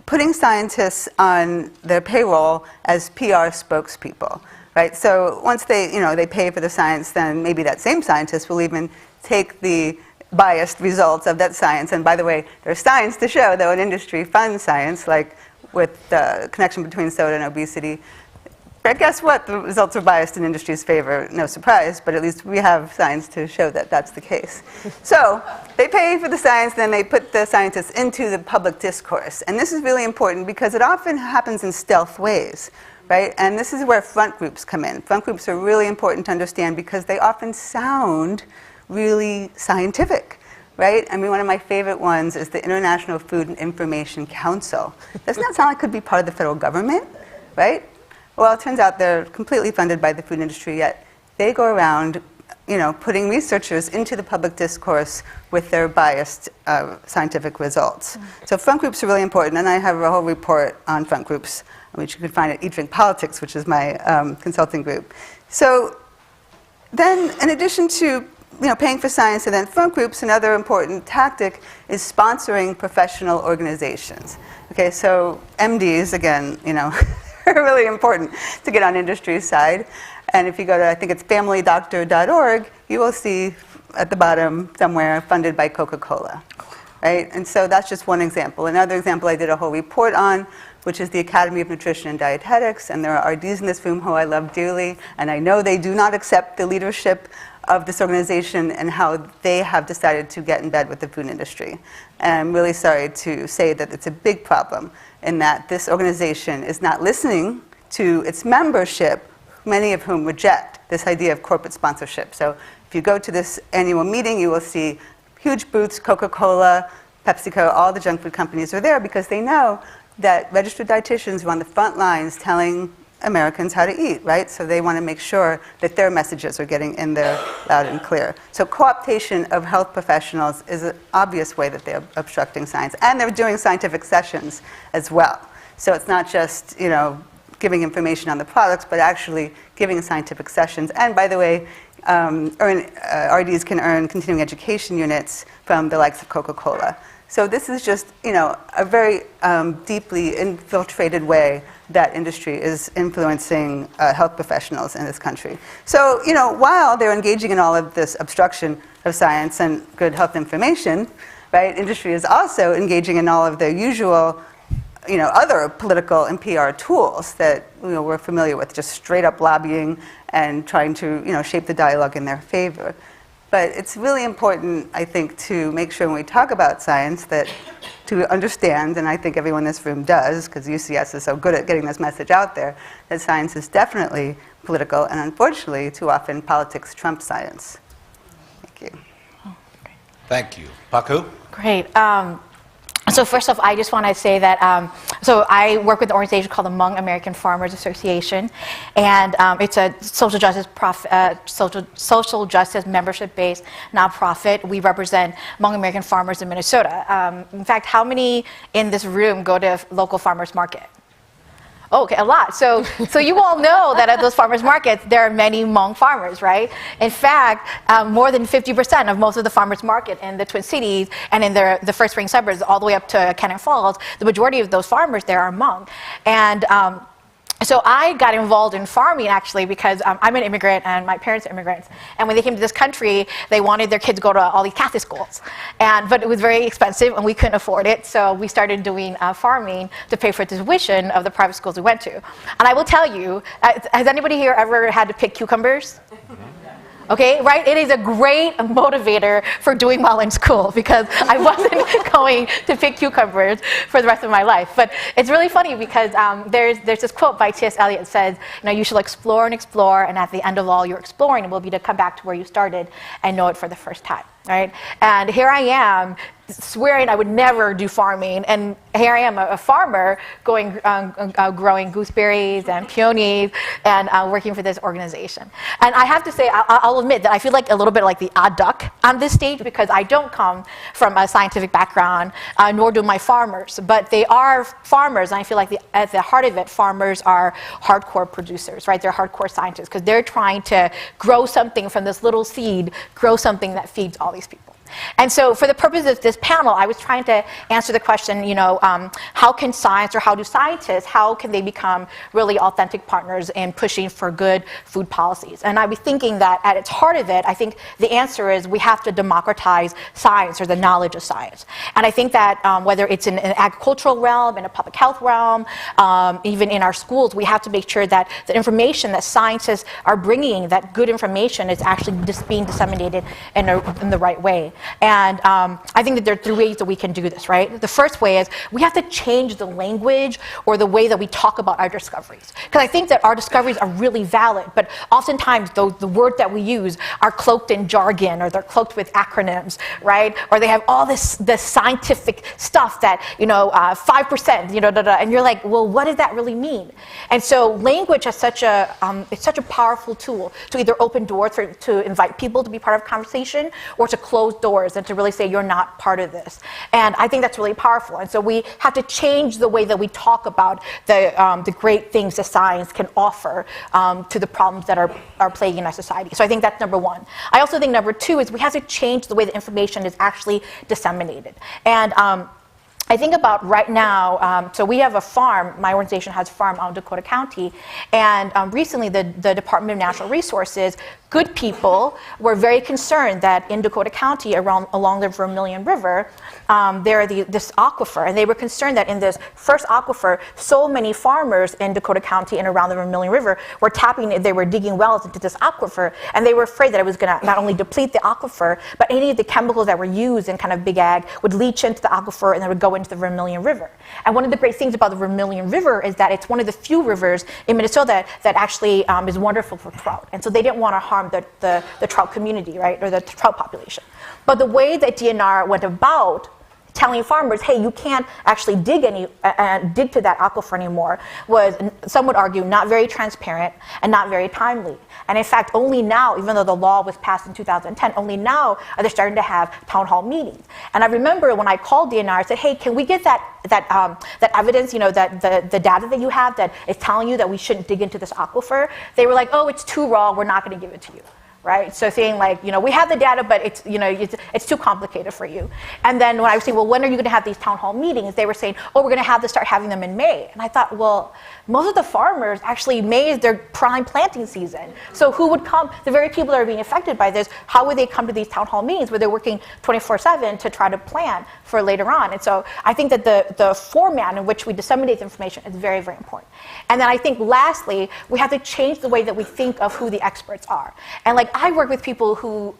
putting scientists on their payroll as PR spokespeople, right? So once they pay for the science, then maybe that same scientist will even take the biased results of that science. And by the way, there's science to show that when industry funds science, like with the connection between soda and obesity, but guess what? The results are biased in industry's favor. No surprise, but at least we have science to show that that's the case. So they pay for the science, then they put the scientists into the public discourse. And this is really important because it often happens in stealth ways, right? And this is where front groups come in. Front groups are really important to understand because they often sound really scientific, right? I mean, one of my favorite ones is the International Food and Information Council. Doesn't that sound like it could be part of the federal government, right? Well, it turns out they're completely funded by the food industry, yet they go around, putting researchers into the public discourse with their biased scientific results. So front groups are really important, and I have a whole report on front groups, which you can find at Eat Drink Politics, which is my consulting group. So then, in addition to paying for science and then front groups, another important tactic is sponsoring professional organizations. Okay, so MDs, again, are really important to get on industry's side. And if you go to, I think it's familydoctor.org, you will see at the bottom somewhere, funded by Coca-Cola, right? And so that's just one example. Another example I did a whole report on, which is the Academy of Nutrition and Dietetics, and there are RDs in this room who I love dearly, and I know they do not accept the leadership of this organization and how they have decided to get in bed with the food industry. And I'm really sorry to say that it's a big problem in that this organization is not listening to its membership, many of whom reject this idea of corporate sponsorship. So if you go to this annual meeting, you will see huge booths, Coca-Cola, PepsiCo, all the junk food companies are there because they know that registered dietitians are on the front lines telling Americans how to eat, right? So they want to make sure that their messages are getting in there loud and clear. So co-optation of health professionals is an obvious way that they're obstructing science. And they're doing scientific sessions as well. So it's not just, giving information on the products, but actually giving scientific sessions. And by the way, RDs can earn continuing education units from the likes of Coca-Cola. So this is just, a very deeply infiltrated way that industry is influencing health professionals in this country. So, while they're engaging in all of this obstruction of science and good health information, right, industry is also engaging in all of their usual, other political and PR tools that we're familiar with, just straight up lobbying and trying to, shape the dialogue in their favor. But it's really important, I think, to make sure when we talk about science that to understand, and I think everyone in this room does, because UCS is so good at getting this message out there, that science is definitely political, and unfortunately, too often, politics trumps science. Thank you. Thank you. Paku? Great. So first off, I just want to say that, so I work with an organization called the Hmong American Farmers Association, and it's a social justice membership-based nonprofit. We represent Hmong American farmers in Minnesota. In fact, how many in this room go to local farmers market? Okay, a lot. So you all know that at those farmers markets, there are many Hmong farmers, right? In fact, more than 50% of most of the farmers market in the Twin Cities and in the first ring suburbs, all the way up to Cannon Falls, the majority of those farmers there are Hmong. And so I got involved in farming actually because I'm an immigrant and my parents are immigrants. And when they came to this country, they wanted their kids to go to all these Catholic schools. But it was very expensive and we couldn't afford it. So we started doing farming to pay for the tuition of the private schools we went to. And I will tell you, has anybody here ever had to pick cucumbers? Okay, right? It is a great motivator for doing well in school because I wasn't going to pick cucumbers for the rest of my life. But it's really funny because there's this quote by T.S. Eliot that says, you should explore and explore, and at the end of all your exploring will be to come back to where you started and know it for the first time, right? And here I am swearing I would never do farming, and here I am, a farmer, growing gooseberries and peonies and working for this organization. And I have to say, I'll admit that I feel like a little bit like the odd duck on this stage because I don't come from a scientific background, nor do my farmers, but they are farmers, and I feel like at the heart of it, farmers are hardcore producers, right? They're hardcore scientists because they're trying to grow something from this little seed, grow something that feeds all these people. And so for the purpose of this panel, I was trying to answer the question, how can science, or how do scientists, how can they become really authentic partners in pushing for good food policies? And I was thinking that at its heart of it, I think the answer is we have to democratize science or the knowledge of science. And I think that whether it's in an agricultural realm, in a public health realm, even in our schools, we have to make sure that the information that scientists are bringing, that good information is actually just being disseminated in the right way. And I think that there are three ways that we can do this, right? The first way is we have to change the language or the way that we talk about our discoveries. Because I think that our discoveries are really valid, but oftentimes the words that we use are cloaked in jargon, or they're cloaked with acronyms, right? Or they have all this scientific stuff that, 5%, and you're like, well, what does that really mean? And so language is such a powerful tool to either open doors to invite people to be part of a conversation, or to close doors and to really say you're not part of this. And I think that's really powerful. And so we have to change the way that we talk about the great things that science can offer to the problems that are plaguing our society. So I think that's number one. I also think number two is we have to change the way the information is actually disseminated. And I think about right now, so we have a farm, my organization has a farm out in Dakota County, and recently the Department of Natural Resources, good people, were very concerned that in Dakota County, along the Vermilion River, there are this aquifer, and they were concerned that in this first aquifer, so many farmers in Dakota County and around the Vermilion River were they were digging wells into this aquifer, and they were afraid that it was going to not only deplete the aquifer, but any of the chemicals that were used in kind of big ag would leach into the aquifer and then would go into the Vermilion River. And one of the great things about the Vermilion River is that it's one of the few rivers in Minnesota that actually is wonderful for trout. And so they didn't want to harm the trout community, right, or the trout population. But the way that DNR went about telling farmers, hey, you can't actually dig to that aquifer anymore, was, some would argue, not very transparent and not very timely. And in fact, only now, even though the law was passed in 2010, only now are they starting to have town hall meetings. And I remember when I called DNR, I said, hey, can we get that evidence, that the data that you have that is telling you that we shouldn't dig into this aquifer? They were like, oh, it's too raw, we're not going to give it to you. Right? So saying like, we have the data, but it's too complicated for you. And then when I was saying, well, when are you going to have these town hall meetings? They were saying, oh, we're going to start having them in May. And I thought, well, most of the farmers, actually, May is their prime planting season. So who would come? The very people that are being affected by this, how would they come to these town hall meetings where they're working 24/7 to try to plan for later on? And so I think that the format in which we disseminate the information is very, very important. And then I think lastly, we have to change the way that we think of who the experts are. And like I work with people who,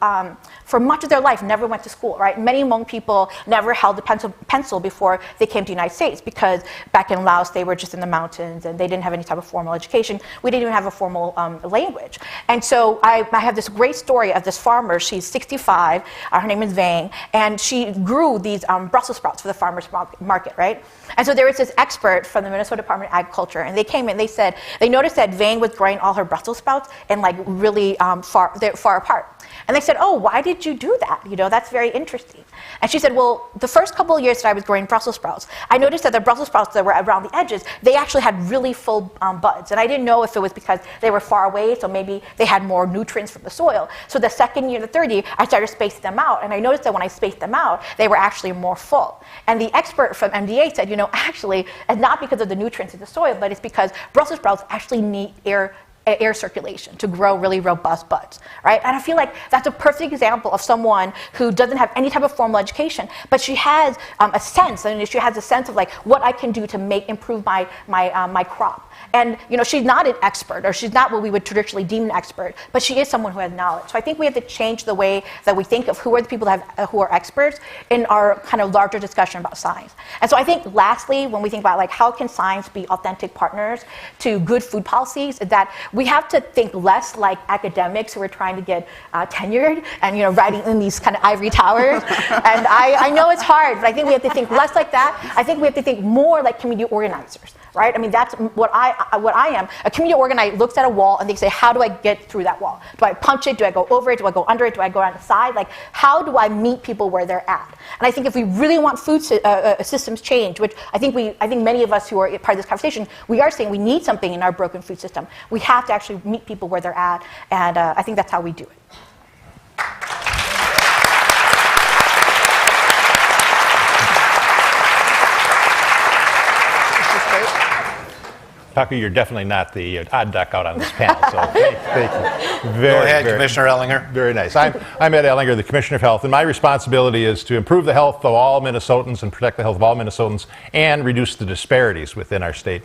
for much of their life, never went to school, right? Many Hmong people never held a pencil before they came to the United States, because back in Laos, they were just in the mountains and they didn't have any type of formal education. We didn't even have a formal language. And so I have this great story of this farmer. She's 65. Her name is Vang. And she grew these Brussels sprouts for the farmer's market, right? And so there was this expert from the Minnesota Department of Agriculture, and they came in, they noticed that Vang was growing all her Brussels sprouts in like really far apart. And they said, oh, why did you do that? That's very interesting. And she said, well, the first couple of years that I was growing Brussels sprouts, I noticed that the Brussels sprouts that were around the edges, they actually had really full buds. And I didn't know if it was because they were far away, so maybe they had more nutrients from the soil. So the second year, the third year, I started spacing them out. And I noticed that when I spaced them out, they were actually more full. And the expert from MDA said, actually, it's not because of the nutrients in the soil, but it's because Brussels sprouts actually need air circulation to grow really robust buds, right? And I feel like that's a perfect example of someone who doesn't have any type of formal education, but she has a sense, she has a sense of like what I can do to improve my crop. And she's not an expert, or she's not what we would traditionally deem an expert, but she is someone who has knowledge. So I think we have to change the way that we think of who are the people who are experts in our kind of larger discussion about science. And so I think lastly, when we think about like how can science be authentic partners to good food policies, is that we have to think less like academics who are trying to get tenured and writing in these kind of ivory towers. And I know it's hard, but I think we have to think less like that. I think we have to think more like community organizers. Right? I mean, that's what I am. A community organizer looks at a wall and they say, how do I get through that wall? Do I punch it? Do I go over it? Do I go under it? Do I go on the side? Like, how do I meet people where they're at? And I think if we really want food systems change, which I think many of us who are part of this conversation, we are saying we need something in our broken food system. We have to actually meet people where they're at, and I think that's how we do it. Paco, you're definitely not the odd duck out on this panel, so thank you. Go ahead, Commissioner Ellinger. Very nice. I'm Ed Ellinger, the Commissioner of Health, and my responsibility is to improve the health of all Minnesotans and protect the health of all Minnesotans and reduce the disparities within our state.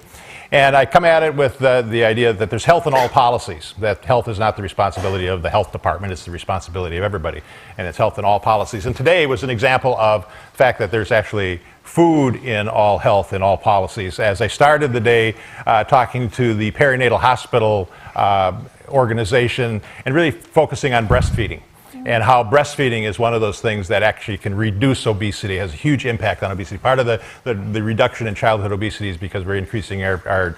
And I come at it with the idea that there's health in all policies, that health is not the responsibility of the health department, it's the responsibility of everybody, and it's health in all policies. And today was an example of the fact that there's actually food in all health in all policies. As I started the day talking to the perinatal hospital organization and really focusing on breastfeeding and how breastfeeding is one of those things that actually can reduce obesity, has a huge impact on obesity. Part of the reduction in childhood obesity is because we're increasing our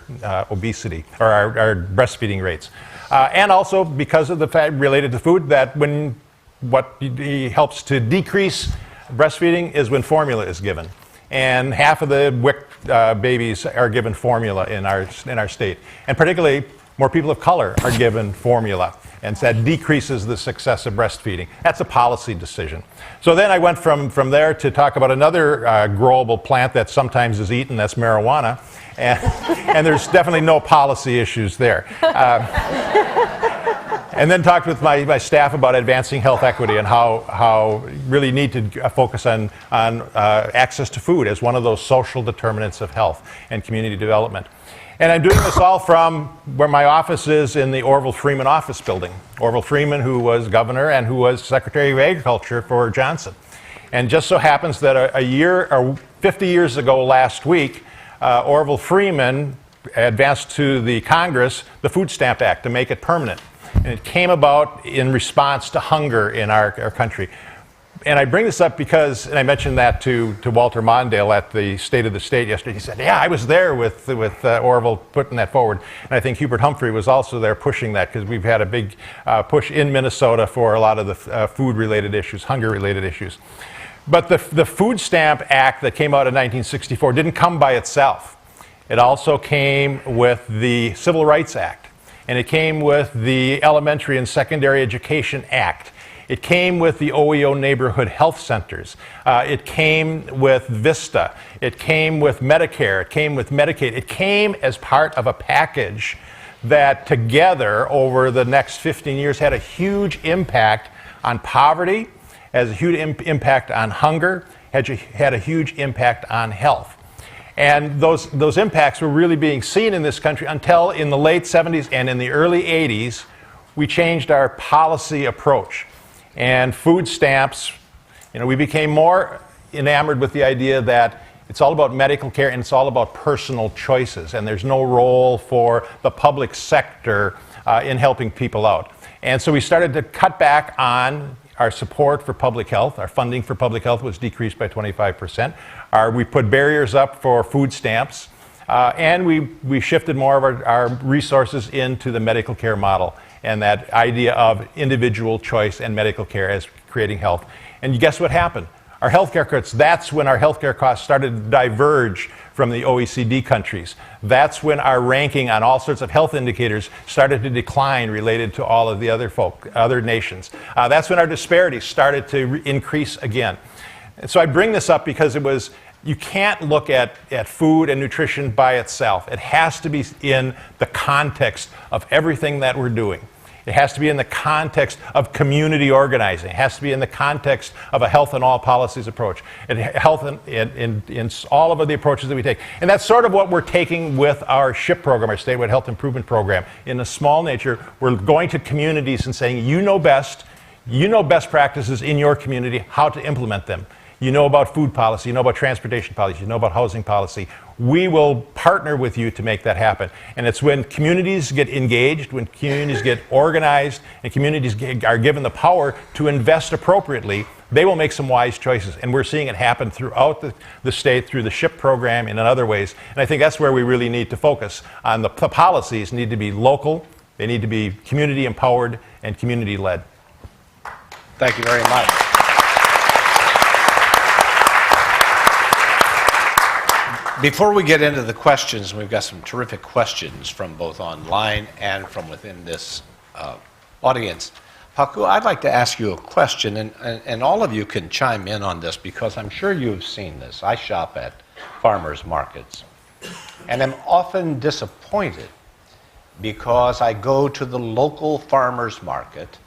obesity or our breastfeeding rates. And also because of the fact related to food that what helps to decrease breastfeeding is when formula is given. And half of the WIC babies are given formula in our state. And particularly, more people of color are given formula. And that decreases the success of breastfeeding. That's a policy decision. So then I went from there to talk about another growable plant that sometimes is eaten, that's marijuana. And there's definitely no policy issues there. And then talked with my staff about advancing health equity and how really need to focus on access to food as one of those social determinants of health and community development. And I'm doing this all from where my office is in the Orville Freeman office building. Orville Freeman, who was governor and who was Secretary of Agriculture for Johnson. And just so happens that a year or 50 years ago last week, Orville Freeman advanced to the Congress the Food Stamp Act to make it permanent. And it came about in response to hunger in our country. And I bring this up because, and I mentioned that to Walter Mondale at the State of the State yesterday. He said, yeah, I was there with Orville putting that forward. And I think Hubert Humphrey was also there pushing that because we've had a big push in Minnesota for a lot of the food-related issues, hunger-related issues. But the Food Stamp Act that came out in 1964 didn't come by itself. It also came with the Civil Rights Act. And it came with the Elementary and Secondary Education Act. It came with the OEO neighborhood health centers. It came with VISTA. It came with Medicare. It came with Medicaid. It came as part of a package that together over the next 15 years had a huge impact on poverty, has a huge impact on hunger, had a huge impact on health. And those impacts were really being seen in this country until in the late 70s and in the early 80s, we changed our policy approach. And food stamps, we became more enamored with the idea that it's all about medical care and it's all about personal choices. And there's no role for the public sector in helping people out. And so we started to cut back on our support for public health. Our funding for public health was decreased by 25%. We put barriers up for food stamps. And we shifted more of our resources into the medical care model and that idea of individual choice and medical care as creating health. And guess what happened? Our healthcare costs, that's when our healthcare costs started to diverge from the OECD countries. That's when our ranking on all sorts of health indicators started to decline related to all of the other nations. That's when our disparities started to increase again. And so I bring this up because you can't look at food and nutrition by itself. It has to be in the context of everything that we're doing. It has to be in the context of community organizing. It has to be in the context of a health in all policies approach. Health in all of the approaches that we take. And that's sort of what we're taking with our SHIP program, our Statewide Health Improvement Program. In a small nature, we're going to communities and saying, you know best practices in your community, how to implement them. You know about food policy, you know about transportation policy, you know about housing policy. We will partner with you to make that happen. And it's when communities get engaged, when communities get organized, and communities are given the power to invest appropriately, they will make some wise choices. And we're seeing it happen throughout the state through the SHIP program and in other ways. And I think that's where we really need to focus on. The policies need to be local, they need to be community empowered and community led. Thank you very much. Before we get into the questions, we've got some terrific questions from both online and from within this audience. Paco, I'd like to ask you a question, and all of you can chime in on this because I'm sure you've seen this. I shop at farmers markets. and am often disappointed because I go to the local farmers market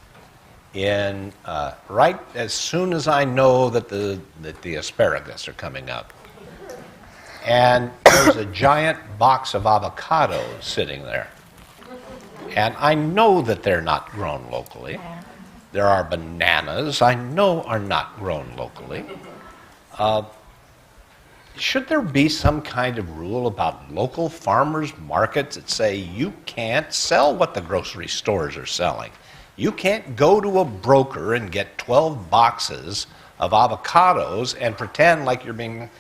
right as soon as I know that the asparagus are coming up. And there's a giant box of avocados sitting there. And I know that they're not grown locally. There are bananas I know are not grown locally. Should there be some kind of rule about local farmers markets that say you can't sell what the grocery stores are selling? You can't go to a broker and get 12 boxes of avocados and pretend like you're being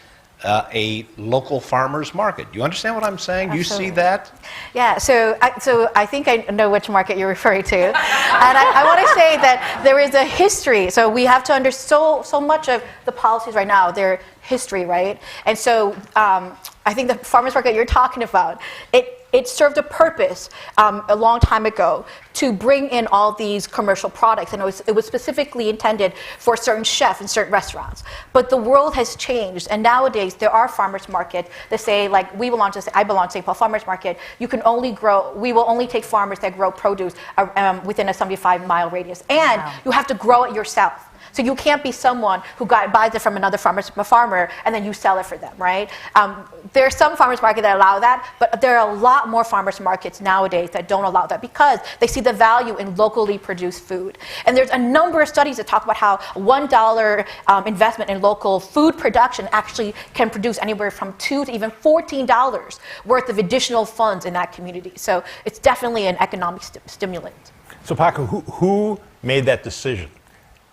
a local farmers market. Do you understand what I'm saying? Do you see that? Yeah, so I think I know which market you're referring to. And I want to say that there is a history. So we have to understand so much of the policies right now, their history, right? And so I think the farmers market you're talking about, it served a purpose a long time ago to bring in all these commercial products, and it was specifically intended for certain chefs in certain restaurants. But the world has changed, and nowadays there are farmers markets that say, like I belong to St. Paul Farmers Market. We will only take farmers that grow produce within a 75-mile radius, and you have to grow it yourself. So you can't be someone who buys it from another farmer and then you sell it for them, right? There are some farmers markets that allow that, but there are a lot more farmers markets nowadays that don't allow that because they see the value in locally produced food. And there's a number of studies that talk about how $1 investment in local food production actually can produce anywhere from $2 to even $14 worth of additional funds in that community. So it's definitely an economic stimulant. So Paco, who made that decision?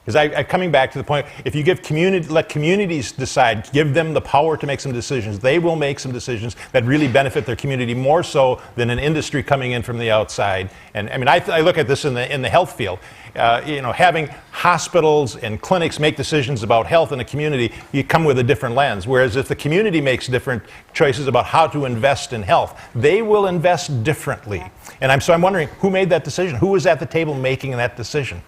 Because I'm coming back to the point, if you let communities decide, give them the power to make some decisions, they will make some decisions that really benefit their community more so than an industry coming in from the outside. And I mean, I look at this in the health field. Having hospitals and clinics make decisions about health in a community, you come with a different lens. Whereas if the community makes different choices about how to invest in health, they will invest differently. And I'm wondering, who made that decision? Who was at the table making that decision?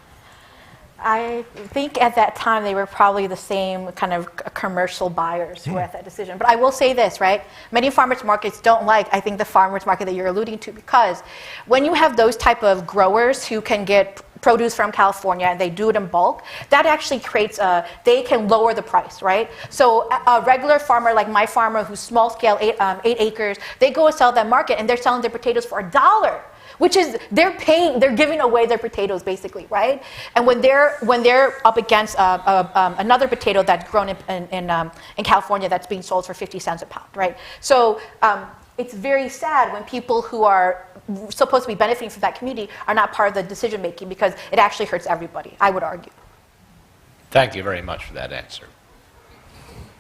I think at that time they were probably the same kind of commercial buyers who were at that decision. But I will say this, right? Many farmers markets don't like, I think, the farmers market that you're alluding to, because when you have those type of growers who can get produce from California and they do it in bulk, that actually creates they can lower the price, right? So a regular farmer like my farmer who's small scale, 8 acres, they go and sell that market and they're selling their potatoes for $1. Which is, they're giving away their potatoes basically, right? And when they're up against another potato that's grown in California that's being sold for 50 cents a pound, right? So it's very sad when people who are supposed to be benefiting from that community are not part of the decision making because it actually hurts everybody, I would argue. Thank you very much for that answer.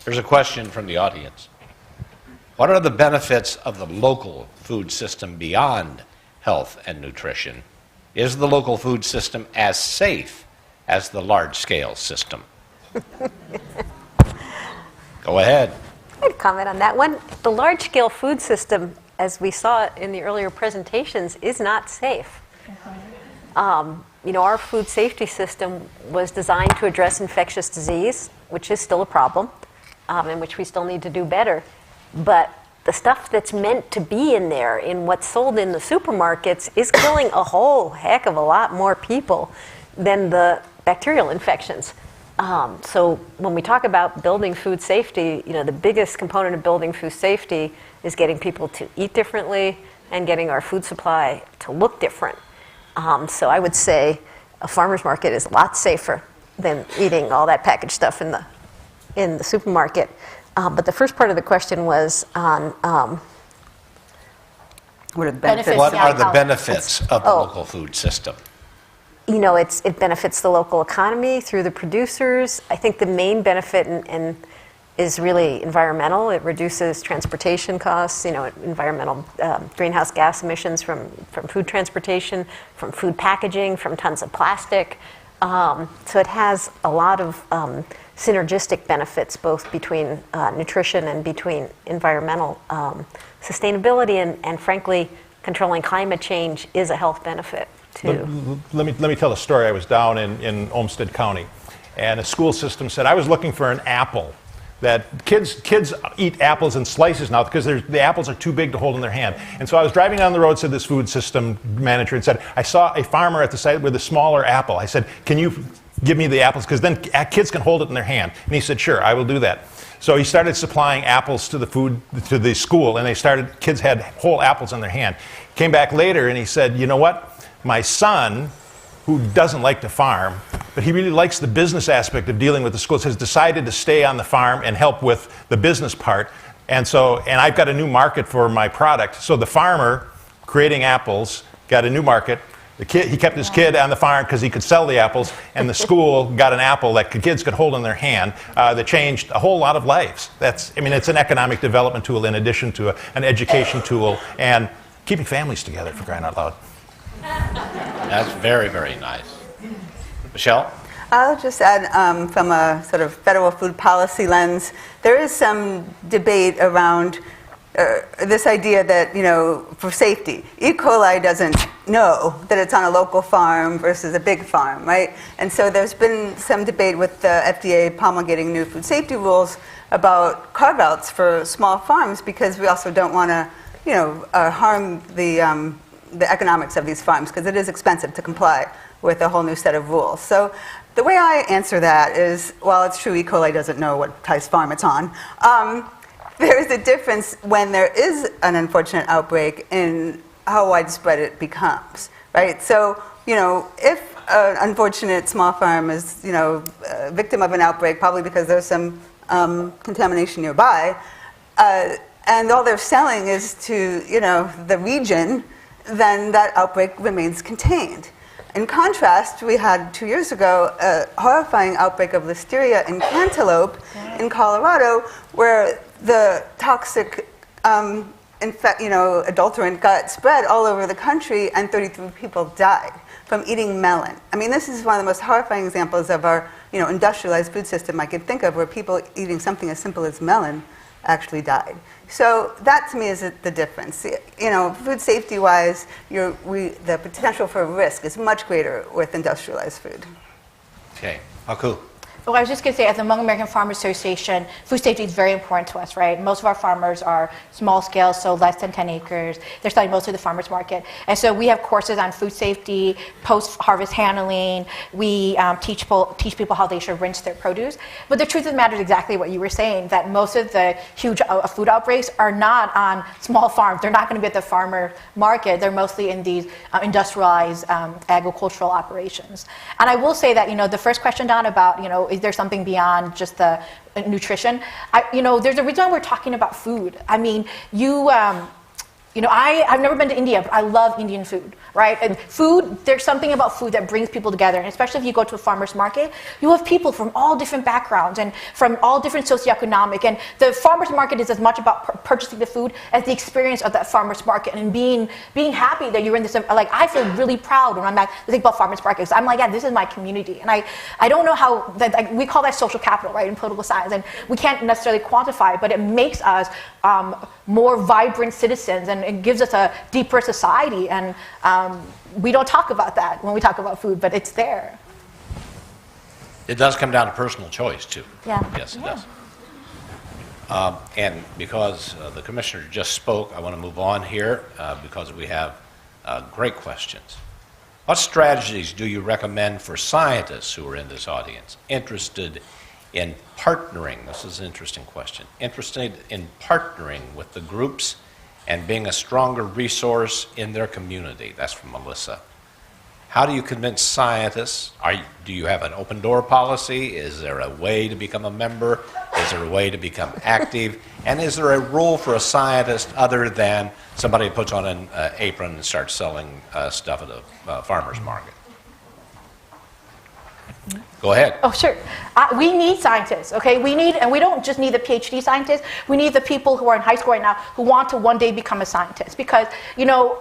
There's a question from the audience. What are the benefits of the local food system beyond health and nutrition? Is the local food system as safe as the large-scale system? Go ahead. I'd comment on that one. The large-scale food system, as we saw in the earlier presentations, is not safe. Our food safety system was designed to address infectious disease, which is still a problem, and which we still need to do better. But the stuff that's meant to be in there, in what's sold in the supermarkets, is killing a whole heck of a lot more people than the bacterial infections. So when we talk about building food safety, the biggest component of building food safety is getting people to eat differently and getting our food supply to look different. So I would say a farmer's market is a lot safer than eating all that packaged stuff in the supermarket. But the first part of the question was on what are the benefits? What are the benefits of the local food system? It benefits the local economy through the producers. I think the main benefit is really environmental. It reduces transportation costs, environmental greenhouse gas emissions from food transportation, from food packaging, from tons of plastic. So it has a lot of synergistic benefits both between nutrition and between environmental sustainability and frankly controlling climate change is a health benefit too. Let me tell a story. I was down in Olmsted County and a school system said I was looking for an apple that kids eat apples in slices now because the apples are too big to hold in their hand. And so I was driving down the road, said this food system manager, and said, I saw a farmer at the site with a smaller apple. I said, can you give me the apples? Because then kids can hold it in their hand. And he said, sure, I will do that. So he started supplying apples to the school, and kids had whole apples in their hand. Came back later and he said, you know what? My son, who doesn't like to farm, but he really likes the business aspect of dealing with the schools, has decided to stay on the farm and help with the business part. And I've got a new market for my product. So the farmer, creating apples, got a new market. He kept his kid on the farm because he could sell the apples, and the school got an apple that kids could hold in their hand that changed a whole lot of lives. It's an economic development tool in addition to an education tool and keeping families together, for crying out loud. That's very, very nice. Michelle? I'll just add, from a sort of federal food policy lens, there is some debate around this idea that, for safety, E. coli doesn't know that it's on a local farm versus a big farm, right? And so there's been some debate with the FDA promulgating new food safety rules about carve-outs for small farms, because we also don't want to, harm the economics of these farms, because it is expensive to comply with a whole new set of rules. So the way I answer that is, while it's true E. coli doesn't know what size farm it's on, there is a difference when there is an unfortunate outbreak in how widespread it becomes, right? So, if an unfortunate small farm is, a victim of an outbreak, probably because there's some contamination nearby, and all they're selling is to, the region, then that outbreak remains contained. In contrast, we had 2 years ago a horrifying outbreak of listeria in cantaloupe in Colorado, where the toxic adulterant got spread all over the country, and 33 people died from eating melon. I mean, this is one of the most horrifying examples of our industrialized food system I could think of, where people eating something as simple as melon actually died. So that, to me, is the difference. Food safety-wise, the potential for risk is much greater with industrialized food. Okay. Aku? Well, I was just going to say, as the Hmong American Farmers Association, food safety is very important to us, right? Most of our farmers are small scale, so less than 10 acres. They're selling mostly the farmers market. And so we have courses on food safety, post-harvest handling. We teach people how they should rinse their produce. But the truth of the matter is exactly what you were saying, that most of the huge food outbreaks are not on small farms. They're not going to be at the farmer market. They're mostly in these industrialized agricultural operations. And I will say that, the first question, Don, about, is there something beyond just the nutrition? There's a reason why we're talking about food. I mean, I've never been to India, but I love Indian food, right? And food, there's something about food that brings people together. And especially if you go to a farmer's market, you have people from all different backgrounds and from all different socioeconomic. And the farmer's market is as much about purchasing the food as the experience of that farmer's market and being happy that you're in this. Like, I feel really proud when I'm at the thing about farmer's markets. I'm like, yeah, this is my community. And I don't know how, we call that social capital, right, in political science. And we can't necessarily quantify it, but it makes us more vibrant citizens, and it gives us a deeper society. And we don't talk about that when we talk about food, but it's there. It does come down to personal choice, too. Yeah. Yes, it does. And because the commissioner just spoke, I want to move on here because we have great questions. What strategies do you recommend for scientists who are in this audience interested in partnering? This is an interesting question. Interested in partnering with the groups and being a stronger resource in their community? That's from Melissa. How do you convince scientists? Do you have an open door policy? Is there a way to become a member? Is there a way to become active? And is there a role for a scientist other than somebody who puts on an apron and starts selling stuff at a farmer's market? Go ahead. Oh, sure. We need scientists, okay? And we don't just need the PhD scientists. We need the people who are in high school right now who want to one day become a scientist. Because,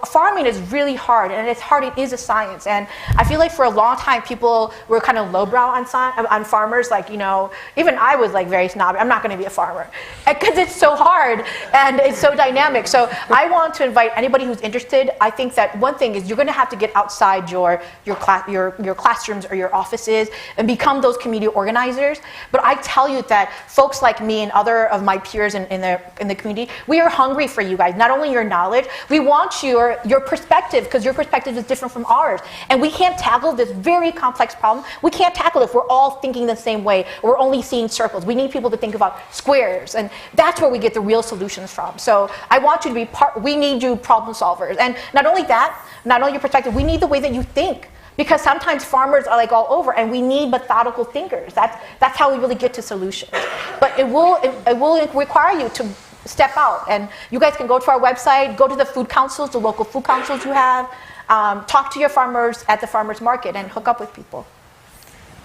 farming is really hard, and it's hard. It is a science. And I feel like for a long time, people were kind of lowbrow on farmers. Like, even I was like very snobby. I'm not going to be a farmer because it's so hard and it's so dynamic. So I want to invite anybody who's interested. I think that one thing is you're going to have to get outside your classrooms or your offices. and become those community organizers. But I tell you that folks like me and other of my peers in the community, we are hungry for you guys. Not only your knowledge, we want your perspective, because your perspective is different from ours. And we can't tackle this very complex problem. We can't tackle it if we're all thinking the same way. We're only seeing circles. We need people to think about squares, and that's where we get the real solutions from. So I want you to be we need you problem solvers. And not only that, not only your perspective, we need the way that you think. Because sometimes farmers are like all over, and we need methodical thinkers. That's how we really get to solutions. But it will require you to step out. And you guys can go to our website, go to the food councils, the local food councils you have, talk to your farmers at the farmers market, and hook up with people.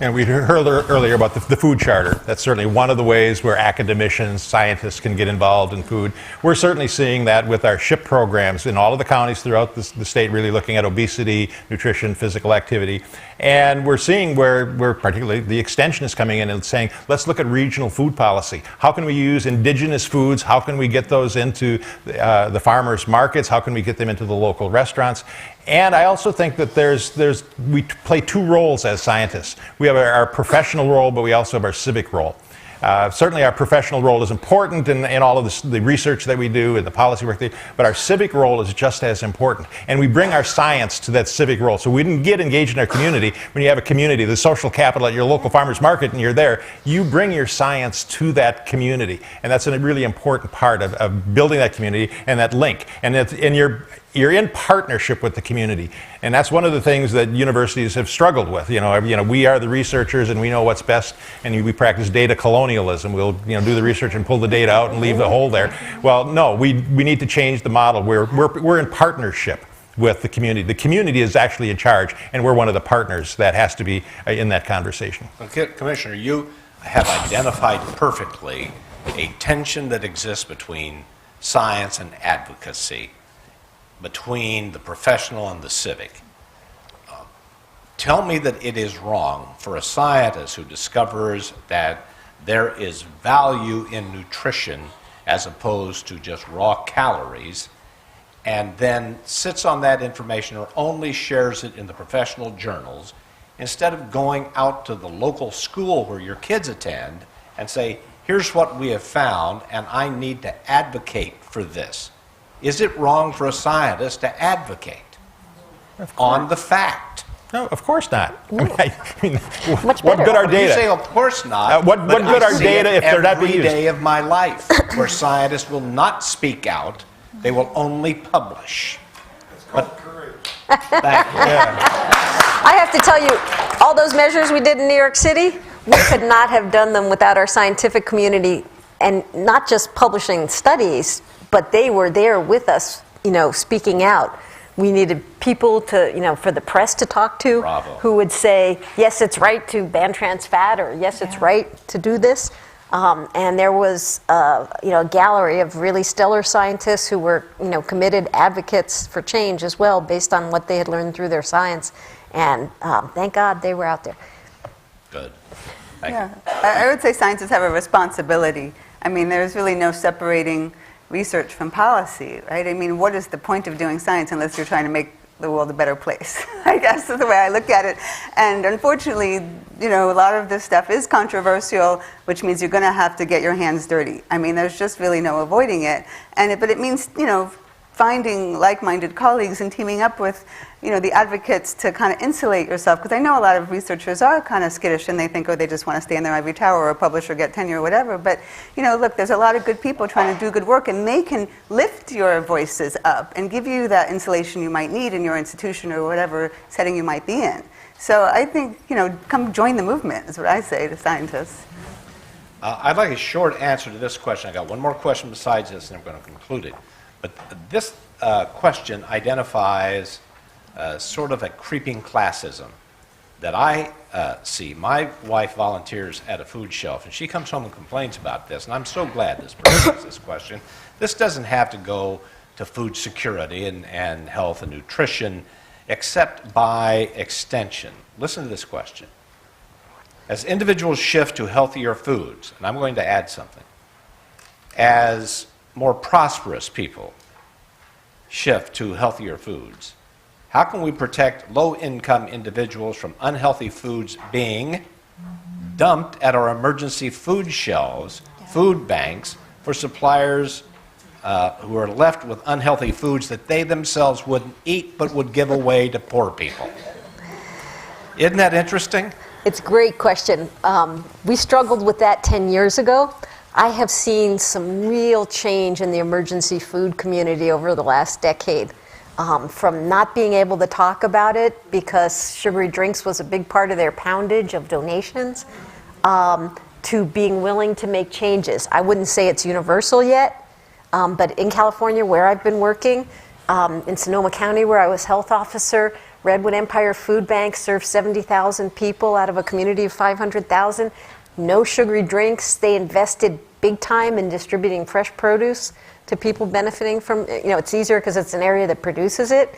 And we heard earlier about the food charter. That's certainly one of the ways where academicians, scientists can get involved in food. We're certainly seeing that with our SHIP programs in all of the counties throughout the state, really looking at obesity, nutrition, physical activity. And we're seeing where particularly the extension is coming in and saying, let's look at regional food policy. How can we use indigenous foods? How can we get those into the farmers' markets? How can we get them into the local restaurants? And I also think that we play two roles as scientists. We have our professional role, but we also have our civic role. Certainly our professional role is important in all of the research that we do and the policy work, but our civic role is just as important. And we bring our science to that civic role. So we didn't get engaged in our community. When you have a community, the social capital at your local farmer's market, and you're there, you bring your science to that community. And that's a really important part of building that community and that link. And you're in partnership with the community, and that's one of the things that universities have struggled with. We are the researchers, and we know what's best, and we practice data colonialism. We'll do the research and pull the data out and leave the hole there. Well, no, we need to change the model. We're in partnership with the community. The community is actually in charge, and we're one of the partners that has to be in that conversation. Okay, Commissioner, you have identified perfectly a tension that exists between science and advocacy, between the professional and the civic. Tell me that it is wrong for a scientist who discovers that there is value in nutrition as opposed to just raw calories, and then sits on that information or only shares it in the professional journals, instead of going out to the local school where your kids attend and say, here's what we have found, and I need to advocate for this. Is it wrong for a scientist to advocate on the fact? No, of course not. Much what better. good are You data? say, of course not. What but good I are see data it if they're not being every used? day of my life where scientists will not speak out. They will only publish. It's called courage. I have to tell you, all those measures we did in New York City, we could not have done them without our scientific community, and not just publishing studies, but they were there with us, speaking out. We needed people to, for the press to talk to, Bravo. Who would say, yes, it's right to ban trans fat, or yes, it's right to do this. And there was, a gallery of really stellar scientists who were, committed advocates for change as well, based on what they had learned through their science. And thank God they were out there. Good. I would say scientists have a responsibility. I mean, there's really no separating research from policy, right? I mean, what is the point of doing science unless you're trying to make the world a better place? I guess is the way I look at it. And unfortunately, a lot of this stuff is controversial, which means you're going to have to get your hands dirty. I mean, there's just really no avoiding it. But it means, finding like-minded colleagues and teaming up with, the advocates to kind of insulate yourself. Because I know a lot of researchers are kind of skittish and they think, they just want to stay in their ivory tower or publish or get tenure or whatever. But, look, there's a lot of good people trying to do good work, and they can lift your voices up and give you that insulation you might need in your institution or whatever setting you might be in. So I think, come join the movement is what I say to scientists. I'd like a short answer to this question. I got one more question besides this, and I'm going to conclude it. But this question identifies sort of a creeping classism that I see. My wife volunteers at a food shelf, and she comes home and complains about this, and I'm so glad this person asked this question. This doesn't have to go to food security and health and nutrition, except by extension. Listen to this question. As individuals shift to healthier foods, and I'm going to add something, as more prosperous people shift to healthier foods, How can we protect low-income individuals from unhealthy foods being dumped at our emergency food shelves, food banks, for suppliers who are left with unhealthy foods that they themselves wouldn't eat but would give away to poor people? Isn't that interesting? It's a great question. We struggled with that 10 years ago. I have seen some real change in the emergency food community over the last decade. From not being able to talk about it because sugary drinks was a big part of their poundage of donations, to being willing to make changes. I wouldn't say it's universal yet, but in California where I've been working, in Sonoma County where I was health officer, Redwood Empire Food Bank served 70,000 people out of a community of 500,000. No sugary drinks. They invested big time in distributing fresh produce to people benefiting from, it's easier because it's an area that produces it.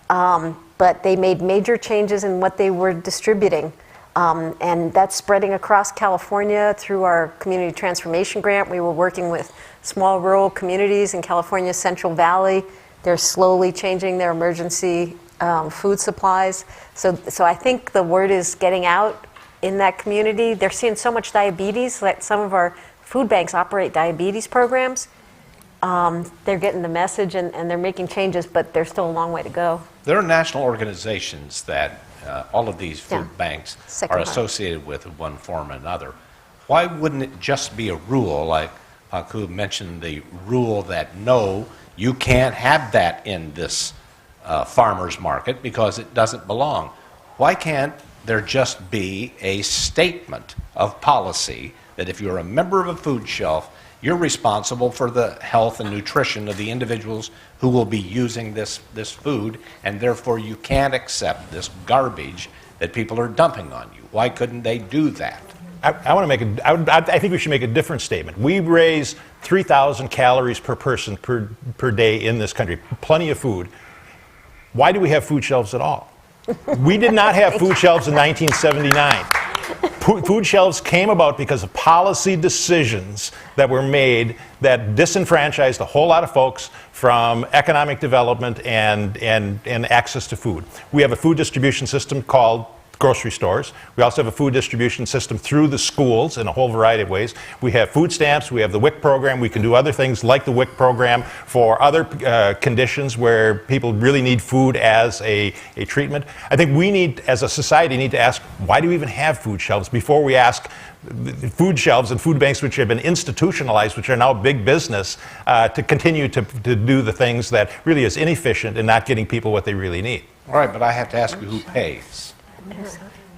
But they made major changes in what they were distributing. And that's spreading across California through our community transformation grant. We were working with small rural communities in California's Central Valley. They're slowly changing their emergency food supplies. So I think the word is getting out in that community. They're seeing so much diabetes that some of our food banks operate diabetes programs. They're getting the message and they're making changes, but there's still a long way to go. There are national organizations that all of these food banks are associated with in one form or another. Why wouldn't it just be a rule, like Paku mentioned, the rule that no, you can't have that in this farmer's market because it doesn't belong? Why can't there just be a statement of policy that if you're a member of a food shelf, you're responsible for the health and nutrition of the individuals who will be using this food, and therefore you can't accept this garbage that people are dumping on you? Why couldn't they do that? I think we should make a different statement. We raise 3,000 calories per person per day in this country. Plenty of food. Why do we have food shelves at all? We did not have food shelves in 1979. Food shelves came about because of policy decisions that were made that disenfranchised a whole lot of folks from economic development and access to food. We have a food distribution system called grocery stores. We also have a food distribution system through the schools in a whole variety of ways. We have food stamps. We have the WIC program. We can do other things like the WIC program for other conditions where people really need food as a treatment. I think we need, as a society, need to ask, why do we even have food shelves before we ask food shelves and food banks, which have been institutionalized, which are now big business, to continue to do the things that really is inefficient in not getting people what they really need. All right, but I have to ask you, who pays?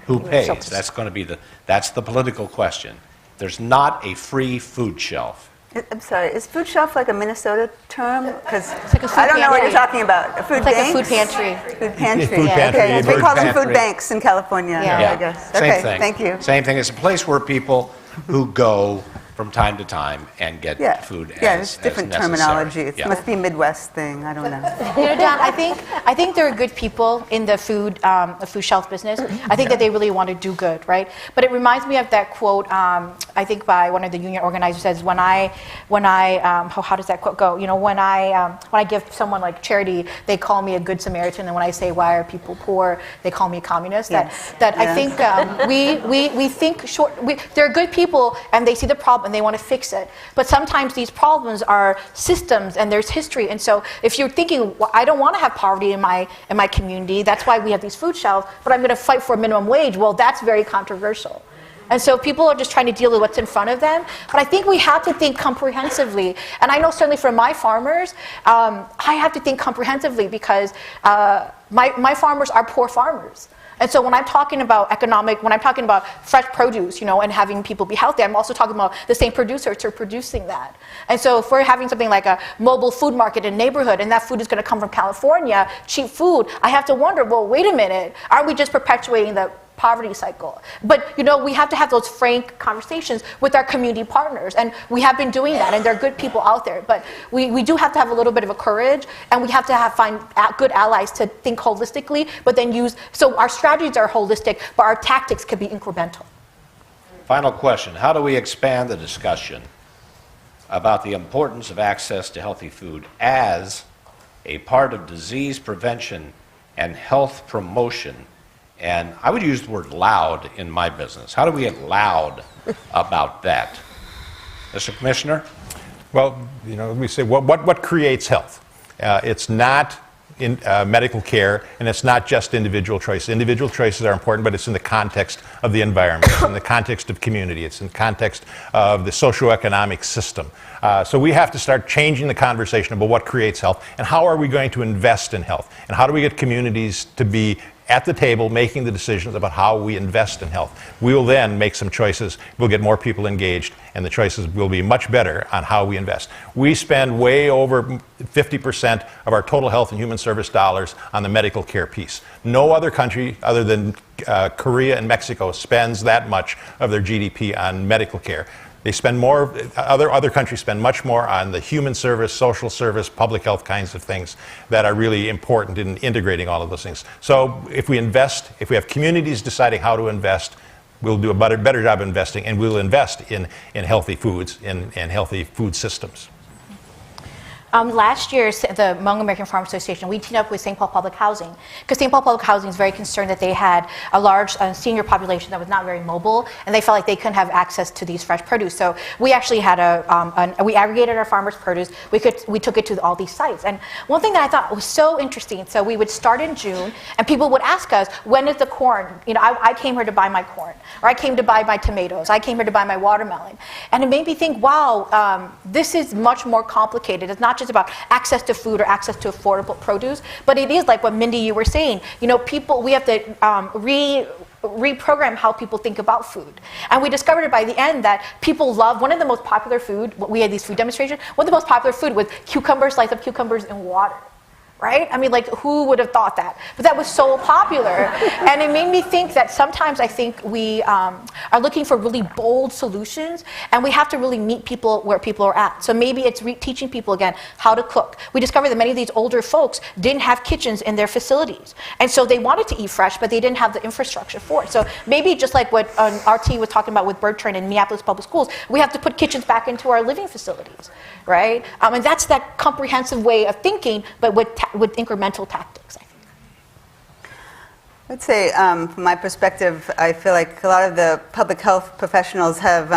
Who pays? That's going to be that's the political question. There's not a free food shelf. I'm sorry, is food shelf like a Minnesota term? Because like I don't know what you're talking about. A food It's like bank? a food pantry. Food pantry. Food pantry, Okay, we food call them pantry. food banks in California, I guess. Same Okay, thing. thank you. Same thing. It's a place where people who go from time to time and get food it's different terminology. It Yeah. must be a Midwest thing. I don't know. Don, I think there are good people in the food shelf business. I think that they really want to do good, right? But it reminds me of that quote, I think by one of the union organizers, says, when I how does that quote go? When I give someone like charity, they call me a good Samaritan, and when I say, why are people poor, they call me a communist. Yes. I think we think short. They're good people, and they see the problem and they want to fix it. But sometimes these problems are systems and there's history. And so if you're thinking, well, I don't want to have poverty in my community, that's why we have these food shelves, but I'm going to fight for a minimum wage, well, that's very controversial. And so people are just trying to deal with what's in front of them. But I think we have to think comprehensively. And I know certainly for my farmers, I have to think comprehensively because my farmers are poor farmers. And so when I'm talking about fresh produce, and having people be healthy, I'm also talking about the same producers who are producing that. And so if we're having something like a mobile food market in a neighborhood, and that food is going to come from California, cheap food, I have to wonder, well, wait a minute, aren't we just perpetuating the poverty cycle? But we have to have those frank conversations with our community partners, and we have been doing that, and there are good people out there. But we do have to have a little bit of a courage, and we have to find good allies to think holistically, but then so our strategies are holistic, but our tactics could be incremental. Final question. How do we expand the discussion about the importance of access to healthy food as a part of disease prevention and health promotion. And I would use the word loud in my business. How do we get loud about that? Mr. Commissioner? Well, we say, what creates health? It's not in medical care, and it's not just individual choices. Individual choices are important, but it's in the context of the environment, it's in the context of community, it's in the context of the socioeconomic system. So we have to start changing the conversation about what creates health, and how are we going to invest in health, and how do we get communities to be at the table making the decisions about how we invest in health. We will then make some choices, we'll get more people engaged, and the choices will be much better on how we invest. We spend way over 50% of our total health and human service dollars on the medical care piece. No other country other than Korea and Mexico spends that much of their GDP on medical care. They spend more, other countries spend much more on the human service, social service, public health kinds of things that are really important in integrating all of those things. So if we invest, if we have communities deciding how to invest, we'll do a better job of investing, and we'll invest in healthy foods and healthy food systems. Last year, the Hmong American Farm Association, we teamed up with St. Paul Public Housing, because St. Paul Public Housing is very concerned that they had a large senior population that was not very mobile, and they felt like they couldn't have access to these fresh produce. So we actually had we aggregated our farmers' produce. We took it to all these sites. And one thing that I thought was so interesting, so we would start in June, and people would ask us, when is the corn? I came here to buy my corn, or I came to buy my tomatoes, I came here to buy my watermelon. And it made me think, wow, this is much more complicated. It's not just about access to food or access to affordable produce, but it is like what Mindy, you were saying. People, we have to reprogram how people think about food. And we discovered by the end that people love, one of the most popular food, we had these food demonstrations, one of the most popular food was cucumbers, slice of cucumbers in water. Right? I mean, like, who would have thought that? But that was so popular. And it made me think that sometimes I think we are looking for really bold solutions, and we have to really meet people where people are at. So maybe it's teaching people, again, how to cook. We discovered that many of these older folks didn't have kitchens in their facilities. And so they wanted to eat fresh, but they didn't have the infrastructure for it. So maybe just like what RT was talking about with Bertrand in Minneapolis Public Schools, we have to put kitchens back into our living facilities, right? And that's that comprehensive way of thinking, but with incremental tactics, I think. I'd say, from my perspective, I feel like a lot of the public health professionals have,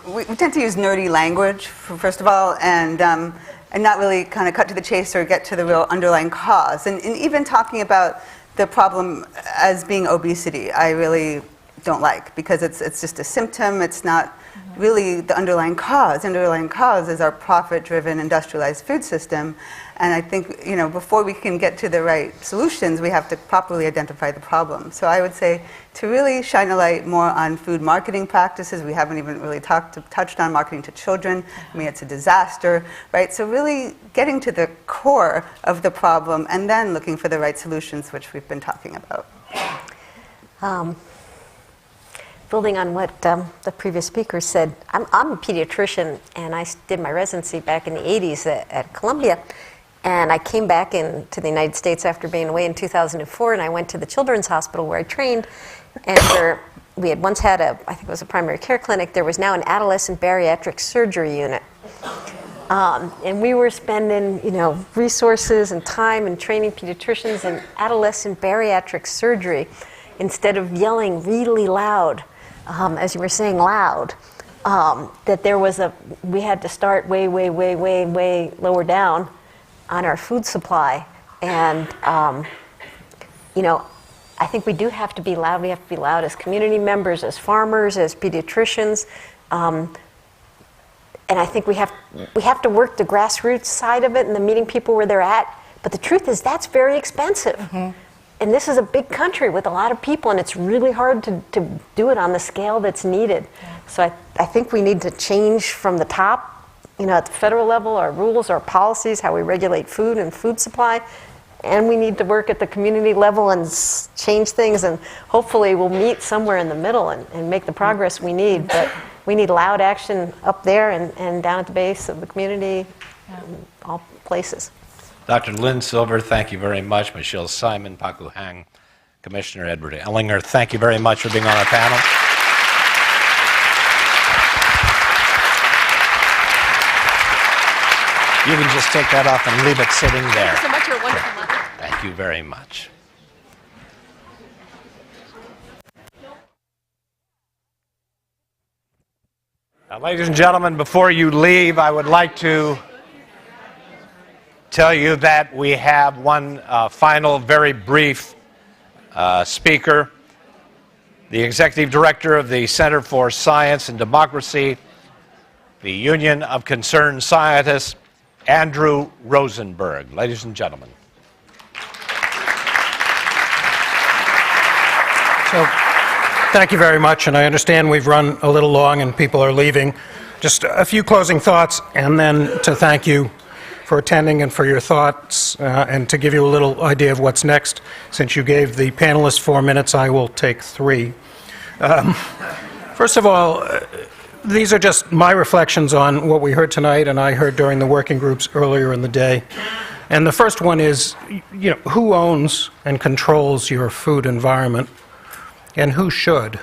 we tend to use nerdy language, first of all, and not really kind of cut to the chase or get to the real underlying cause. And even talking about the problem as being obesity, I really don't like, because it's just a symptom. It's not really the underlying cause. The underlying cause is our profit-driven industrialized food system. And I think, before we can get to the right solutions, we have to properly identify the problem. So I would say to really shine a light more on food marketing practices. We haven't even really touched on marketing to children. I mean, it's a disaster, right? So really getting to the core of the problem and then looking for the right solutions, which we've been talking about. Building on what the previous speaker said, I'm a pediatrician, and I did my residency back in the 80s at Columbia. And I came back to the United States after being away in 2004, and I went to the Children's Hospital where I trained. And we had once had I think it was a primary care clinic. There was now an adolescent bariatric surgery unit. And we were spending, resources and time and training pediatricians in adolescent bariatric surgery instead of yelling really loud, as you were saying, loud. That we had to start way lower down on our food supply. And, I think we do have to be loud. We have to be loud as community members, as farmers, as pediatricians. And I think we have to work the grassroots side of it and the meeting people where they're at. But the truth is that's very expensive. Mm-hmm. And this is a big country with a lot of people, and it's really hard to do it on the scale that's needed. Yeah. So I think we need to change from the top, at the federal level, our rules, our policies, how we regulate food and food supply. And we need to work at the community level and change things, and hopefully we'll meet somewhere in the middle and make the progress we need. But we need loud action up there and down at the base of the community, all places. Dr. Lynn Silver, thank you very much. Michelle Simon, Paku Hang, Commissioner Edward Ellinger, thank you very much for being on our panel. You can just take that off and leave it sitting there. Thank you so much. You're a wonderful mother. Thank you. Thank you very much. Now, ladies and gentlemen, before you leave, I would like to tell you that we have one final, very brief speaker, the Executive Director of the Center for Science and Democracy, the Union of Concerned Scientists, Andrew Rosenberg. Ladies and gentlemen. So, thank you very much, and I understand we've run a little long and people are leaving. Just a few closing thoughts, and then to thank you for attending and for your thoughts, and to give you a little idea of what's next. Since you gave the panelists 4 minutes, I will take 3. First of all, these are just my reflections on what we heard tonight and I heard during the working groups earlier in the day. And the first one is, who owns and controls your food environment, and who should?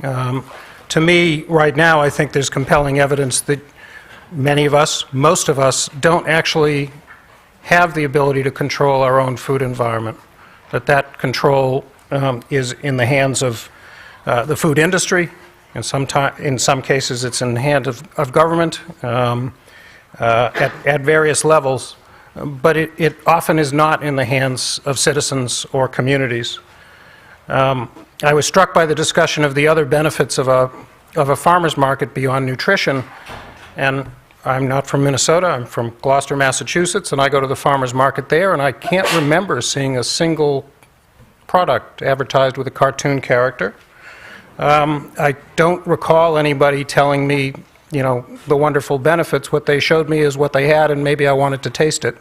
To me, right now, I think there's compelling evidence that many of us, most of us, don't actually have the ability to control our own food environment, that control is in the hands of the food industry. In some cases, it's in the hands of government at various levels, but it often is not in the hands of citizens or communities. I was struck by the discussion of the other benefits of a farmer's market beyond nutrition. And I'm not from Minnesota, I'm from Gloucester, Massachusetts, and I go to the farmer's market there, and I can't remember seeing a single product advertised with a cartoon character. I don't recall anybody telling me, the wonderful benefits. What they showed me is what they had, and maybe I wanted to taste it.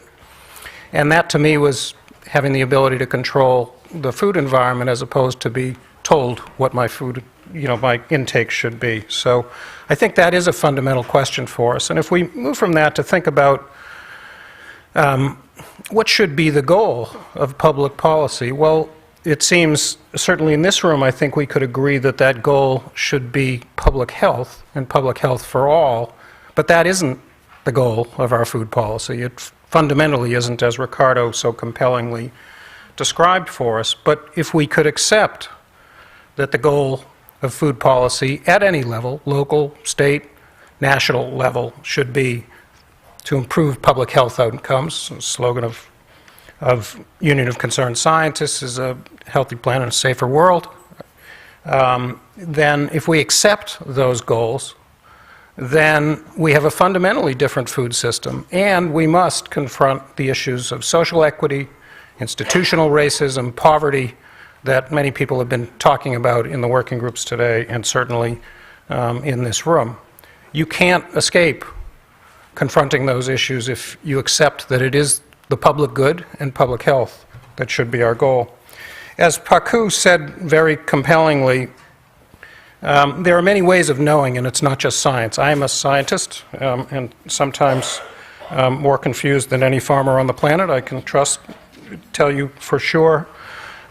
And that, to me, was having the ability to control the food environment as opposed to be told what my food, my intake should be. So I think that is a fundamental question for us. And if we move from that to think about what should be the goal of public policy, well, it seems, certainly in this room, I think we could agree that that goal should be public health and public health for all, but that isn't the goal of our food policy. It fundamentally isn't, as Ricardo so compellingly described for us. But if we could accept that the goal of food policy at any level, local, state, national level, should be to improve public health outcomes, the slogan of Union of Concerned Scientists is a healthy planet and a safer world, then if we accept those goals, then we have a fundamentally different food system, and we must confront the issues of social equity, institutional racism, poverty, that many people have been talking about in the working groups today, and certainly in this room. You can't escape confronting those issues if you accept that it is the public good and public health that should be our goal. As Paku said very compellingly, there are many ways of knowing, and it's not just science. I am a scientist, and sometimes more confused than any farmer on the planet, I can tell you for sure.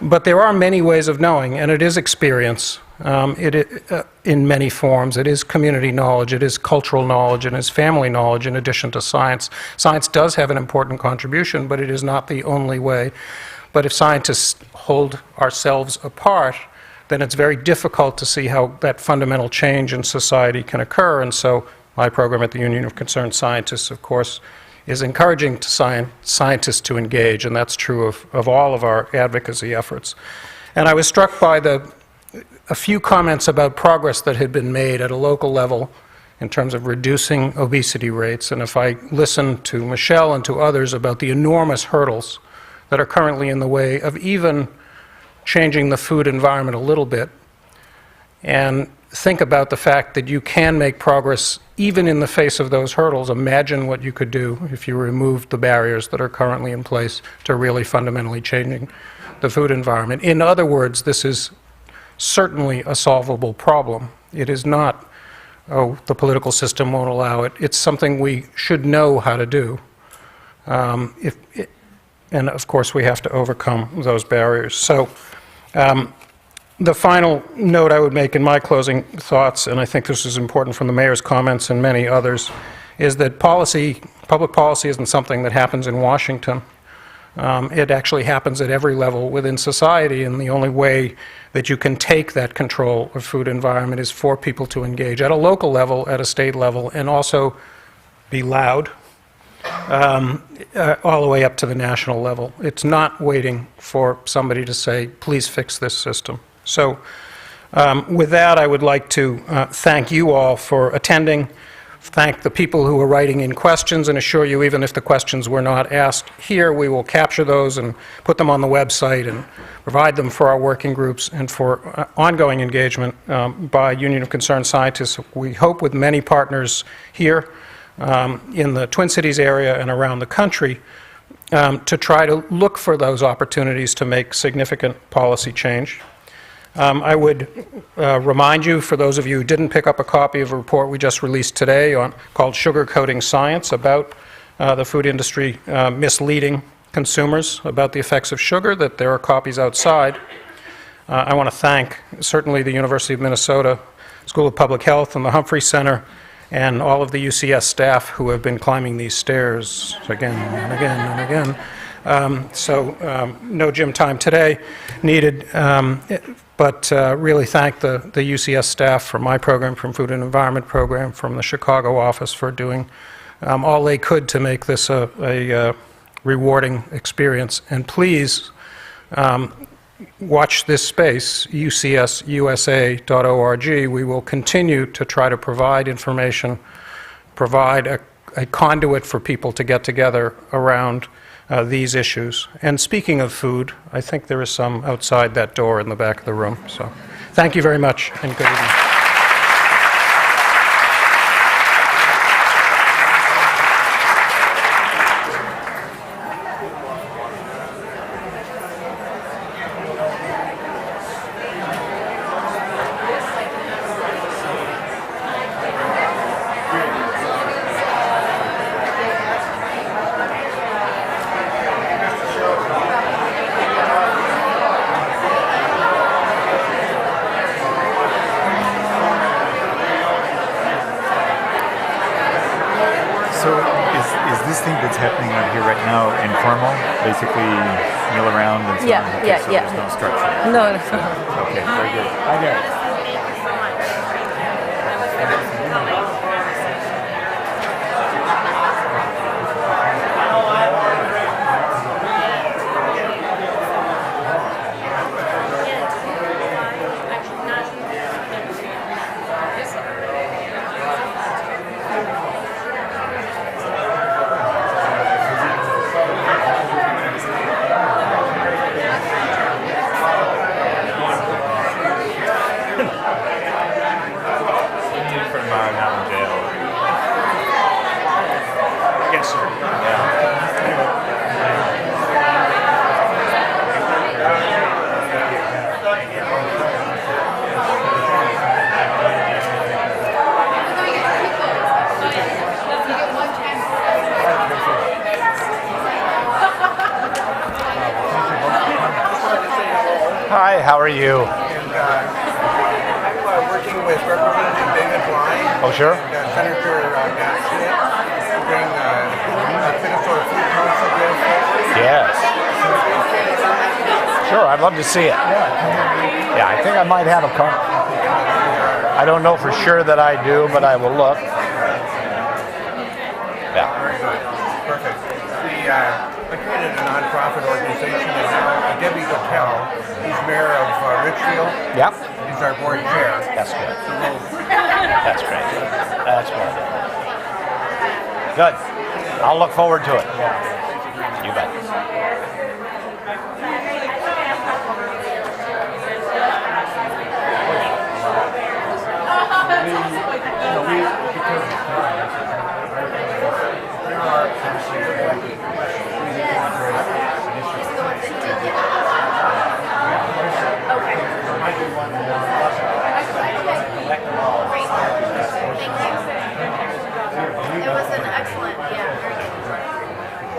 But there are many ways of knowing, and it is experience in many forms. It is community knowledge, it is cultural knowledge, and it is family knowledge in addition to science. Science does have an important contribution, but it is not the only way. But if scientists hold ourselves apart, then it's very difficult to see how that fundamental change in society can occur. And so my program at the Union of Concerned Scientists, of course, is encouraging scientists to engage, and that's true of all of our advocacy efforts. And I was struck by a few comments about progress that had been made at a local level in terms of reducing obesity rates. And if I listen to Michelle and to others about the enormous hurdles that are currently in the way of even changing the food environment a little bit, and think about the fact that you can make progress even in the face of those hurdles. Imagine what you could do if you removed the barriers that are currently in place to really fundamentally changing the food environment. In other words, this is certainly a solvable problem. It is not, oh, the political system won't allow it. It's something we should know how to do. And of course, we have to overcome those barriers. So the final note I would make in my closing thoughts, and I think this is important from the mayor's comments and many others, is that public policy isn't something that happens in Washington. It actually happens at every level within society, and the only way that you can take that control of food environment is for people to engage at a local level, at a state level, and also be loud all the way up to the national level. It's not waiting for somebody to say, please fix this system. So with that, I would like to thank you all for attending, thank the people who are writing in questions, and assure you, even if the questions were not asked here, we will capture those and put them on the website and provide them for our working groups and for ongoing engagement by Union of Concerned Scientists. We hope with many partners here in the Twin Cities area and around the country to try to look for those opportunities to make significant policy change. I would remind you, for those of you who didn't pick up a copy of a report we just released today called Sugarcoating Science, about the food industry misleading consumers about the effects of sugar, that there are copies outside. I want to thank certainly the University of Minnesota School of Public Health and the Humphrey Center and all of the UCS staff who have been climbing these stairs again and again and again. No gym time today needed, but really thank the UCS staff from my program, from Food and Environment program, from the Chicago office for doing all they could to make this a rewarding experience. And please watch this space, ucsusa.org. We will continue to try to provide information, provide a conduit for people to get together around these issues. And speaking of food, I think there is some outside that door in the back of the room. So thank you very much, and good evening. Mill around and so on? Okay, so there's no structure? No. Okay, very good. Hi there. Hi, how are you? I'm working with Representative David Blind. Oh, sure. And Senator Matt Smith to bring Minnesota Food Council bill forward. Yes. Sure, I'd love to see it. Yeah, I think I might have a copy. I don't know for sure that I do, but I will look. Yeah. Very good. Perfect. I created a nonprofit organization, and now Debbie Patel, who's mayor of Richfield, Yep. is our board chair. That's good. That's great. That's good. Good. I'll look forward to it. You bet. There are